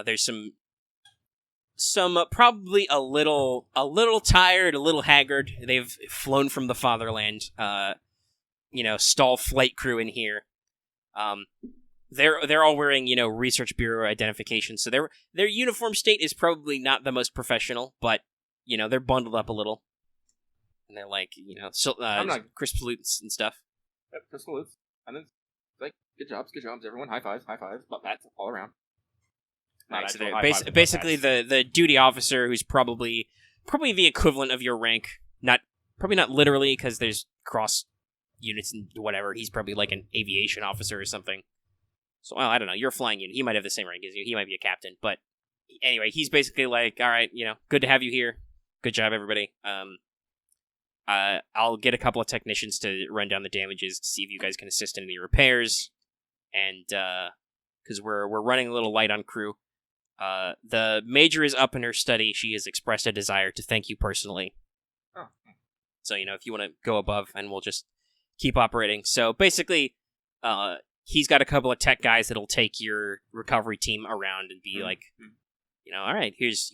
There's some probably a little tired, a little haggard. They've flown from the fatherland. Stall flight crew in here. They're all wearing Research Bureau identification, so their uniform state is probably not the most professional, but they're bundled up a little, and they're like crisp salutes and stuff. Yep, crisp salutes, and then like good jobs, everyone. High fives, butt pats all around. Right, so basically the duty officer, who's probably the equivalent of your rank, probably not literally, because there's cross units and whatever. He's probably like an aviation officer or something. So, well, I don't know. You're a flying unit. He might have the same rank as you. He might be a captain. But anyway, he's basically like, all right, good to have you here. Good job, everybody. I'll get a couple of technicians to run down the damages to see if you guys can assist in any repairs. And because we're running a little light on crew. The major is up in her study. She has expressed a desire to thank you personally. Oh. So, if you want to go above, and we'll just keep operating. So, basically, he's got a couple of tech guys that'll take your recovery team around and be like, all right, here's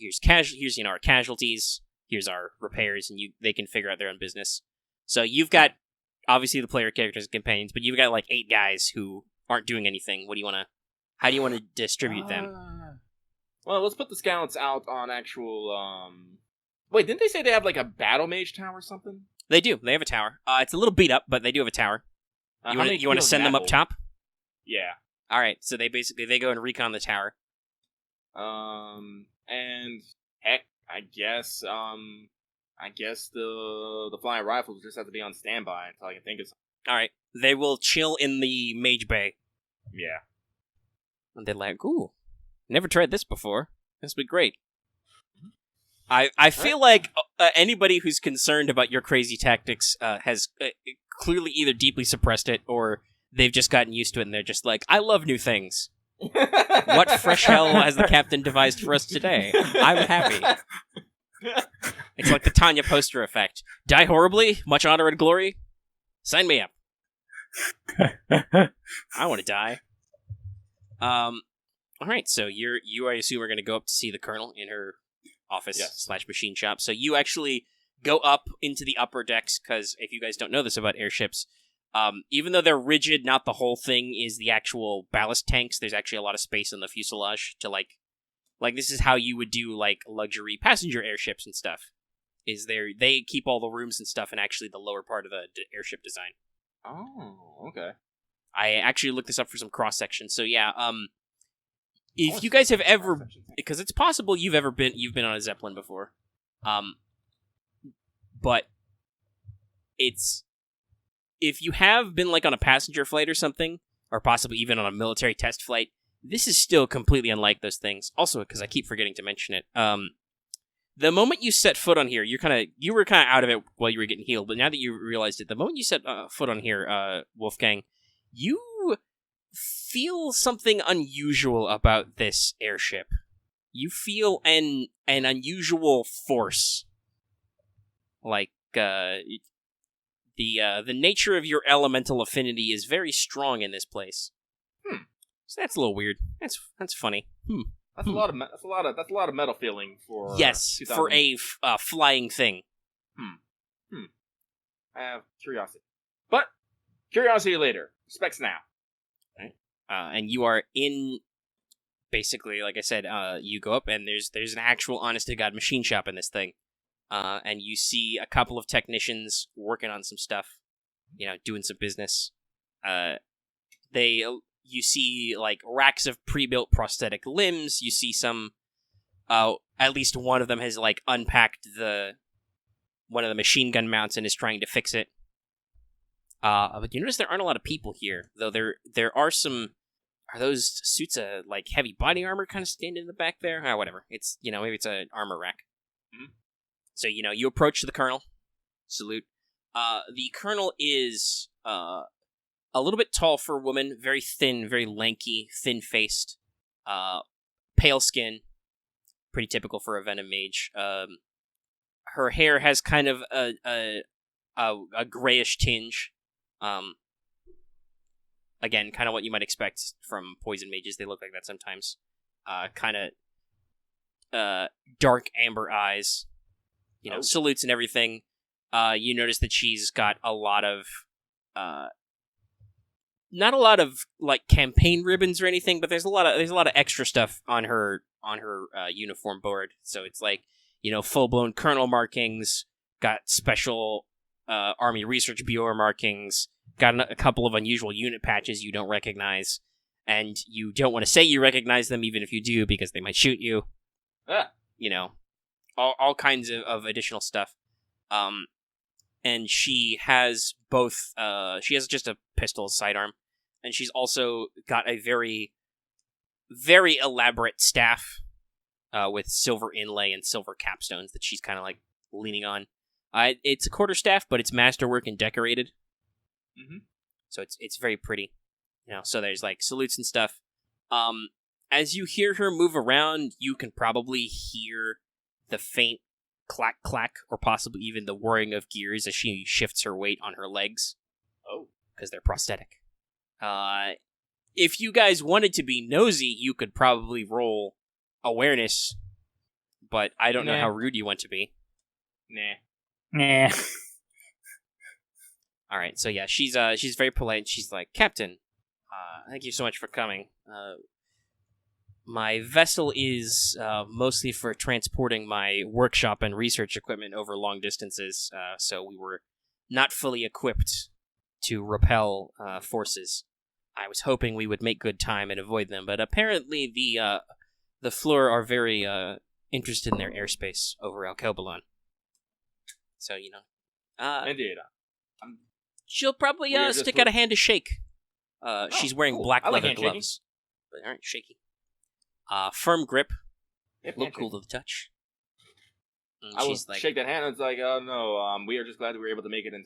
our casualties, here's our repairs, and they can figure out their own business. So you've got, obviously, the player characters and companions, but you've got like 8 guys who aren't doing anything. How do you want to distribute them? Well, let's put the scouts out on actual, wait, didn't they say they have like a battle mage tower or something? They do. They have a tower. It's a little beat up, but they do have a tower. You want to send them up top? Yeah. All right. So they go and recon the tower. And heck, I guess the flying rifles just have to be on standby until I can think of something. All right. They will chill in the mage bay. Yeah. And they're like, ooh, never tried this before. This would be great. I feel like anybody who's concerned about your crazy tactics has clearly either deeply suppressed it, or they've just gotten used to it and they're just like, I love new things. What fresh hell has the captain devised for us today? I'm happy. It's like the Tanya poster effect. Die horribly, much honor and glory. Sign me up. I want to die. All right, so you I assume are going to go up to see the colonel in her office / machine shop. So you actually go up into the upper decks, because if you guys don't know this about airships, even though they're rigid, not the whole thing is the actual ballast tanks. There's actually a lot of space in the fuselage to like this is how you would do like luxury passenger airships and stuff. They keep all the rooms and stuff in actually the lower part of the airship design. Oh, okay. I actually looked this up for some cross section. So yeah, if you guys have ever, because it's possible you've been on a Zeppelin before, but if you have been like on a passenger flight or something, or possibly even on a military test flight, this is still completely unlike those things. Also, because I keep forgetting to mention it, the moment you set foot on here, you were kind of out of it while you were getting healed, but now that you realized it, the moment you set foot on here, Wolfgang, you feel something unusual about this airship. You feel an unusual force. Like, the nature of your elemental affinity is very strong in this place. So that's a little weird. That's funny. That's a lot of metal feeling for yes, for a flying thing. I have curiosity, but curiosity later. Specs now. Right. and you are in. Basically, like I said, you go up and there's an actual honest-to-God machine shop in this thing. And you see a couple of technicians working on some stuff, doing some business. You see, like, racks of pre-built prosthetic limbs. You see some, at least one of them has, like, unpacked one of the machine gun mounts and is trying to fix it. But you notice there aren't a lot of people here, though there are some. Are those suits like heavy body armor kind of standing in the back there? Whatever. It's, maybe it's an armor rack. Mm-hmm. So, you approach the colonel. Salute. The colonel is a little bit tall for a woman, very thin, very lanky, thin-faced, pale skin. Pretty typical for a Venom mage. Her hair has kind of a grayish tinge. Again, kind of what you might expect from poison mages. They look like that sometimes. Kind of dark amber eyes. Salutes and everything. You notice that she's got a lot of... not a lot of, like, campaign ribbons or anything, but there's a lot of extra stuff on her uniform board. So it's like, full-blown colonel markings, got special Army Research Bureau markings, got a couple of unusual unit patches you don't recognize, and you don't want to say you recognize them even if you do, because they might shoot you. All kinds of additional stuff. And she has both, she has just a pistol sidearm, and she's also got a very, very elaborate staff with silver inlay and silver capstones that she's kind of like leaning on. It's a quarterstaff, but it's masterwork and decorated. Mm-hmm. So it's very pretty. So there's like salutes and stuff. As you hear her move around, you can probably hear the faint clack clack, or possibly even the whirring of gears as she shifts her weight on her legs. Oh, because they're prosthetic. If you guys wanted to be nosy, you could probably roll awareness, but I don't know how rude you want to be. Nah. All right, so yeah, she's very polite. She's like, Captain, thank you so much for coming. My vessel is mostly for transporting my workshop and research equipment over long distances, so we were not fully equipped to repel forces. I was hoping we would make good time and avoid them, but apparently the Fleur are very interested in their airspace over Alkebulan. So, Indeed. She'll probably stick out a hand to shake. She's wearing black leather gloves. But they aren't shaky. Firm grip. Look cool to the touch. I will shake that hand and it's like, oh no, we are just glad that we were able to make it in.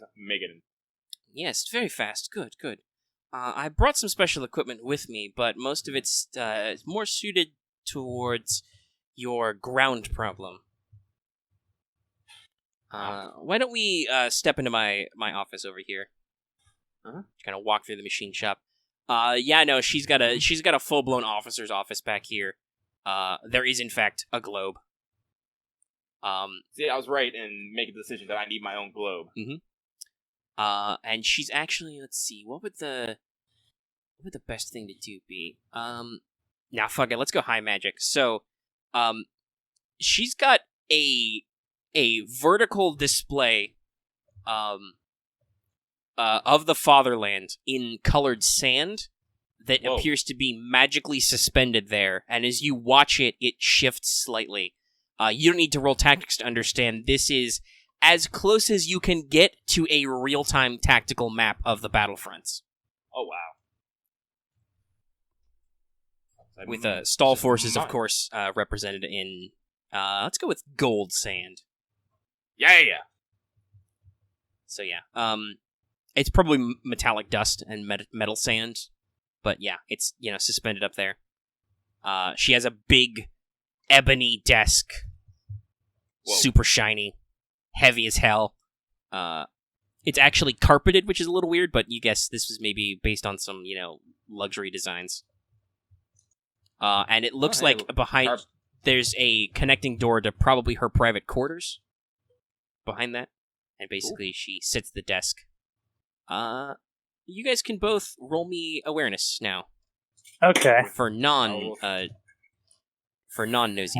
Yes, very fast. Good. I brought some special equipment with me, but most of it's more suited towards your ground problem. Why don't we step into my office over here? Kind of walk through the machine shop. She's got a full-blown officer's office back here. There is in fact a globe. See, I was right in making the decision that I need my own globe. Mm-hmm. And she's actually, let's see, what would the best thing to do be? Now fuck it, let's go high magic. So, she's got a vertical display of the fatherland in colored sand that appears to be magically suspended there, and as you watch it, it shifts slightly. You don't need to roll tactics to understand this is as close as you can get to a real-time tactical map of the battlefronts. Oh, wow. With stall forces, of course, represented in, let's go with gold sand. Yeah. So yeah, it's probably metallic dust and metal sand, but yeah, it's, suspended up there. She has a big ebony desk, super shiny, heavy as hell. It's actually carpeted, which is a little weird, but you guess this was maybe based on some, luxury designs. And it looks like behind there's a connecting door to probably her private quarters behind that. And basically she sits at the desk. You guys can both roll me awareness now. Okay. For non-nosy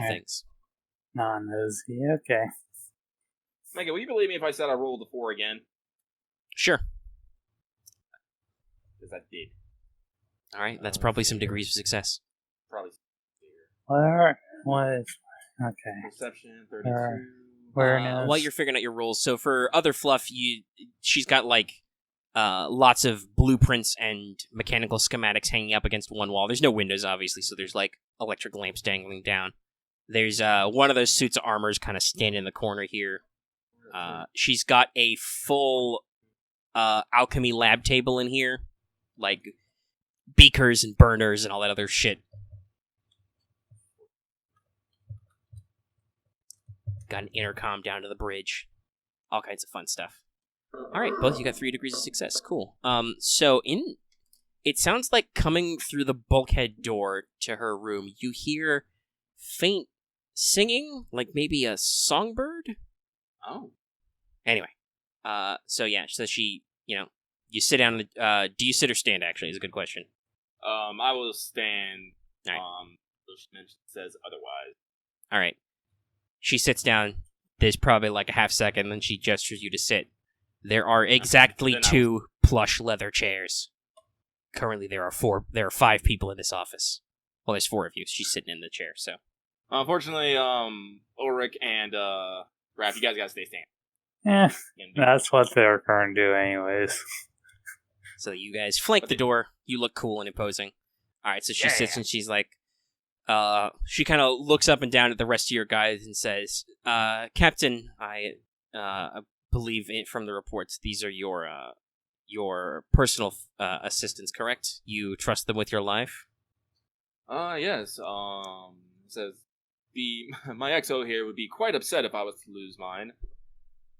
things. Non-nosy, okay. Megan, will you believe me if I said I rolled a 4 again? Sure. Because I did. All right, that's probably some degrees of success. Probably. What is... Okay. Perception, 32. Awareness. While you're figuring out your rolls, so for other fluff, she's got like lots of blueprints and mechanical schematics hanging up against one wall. There's no windows, obviously, so there's like electric lamps dangling down. There's one of those suits of armors kind of standing in the corner here. She's got a full alchemy lab table in here, like beakers and burners and all that other shit. Got an intercom down to the bridge. All kinds of fun stuff. All right, both you got 3 degrees of success. Cool. So it sounds like coming through the bulkhead door to her room, you hear faint singing, like maybe a songbird. Oh. Anyway, so she, you sit down. Do you sit or stand? Actually, is a good question. I will stand. All right. Says otherwise. All right. She sits down. There's probably like a half second, then she gestures you to sit. There are exactly 2 plush leather chairs. Currently, there are 5 people in this office. Well, there's 4 of you. She's sitting in the chair, so. Unfortunately, Ulrich and Raph, you guys gotta stay standing. That's what they're going to do anyways. So you guys flank the door. You look cool and imposing. All right, so she sits and she's like, she kind of looks up and down at the rest of your guys and says, Captain, I believe from the reports, these are your personal assistants, correct? You trust them with your life? Yes. Says my XO here would be quite upset if I was to lose mine.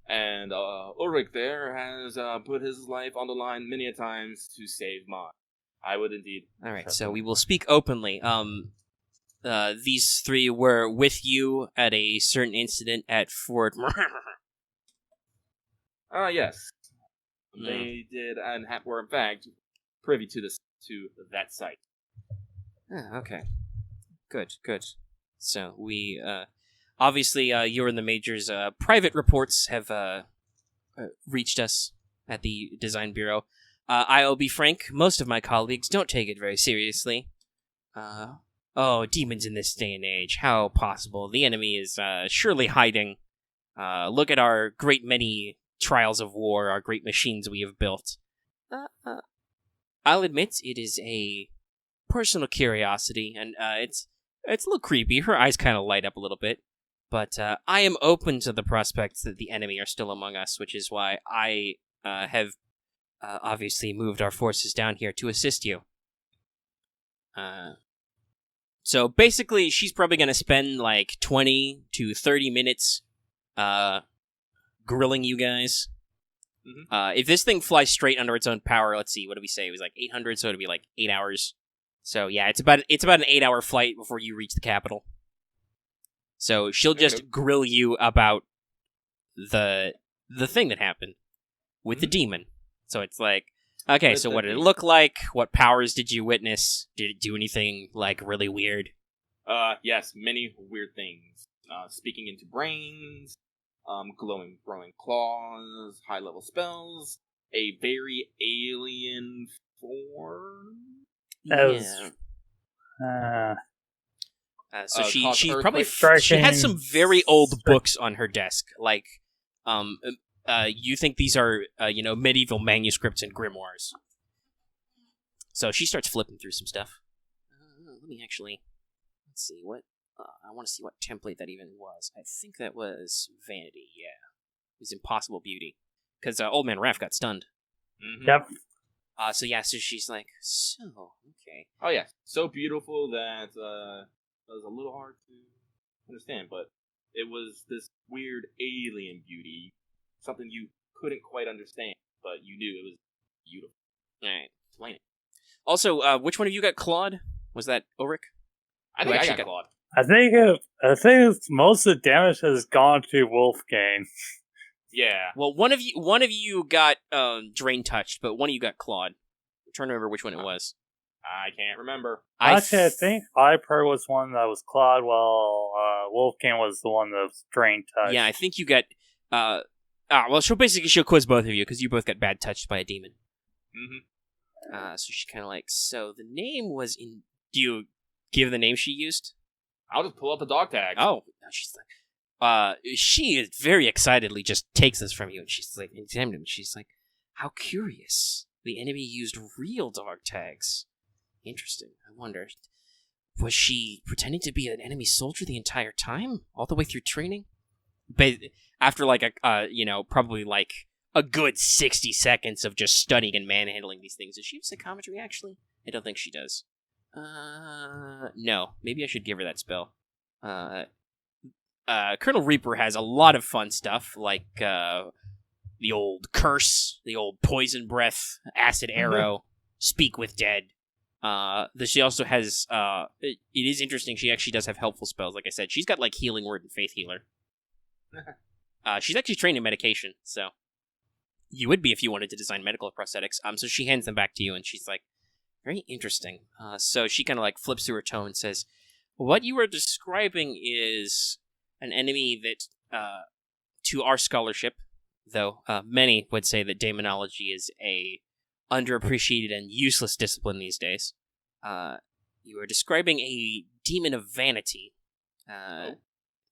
And Ulrich there has put his life on the line many a times to save mine. I would indeed. All right, so we will speak openly. These 3 were with you at a certain incident at Fort. Yes. They did, and were in fact privy to that site. Okay. Good. So we obviously you're in the Major's. Private reports have reached us at the Design Bureau. I'll be frank, most of my colleagues don't take it very seriously. Demons in this day and age, how possible? The enemy is surely hiding. Look at our great many trials of war, our great machines we have built. I'll admit it is a personal curiosity, and it's a little creepy. Her eyes kind of light up a little bit. But I am open to the prospects that the enemy are still among us, which is why I have obviously moved our forces down here to assist you. So basically, she's probably going to spend like 20 to 30 minutes grilling you guys. Mm-hmm. If this thing flies straight under its own power, let's see, what did we say? It was like 800, so it'd be like 8 hours. So yeah, it's about an 8-hour flight before you reach the capital. So she'll just grill you about the thing that happened with the demon. So it's like, okay, so what did it look like? What powers did you witness? Did it do anything like really weird? Yes, many weird things. Speaking into brains, glowing claws, high-level spells, a very alien form. So she probably she has some very old books on her desk. Like, you think these are medieval manuscripts and grimoires. So she starts flipping through some stuff. Let's see what I want to see what template that even was. I think that was Vanity. Yeah, it was Impossible Beauty because Old Man Raph got stunned. Mm-hmm. Yep. So she's like, okay. Oh yeah, so beautiful that it was a little hard to understand, but it was this weird alien beauty, something you couldn't quite understand, but you knew it was beautiful. All right, explain it. Also, which one of you got Claude? Was that Ulrich? I think I got Claude. I think most of the damage has gone to Wolfgang. Yeah. Well, one of you got Drain touched, but one of you got Claude. I'm trying to remember which one it was. I can't remember. Actually, I think Viper was one that was clawed, while Wolfgang was the one that was drain touched. Yeah, I think you got... well, she'll quiz both of you, because you both got bad touched by a demon. Mm-hmm. So she's kind of like, so the name was in... Do you give the name she used? I'll just pull out the dog tag. Oh, she's like... she is very excitedly just takes this from you, and she's like, examining him. She's like, how curious. The enemy used real dog tags. Interesting. I wonder, was she pretending to be an enemy soldier the entire time, all the way through training? But after like probably like a good 60 seconds of just studying and manhandling these things, does she have psychometry? Actually, I don't think she does. No. Maybe I should give her that spell. Colonel Reaper has a lot of fun stuff, like the old curse, the old poison breath, acid arrow, speak with dead. She also has, it is interesting, she actually does have helpful spells, like I said. She's got, like, Healing Word and Faith Healer. She's actually trained in medication, so you would be if you wanted to design medical prosthetics. So she hands them back to you, and she's like, very interesting. So she kind of, like, flips through her tone and says, what you are describing is an enemy that, to our scholarship, though many would say that demonology is a underappreciated and useless discipline these days. You are describing a demon of vanity.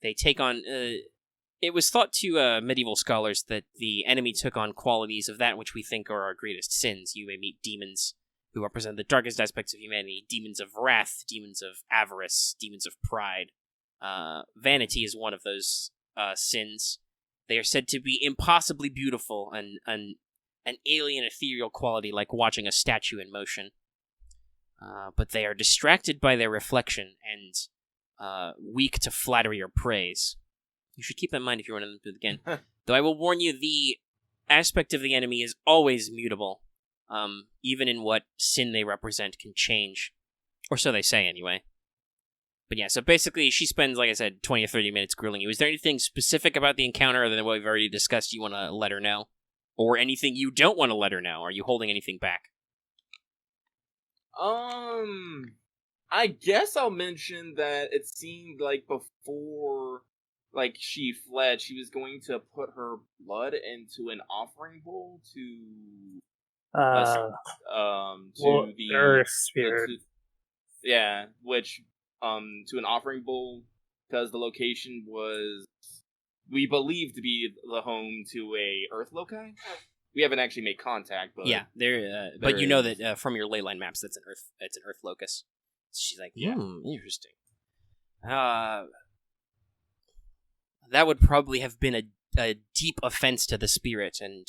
They take on... it was thought to medieval scholars that the enemy took on qualities of that which we think are our greatest sins. You may meet demons who represent the darkest aspects of humanity. Demons of wrath, demons of avarice, demons of pride. Vanity is one of those sins. They are said to be impossibly beautiful and an alien ethereal quality like watching a statue in motion. But they are distracted by their reflection and weak to flattery or praise. You should keep that in mind if you run into them again. Though I will warn you, the aspect of the enemy is always mutable. Even in what sin they represent can change. Or so they say, anyway. But yeah, so basically she spends, like I said, 20 or 30 minutes grilling you. Is there anything specific about the encounter other than what we've already discussed you want to let her know? Or anything you don't want to let her know? Are you holding anything back? I guess I'll mention that it seemed like before, like, she fled, she was going to put her blood into an offering bowl to the Earth Spirit. Which to an offering bowl, because the location was, we believe, to be the home to a Earth loci. We haven't actually made contact, but yeah, but you know that from your leyline maps, it's an Earth locus. So she's like, interesting. That would probably have been a deep offense to the spirit, and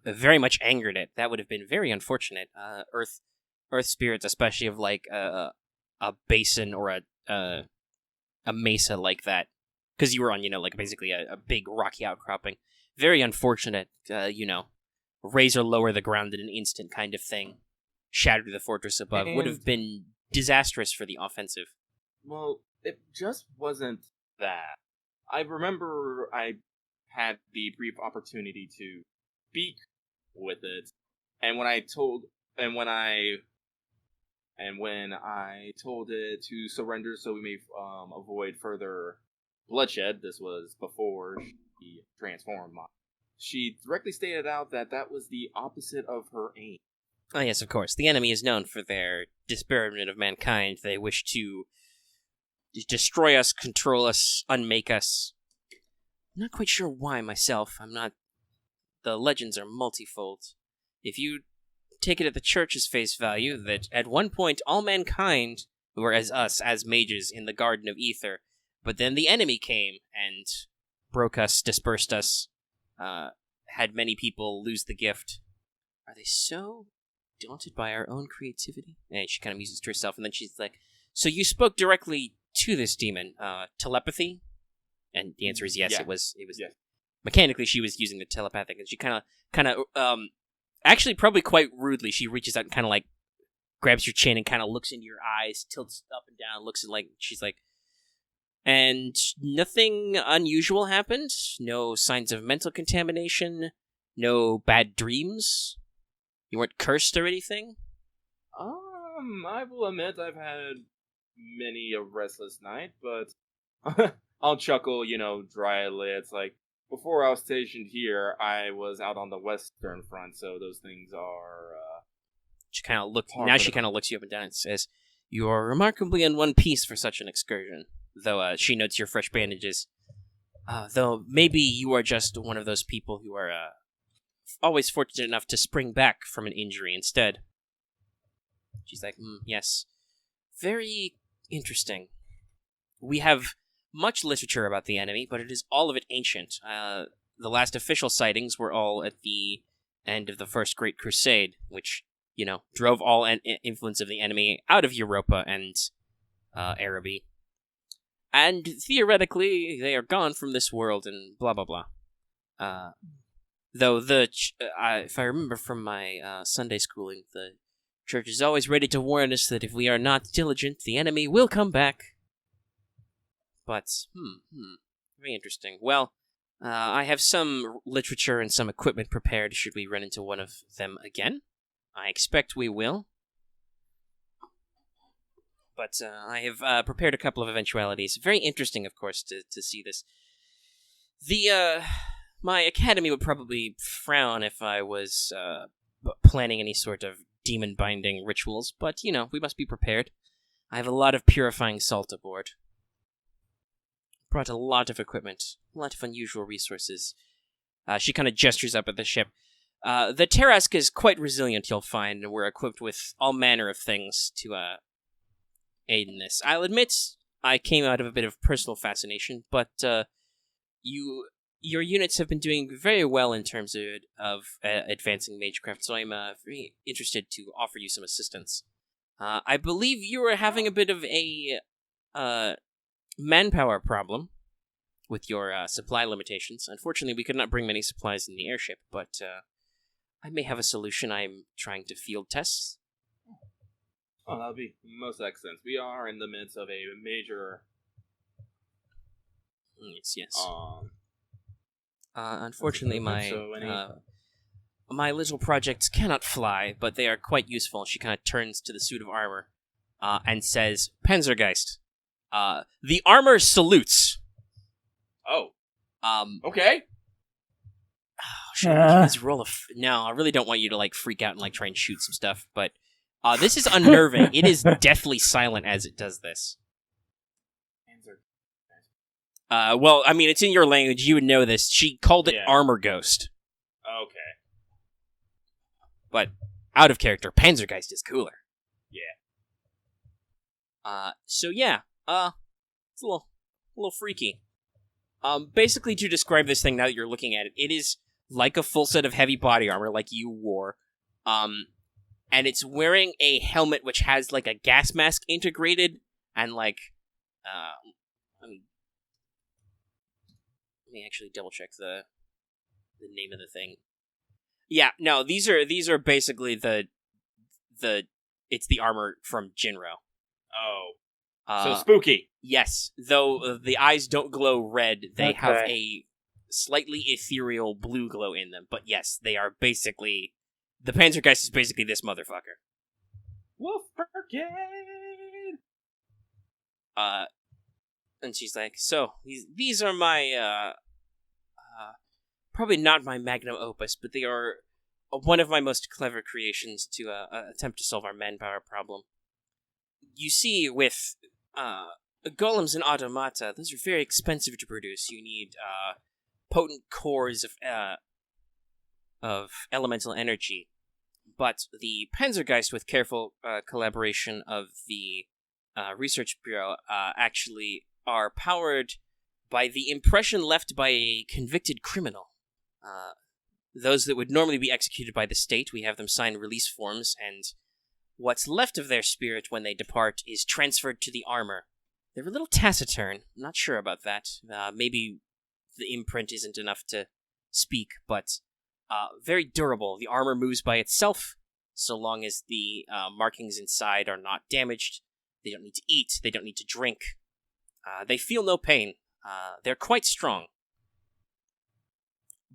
very much angered it. That would have been very unfortunate. Earth spirits, especially of like a basin or a mesa like that, because you were on, like basically a big rocky outcropping. Very unfortunate, raise or lower the ground in an instant kind of thing. Shatter the fortress above. Would have been disastrous for the offensive. Well, it just wasn't that. I remember I had the brief opportunity to speak with it, and when I told it to surrender so we may avoid further bloodshed, this was before she transformed. She directly stated out that was the opposite of her aim. Oh yes, of course. The enemy is known for their disparagement of mankind. They wish to destroy us, control us, unmake us. I'm not quite sure why myself. The legends are multifold. If you take it at the church's face value, that at one point all mankind were as us, as mages in the Garden of Ether, but then the enemy came and broke us, dispersed us, had many people lose the gift. Are they so daunted by our own creativity? And she kind of muses to herself, and then she's like, so you spoke directly to this demon, telepathy? And the answer is yes. Yeah. It was yes. Mechanically, she was using the telepathic, and she kind of, actually probably quite rudely, she reaches out and kind of like grabs your chin and kind of looks into your eyes, tilts up and down, looks at she's like, and nothing unusual happened? No signs of mental contamination? No bad dreams? You weren't cursed or anything? I will admit I've had many a restless night, but I'll chuckle, dryly. It's like, before I was stationed here, I was out on the Western Front, so those things are, She kind of looks you up and down and says, "You are remarkably in one piece for such an excursion." Though she notes your fresh bandages. Though maybe you are just one of those people who are always fortunate enough to spring back from an injury instead. She's like, yes. Very interesting. We have much literature about the enemy, but it is all of it ancient. The last official sightings were all at the end of the First Great Crusade, which, drove all influence of the enemy out of Europa and Araby. And theoretically, they are gone from this world and blah, blah, blah. Though if I remember from my Sunday schooling, the church is always ready to warn us that if we are not diligent, the enemy will come back. But, very interesting. Well, I have some literature and some equipment prepared should we run into one of them again. I expect we will. But I have prepared a couple of eventualities. Very interesting, of course, to see this. My academy would probably frown if I was planning any sort of demon-binding rituals, but, we must be prepared. I have a lot of purifying salt aboard. Brought a lot of equipment, a lot of unusual resources. She kind of gestures up at the ship. The Tarask is quite resilient, you'll find, and we're equipped with all manner of things to aid in this. I'll admit I came out of a bit of personal fascination, but your units have been doing very well in terms of advancing magecraft, so I'm very interested to offer you some assistance. I believe you are having a bit of a manpower problem with your supply limitations. Unfortunately, we could not bring many supplies in the airship, but I may have a solution. I'm trying to field tests. Oh, that'll be most excellent. We are in the midst of a major... Yes. Unfortunately, my little projects cannot fly, but they are quite useful. She kind of turns to the suit of armor and says, "Panzergeist, the armor salutes." Oh. Okay. Should I make you guys roll No, I really don't want you to freak out and try and shoot some stuff, but this is unnerving. It is deathly silent as it does this. Well, I mean, it's in your language. You would know this. She called it Armor Ghost. Okay. But out of character, Panzergeist is cooler. Yeah. So yeah. It's a little freaky. Basically, to describe this thing now that you're looking at it, it is like a full set of heavy body armor, like you wore. And it's wearing a helmet which has a gas mask integrated, and let me actually double check the name of the thing. Yeah, no, these are basically it's the armor from Jinro. Oh. So spooky. Yes, though the eyes don't glow red, they have a slightly ethereal blue glow in them. But yes, they are basically... The Panzergeist is basically this motherfucker. Wolfgang! And she's like, so, these are my, probably not my magnum opus, but they are one of my most clever creations to attempt to solve our manpower problem. You see, with golems and automata, those are very expensive to produce. You need potent cores of elemental energy. But the Panzergeist, with careful collaboration of the Research Bureau, actually are powered by the impression left by a convicted criminal. Those that would normally be executed by the state, we have them sign release forms, and what's left of their spirit when they depart is transferred to the armor. They're a little taciturn. I'm not sure about that. Maybe the imprint isn't enough to speak, but very durable. The armor moves by itself, so long as the markings inside are not damaged. They don't need to eat. They don't need to drink. They feel no pain. They're quite strong.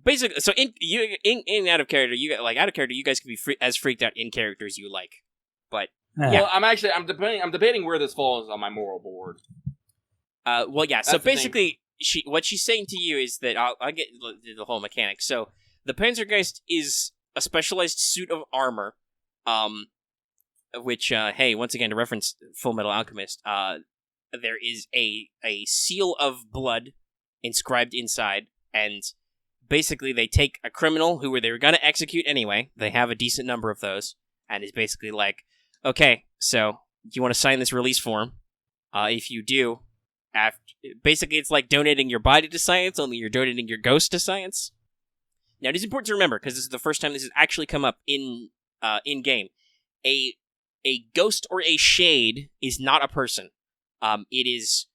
Basically, so in out of character, out of character, you guys can be as freaked out in character as you like. But Well, I'm debating where this falls on my moral board. Well, yeah. So basically, what she's saying to you is that I'll get the whole mechanics. So the Panzergeist is a specialized suit of armor, which, hey, once again, to reference Full Metal Alchemist, there is a seal of blood inscribed inside, and basically they take a criminal who they were going to execute anyway. They have a decent number of those, and it's basically like, okay, so do you want to sign this release form? If you do, basically it's like donating your body to science, only you're donating your ghost to science. Now, it is important to remember, because this is the first time this has actually come up in game. A ghost or a shade is not a person. It is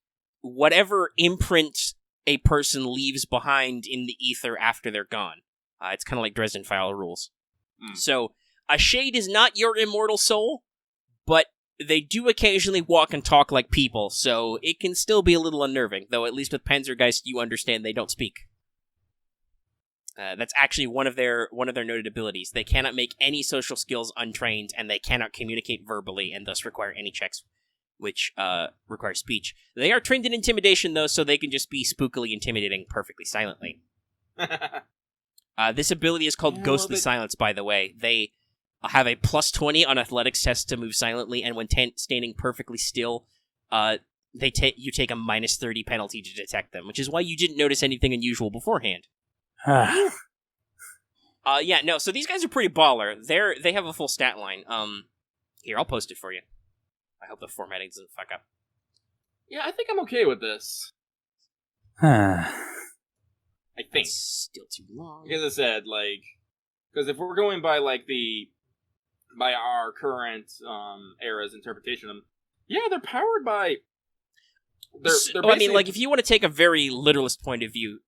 whatever imprint a person leaves behind in the ether after they're gone. It's kind of like Dresden File rules. So, a shade is not your immortal soul, but they do occasionally walk and talk like people, so it can still be a little unnerving, though at least with Panzergeist you understand they don't speak. That's actually one of their noted abilities. They cannot make any social skills untrained, and they cannot communicate verbally, and thus require any checks which require speech. They are trained in intimidation, though, so they can just be spookily intimidating perfectly silently. This ability is called Ghostly Silence, by the way. They have a plus 20 on athletics tests to move silently, and when standing perfectly still, you take a minus 30 penalty to detect them, which is why you didn't notice anything unusual beforehand. Yeah, no, so these guys are pretty baller. They have a full stat line. Here, I'll post it for you. I hope the formatting doesn't fuck up. Yeah, I think I'm okay with this. I think. It's still too long. As I said, because if we're going by, by our current era's interpretation of them, yeah, they're powered by... I mean, if you want to take a very literalist point of view,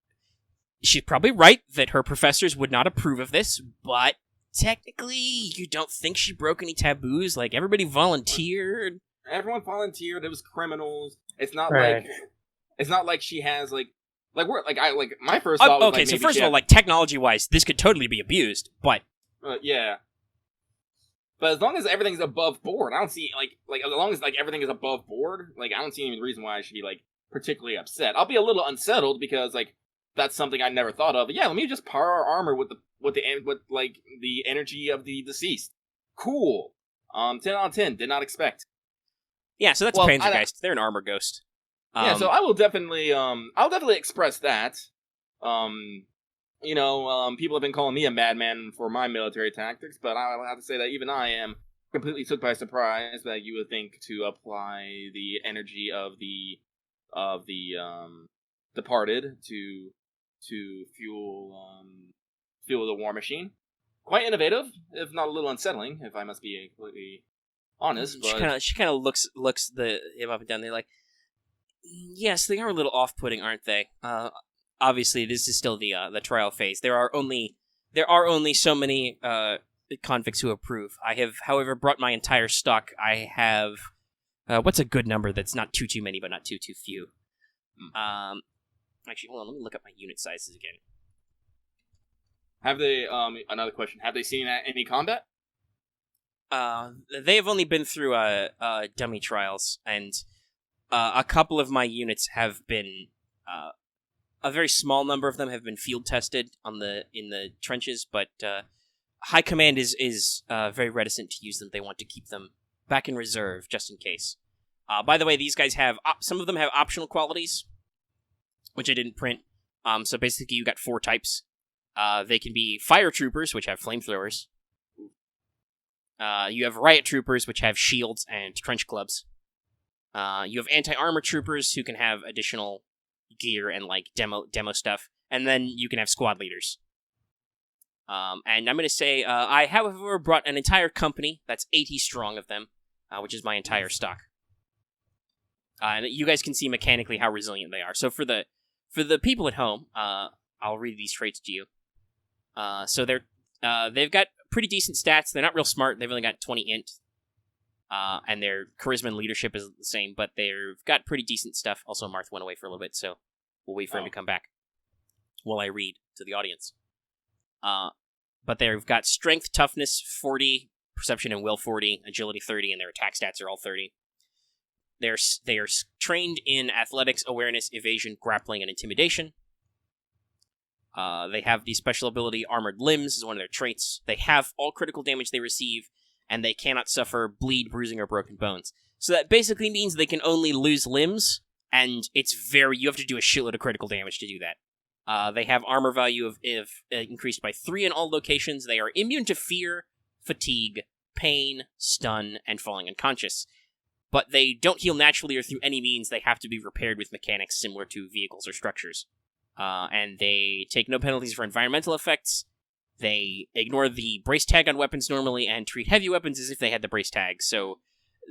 she's probably right that her professors would not approve of this, but technically, you don't think she broke any taboos? Everybody volunteered. Everyone volunteered. It was criminals. It's not right. it's not like she has my first thought was okay. So first of all, technology-wise, this could totally be abused, but yeah. But as long as everything's above board, I don't see as long as everything is above board, I don't see any reason why I should be particularly upset. I'll be a little unsettled because that's something I never thought of. Yeah, let me just power our armor with the energy of the deceased. Cool. 10 out of 10. Did not expect. Yeah, so that's Panzergeist. They're an armor ghost. Yeah, so I will definitely express that. People have been calling me a madman for my military tactics, but I'll have to say that even I am completely took by surprise that you would think to apply the energy of the departed to fuel the war machine. Quite innovative, if not a little unsettling, if I must be completely honest. But she kind of looks him up and down. They're like, yes, they are a little off-putting, aren't they? Obviously, this is still the trial phase. There are only so many convicts who approve. I have, however, brought my entire stock. I have what's a good number that's not too many, but not too few. Actually, hold on. Let me look up my unit sizes again. Have they? Another question. Have they seen any combat? They have only been through dummy trials, and a couple of my units have been. A very small number of them have been field tested in the trenches, but High Command is very reticent to use them. They want to keep them back in reserve just in case. By the way, these guys have some of them have optional qualities, which I didn't print. So basically, you got 4 types. They can be fire troopers, which have flamethrowers. You have riot troopers, which have shields and trench clubs. You have anti-armor troopers who can have additional gear and demo stuff, and then you can have squad leaders. And I'm going to say I, however, brought an entire company that's 80 strong of them, which is my entire stock. And you guys can see mechanically how resilient they are. So for the people at home, I'll read these traits to you. So they've got pretty decent stats. They're not real smart. They've only got 20 int. And their charisma and leadership is the same, but they've got pretty decent stuff. Also, Marth went away for a little bit, so we'll wait for him to come back while I read to the audience. But they've got strength, toughness, 40, perception and will 40, agility 30, and their attack stats are all 30. They are trained in athletics, awareness, evasion, grappling, and intimidation. They have the special ability Armored Limbs is one of their traits. They have all critical damage they receive, and they cannot suffer bleed, bruising, or broken bones. So that basically means they can only lose limbs, and you have to do a shitload of critical damage to do that. They have armor value of increased by 3 in all locations. They are immune to fear, fatigue, pain, stun, and falling unconscious. But they don't heal naturally or through any means. They have to be repaired with mechanics similar to vehicles or structures. And they take no penalties for environmental effects. They ignore the brace tag on weapons normally and treat heavy weapons as if they had the brace tag. So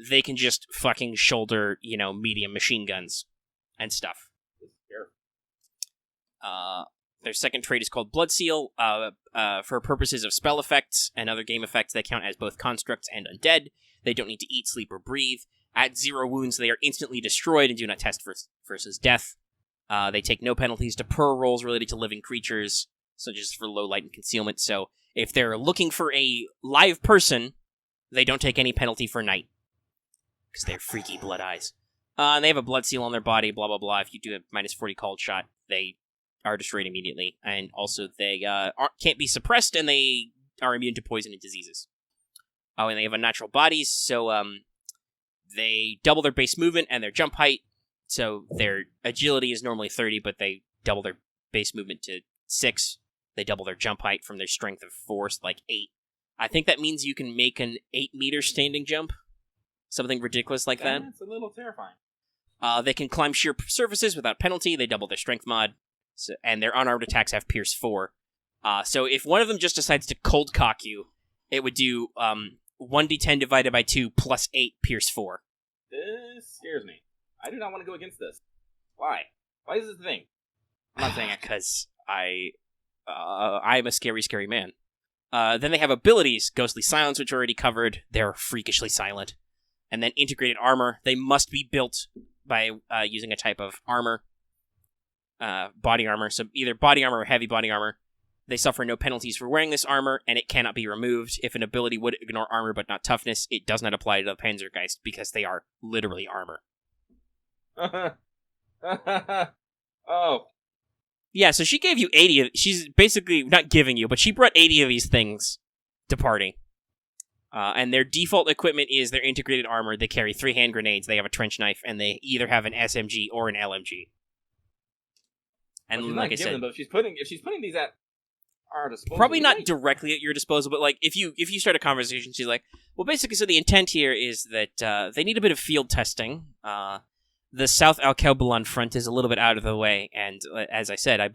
they can just fucking shoulder, medium machine guns and stuff. Their second trait is called Blood Seal. For purposes of spell effects and other game effects, they count as both constructs and undead. They don't need to eat, sleep, or breathe. At 0 wounds, they are instantly destroyed and do not test versus death. They take no penalties to pearl rolls related to living creatures, such as for low light and concealment. So if they're looking for a live person, they don't take any penalty for night, because they're freaky blood eyes. And they have a blood seal on their body, blah, blah, blah. If you do a minus 40 cold shot, they are destroyed immediately. And also, they can't be suppressed, and they are immune to poison and diseases. Oh, and they have unnatural bodies, so they double their base movement and their jump height. So their agility is normally 30, but they double their base movement to 6. They double their jump height from their strength of 4, so like 8. I think that means you can make an 8-meter standing jump. Something ridiculous like that. It's a little terrifying. They can climb sheer surfaces without penalty. They double their strength mod. And their unarmed attacks have Pierce 4. So if one of them just decides to cold cock you, it would do 1d10 divided by 2 plus 8 Pierce 4. This scares me. I do not want to go against this. Why? Why is this a thing? I'm not saying it. Because I'm a scary, scary man. Then they have abilities. Ghostly Silence, which are already covered. They're freakishly silent. And then Integrated Armor. They must be built by using a type of armor. Body armor. So either body armor or heavy body armor. They suffer no penalties for wearing this armor, and it cannot be removed. If an ability would ignore armor but not toughness, it does not apply to the Panzergeist, because they are literally armor. Oh. Yeah, so she gave you 80 of... She's basically not giving you, but she brought 80 of these things to party. And their default equipment is their integrated armor. They carry 3 hand grenades, they have a trench knife, and they either have an SMG or an LMG. And well, like I said... But if she's putting these at our disposal... Probably not directly at your disposal, but like if you start a conversation, she's like, well, basically, so the intent here is that they need a bit of field testing. The South Alkebulan front is a little bit out of the way, and as I said, I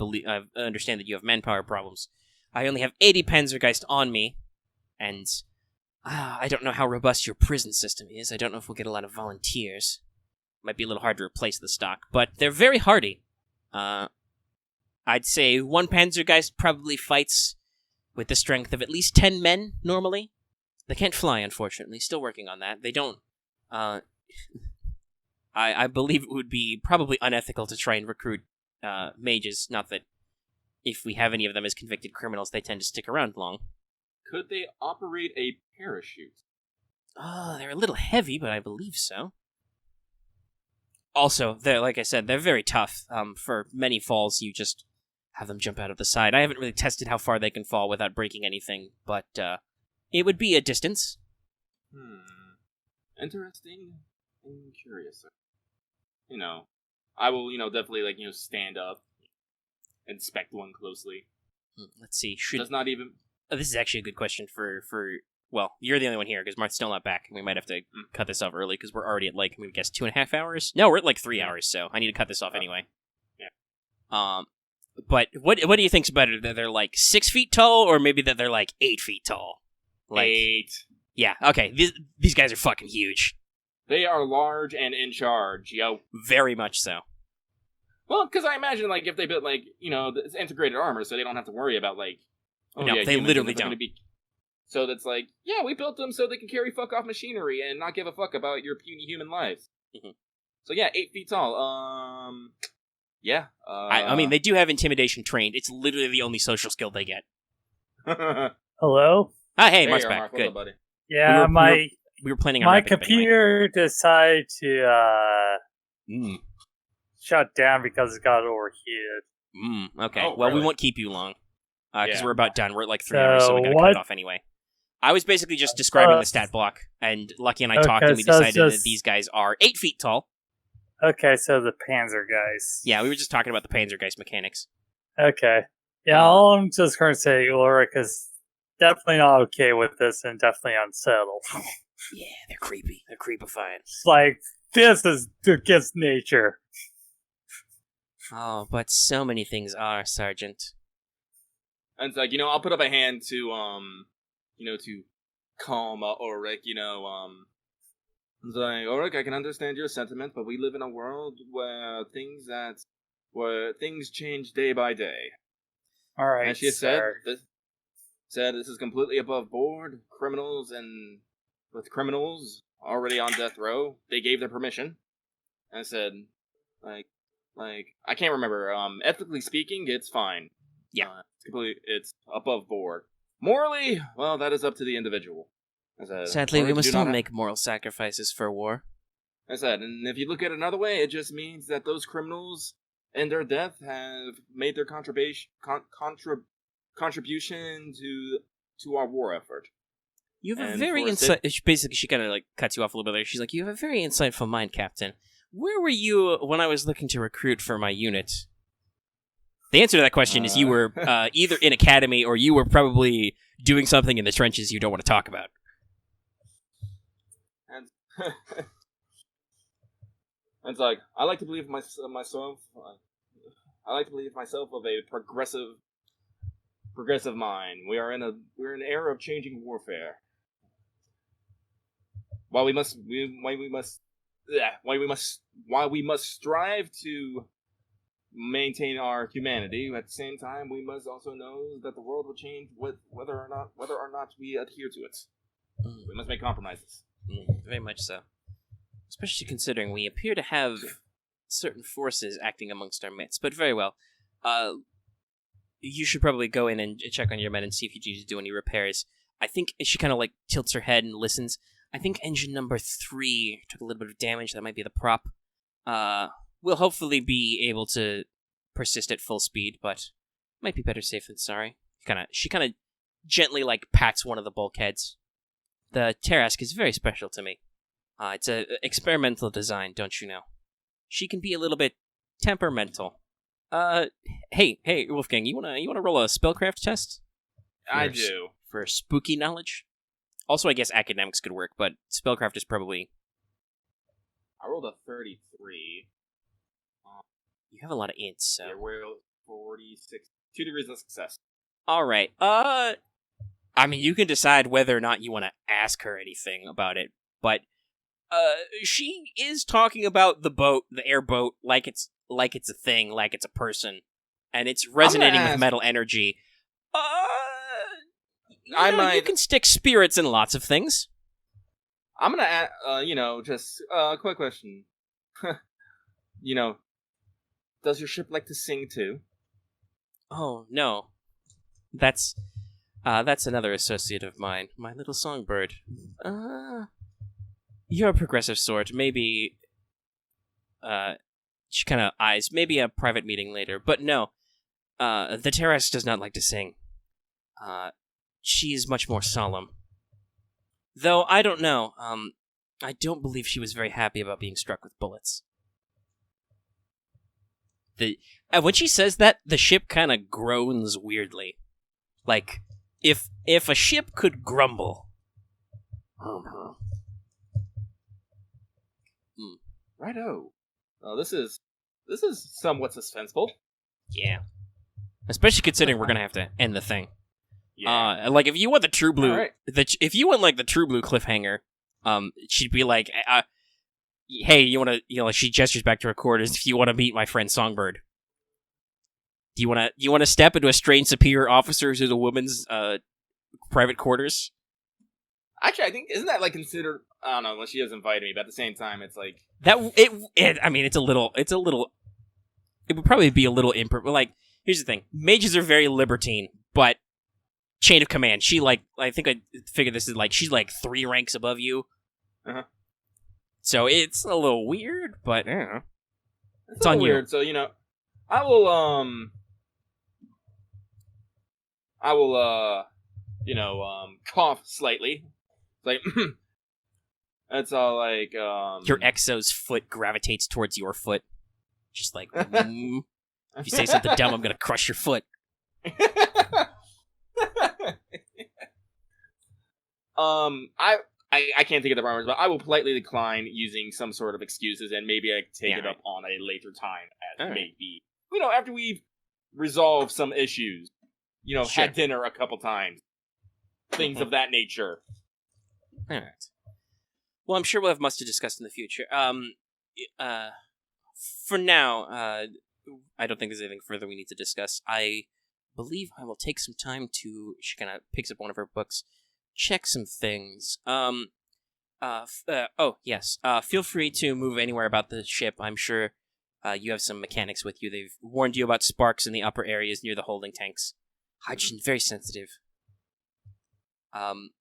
understand that you have manpower problems. I only have 80 Panzergeist on me, and I don't know how robust your prison system is. I don't know if we'll get a lot of volunteers. Might be a little hard to replace the stock, but they're very hardy. I'd say 1 Panzergeist probably fights with the strength of at least 10 men, normally. They can't fly, unfortunately. Still working on that. They don't... I believe it would be probably unethical to try and recruit mages. Not that if we have any of them as convicted criminals, they tend to stick around long. Could they operate a parachute? They're a little heavy, but I believe so. Also, like I said, they're very tough. For many falls, you just have them jump out of the side. I haven't really tested how far they can fall without breaking anything, but it would be a distance. Interesting and curious. I will, definitely, stand up, inspect one closely. Let's see. Does not even... this is actually a good question for well, you're the only one here, because Marth's still not back. We might have to cut this off early, because we're already at, 2.5 hours? No, we're at, 3 hours, so I need to cut this off anyway. Yeah. But what do you think's better? That they're, 6 feet tall, or maybe that they're, 8 feet tall? 8. Yeah, okay. These guys are fucking huge. They are large and in charge, yo. Very much so. Well, because I imagine, if they built, it's integrated armor, so they don't have to worry about, no, they literally don't. So that's we built them so they can carry fuck-off machinery and not give a fuck about your puny human lives. Mm-hmm. So, 8 feet tall. Yeah. I mean, they do have intimidation trained. It's literally the only social skill they get. Hello? Hey, Marth's back. Marth. Good. Up, buddy? Yeah, we were planning on my wrapping up anyway. computer decided to shut down because it got overheated. Okay. Oh, Well, we really? won't keep you long because Yeah. we're about done. We're at like 3 hours, so we gotta cut it off anyway. I was basically just describing the stat block, and Lucky and I talked, and we decided that these guys are 8 feet tall. Okay, so the Panzer guys. Yeah, we were just talking about the Panzergeist mechanics. Okay. Yeah, all I'm just going to say, Ulrich is definitely not okay with this and definitely unsettled. Yeah, they're creepy. They're creepifying. It's like, this is against nature. Oh, but so many things are, Sergeant. And it's like, I'll put up a hand to, to calm Ulrich, It's like, Ulrich, I can understand your sentiment, but we live in a world where things change day by day. All right, and she said this is completely above board. Criminals already on death row, they gave their permission. And said, like I can't remember. Ethically speaking, it's fine. Yeah, it's above board. Morally, well, that is up to the individual. I said, sadly, we must all make moral sacrifices for war. I said, and if you look at it another way, it just means that those criminals in their death have made their contribution to our war effort. You have a very basically, she kind of like cuts you off a little bit there. She's like, you have a very insightful mind, Captain. Where were you when I was looking to recruit for my unit? The answer to that question is you were either in academy or you were probably doing something in the trenches you don't want to talk about. And it's like, I like to believe myself. I like to believe myself of a progressive mind. We're in an era of changing warfare. While we must strive to maintain our humanity, at the same time we must also know that the world will change with whether or not we adhere to it. We must make compromises. Very much so. Especially considering we appear to have certain forces acting amongst our midst. But very well. You should probably go in and check on your men and see if you need to do any repairs. I think she kind of like tilts her head and listens. I think engine number 3 took a little bit of damage. That might be the prop. We'll hopefully be able to persist at full speed, but might be better safe than sorry. She kind of gently like pats one of the bulkheads. The Tarask is very special to me. It's a experimental design, don't you know? She can be a little bit temperamental. Hey, Wolfgang, you wanna roll a spellcraft test? I do. For spooky knowledge. Also, I guess academics could work, but spellcraft is probably. I rolled a 33. You have a lot of ints, so. Yeah, we're 46. 2 degrees of success. All right. I mean, you can decide whether or not you want to ask her anything about it, but she is talking about the boat, the airboat, like it's a thing, like it's a person, and it's resonating with metal energy. You can stick spirits in lots of things. I'm gonna ask, just a quick question. Does your ship like to sing too? Oh no, that's another associate of mine, my little songbird. You're a progressive sort. Maybe, she kind of eyes, maybe a private meeting later. But no, the Terrace does not like to sing. She is much more solemn. Though, I don't know, I don't believe she was very happy about being struck with bullets. When she says that, the ship kind of groans weirdly. Like, if a ship could grumble. Righto. This is somewhat suspenseful. Yeah. Especially considering we're gonna have to end the thing. Yeah. Like if you want the True Blue, right. If you want like the True Blue cliffhanger, she'd be like, "Hey, you want to?" She gestures back to her quarters. If you want to meet my friend Songbird, do you want to step into a strange superior officer to the woman's private quarters? Actually, I think isn't that like considered? I don't know. Unless she has invited me, but at the same time, it's like that. I mean, it's a little. It would probably be a little improper. Like, here's the thing: mages are very libertine, but chain of command. She like, I think I figured this is like she's like 3 ranks above you. Uh-huh. So it's a little weird, but yeah. It's on weird. So I will cough slightly. It's like that's all like your exo's foot gravitates towards your foot. Just like if you say something dumb, I'm gonna crush your foot. I can't think of the rumors, but I will politely decline using some sort of excuses, and maybe I can take it up on a later time, as maybe after we've resolved some issues. Had dinner a couple times, things of that nature. All right. Well, I'm sure we'll have much to discuss in the future. For now, I don't think there's anything further we need to discuss. I believe I will take some time to. She kind of picks up one of her books. Check some things. Yes. Feel free to move anywhere about the ship. I'm sure you have some mechanics with you. They've warned you about sparks in the upper areas near the holding tanks. Hydrogen, very sensitive. And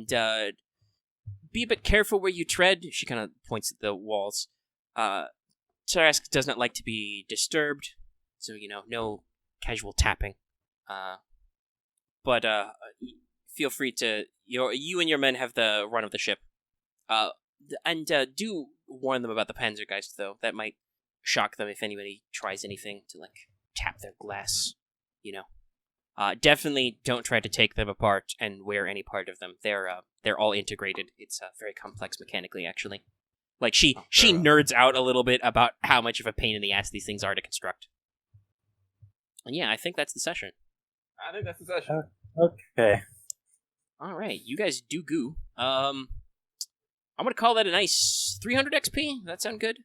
be a bit careful where you tread. She kind of points at the walls. Tarask does not like to be disturbed, so, no casual tapping. But feel free to, you and your men have the run of the ship. And do warn them about the Panzergeist, though. That might shock them if anybody tries anything to, tap their glass, Definitely don't try to take them apart and wear any part of them. They're all integrated. It's very complex mechanically, actually. She nerds out a little bit about how much of a pain in the ass these things are to construct. And yeah, I think that's the session. Okay. All right, you guys do goo. I'm gonna call that a nice 300 XP. That sound good?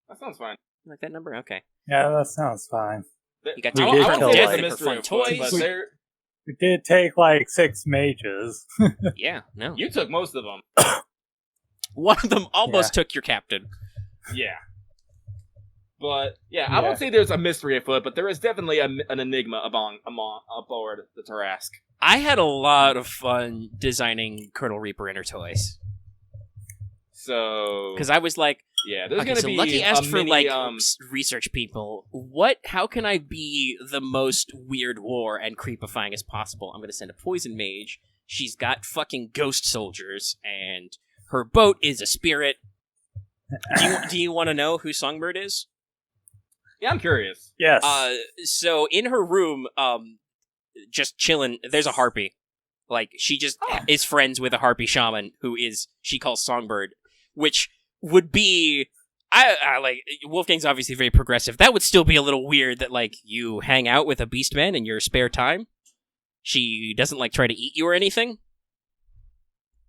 That sounds fine. You like that number? Okay. Yeah, that sounds fine. You got We to fun toys. We did take 6 mages. Yeah, no. You took most of them. One of them almost took your captain. Yeah. But, I won't say there's a mystery afoot, but there is definitely an enigma aboard the Tarask. I had a lot of fun designing Colonel Reaper inner toys. So... Because I was like... Yeah, there's going to be Lucky asked for, research people. How can I be the most weird war and creepifying as possible? I'm going to send a poison mage. She's got fucking ghost soldiers, and her boat is a spirit. Do you want to know who Songbird is? Yeah, I'm curious. Yes. So in her room, just chilling, there's a harpy. She just is friends with a harpy shaman who she calls Songbird, which would be, Wolfgang's obviously very progressive. That would still be a little weird that, you hang out with a beastman in your spare time. She doesn't, try to eat you or anything.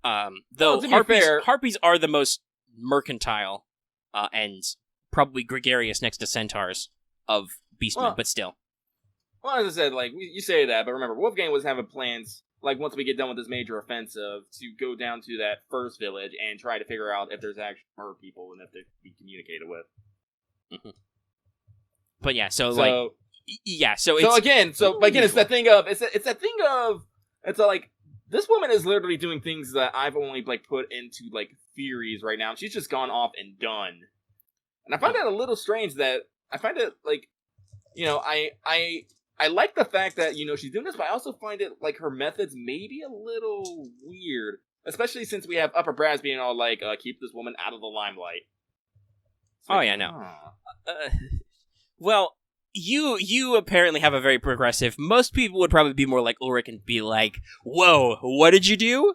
Though harpies are the most mercantile, and probably gregarious next to centaurs of beastmen, but still. Well, as I said, you say that, but remember, Wolfgang was having plans, once we get done with this major offensive, to go down to that first village and try to figure out if there's actually more people and if they can be communicated with. Mm-hmm. But yeah, so it's that thing of, this woman is literally doing things that I've only, put into, theories right now. She's just gone off and done. And I find that a little strange that, I find it, I like the fact that, she's doing this, but I also find it, her methods may be a little weird. Especially since we have Upper Brass being all keep this woman out of the limelight. No. Well, you apparently have a very progressive... Most people would probably be more like Ulrich and be like, whoa, what did you do?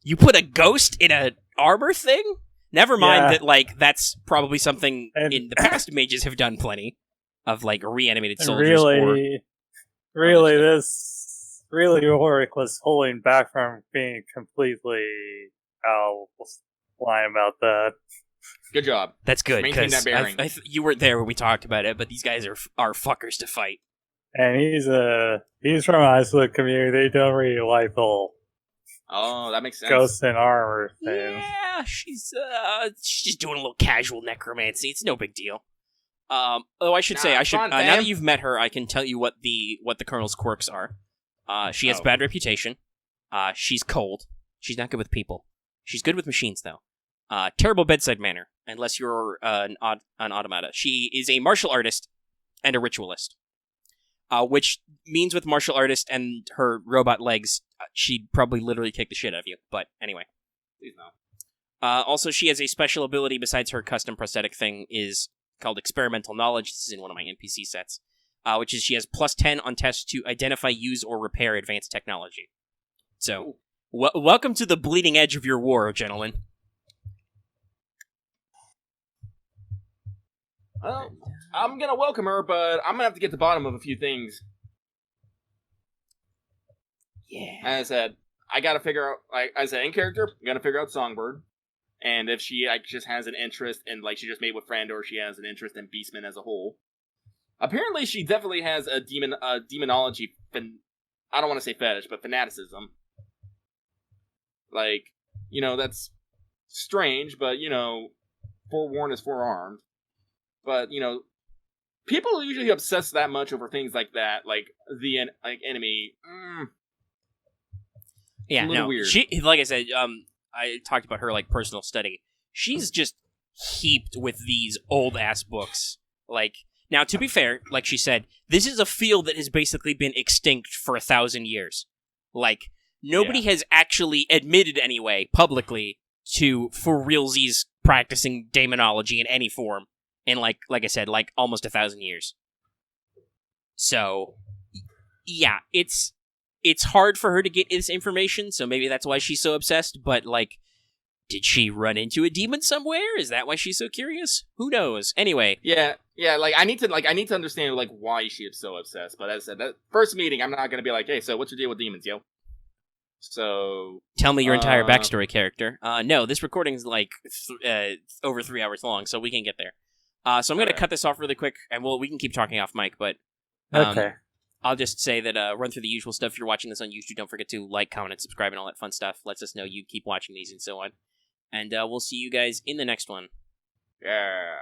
You put a ghost in an armor thing? Never mind that, that's probably something in the past mages have done plenty. Of reanimated soldiers. Really, Ulrich was holding back from being completely lying about that. Good job. That's good, because you weren't there when we talked about it, but these guys are fuckers to fight. And he's from Iceland community. They don't really like the whole that makes sense. Ghost in armor thing. Yeah, she's doing a little casual necromancy. It's no big deal. I should say, now that you've met her, I can tell you what the Colonel's quirks are. She has bad reputation. She's cold. She's not good with people. She's good with machines, though. Terrible bedside manner, unless you're an automata. She is a martial artist and a ritualist. Which means with martial artist and her robot legs, she'd probably literally kick the shit out of you. But anyway. Please no. Also, she has a special ability besides her custom prosthetic thing, is called experimental knowledge. This is in one of my NPC sets. Which is she has plus 10 on tests to identify, use, or repair advanced technology. So, welcome to the bleeding edge of your war, gentlemen. Well, I'm gonna welcome her, but I'm gonna have to get to the bottom of a few things. Yeah. As I said, I gotta figure out, like I said, in character, I'm gonna figure out Songbird. And if she just has an interest in, she just made with Friend, or she has an interest in Beastman as a whole. Apparently, she definitely has a demonology, I don't want to say fetish, but fanaticism. That's strange, but, forewarned is forearmed. But, people usually obsess that much over things like that, like the enemy. Yeah, no, weird. She, like I said, I talked about her, personal study. She's just heaped with these old-ass books. Now, to be fair, like she said, this is a field that has basically been extinct for 1,000 years. Nobody has actually admitted anyway, publicly, for realsies practicing demonology in any form in, like I said, almost 1,000 years. So, yeah, it's hard for her to get this information, so maybe that's why she's so obsessed, but, did she run into a demon somewhere? Is that why she's so curious? Who knows? Anyway. Yeah, I need to understand, why she is so obsessed, but as I said, that first meeting, I'm not gonna be like, hey, so what's your deal with demons, yo? So... Tell me your entire backstory, character. No, this recording is, over 3 hours long, so we can get there. So I'm gonna cut this off really quick, and we can keep talking off mic, but... Okay. I'll just say that, run through the usual stuff. If you're watching this on YouTube, don't forget to like, comment, and subscribe, and all that fun stuff. Lets us know you keep watching these and so on. And we'll see you guys in the next one. Yeah.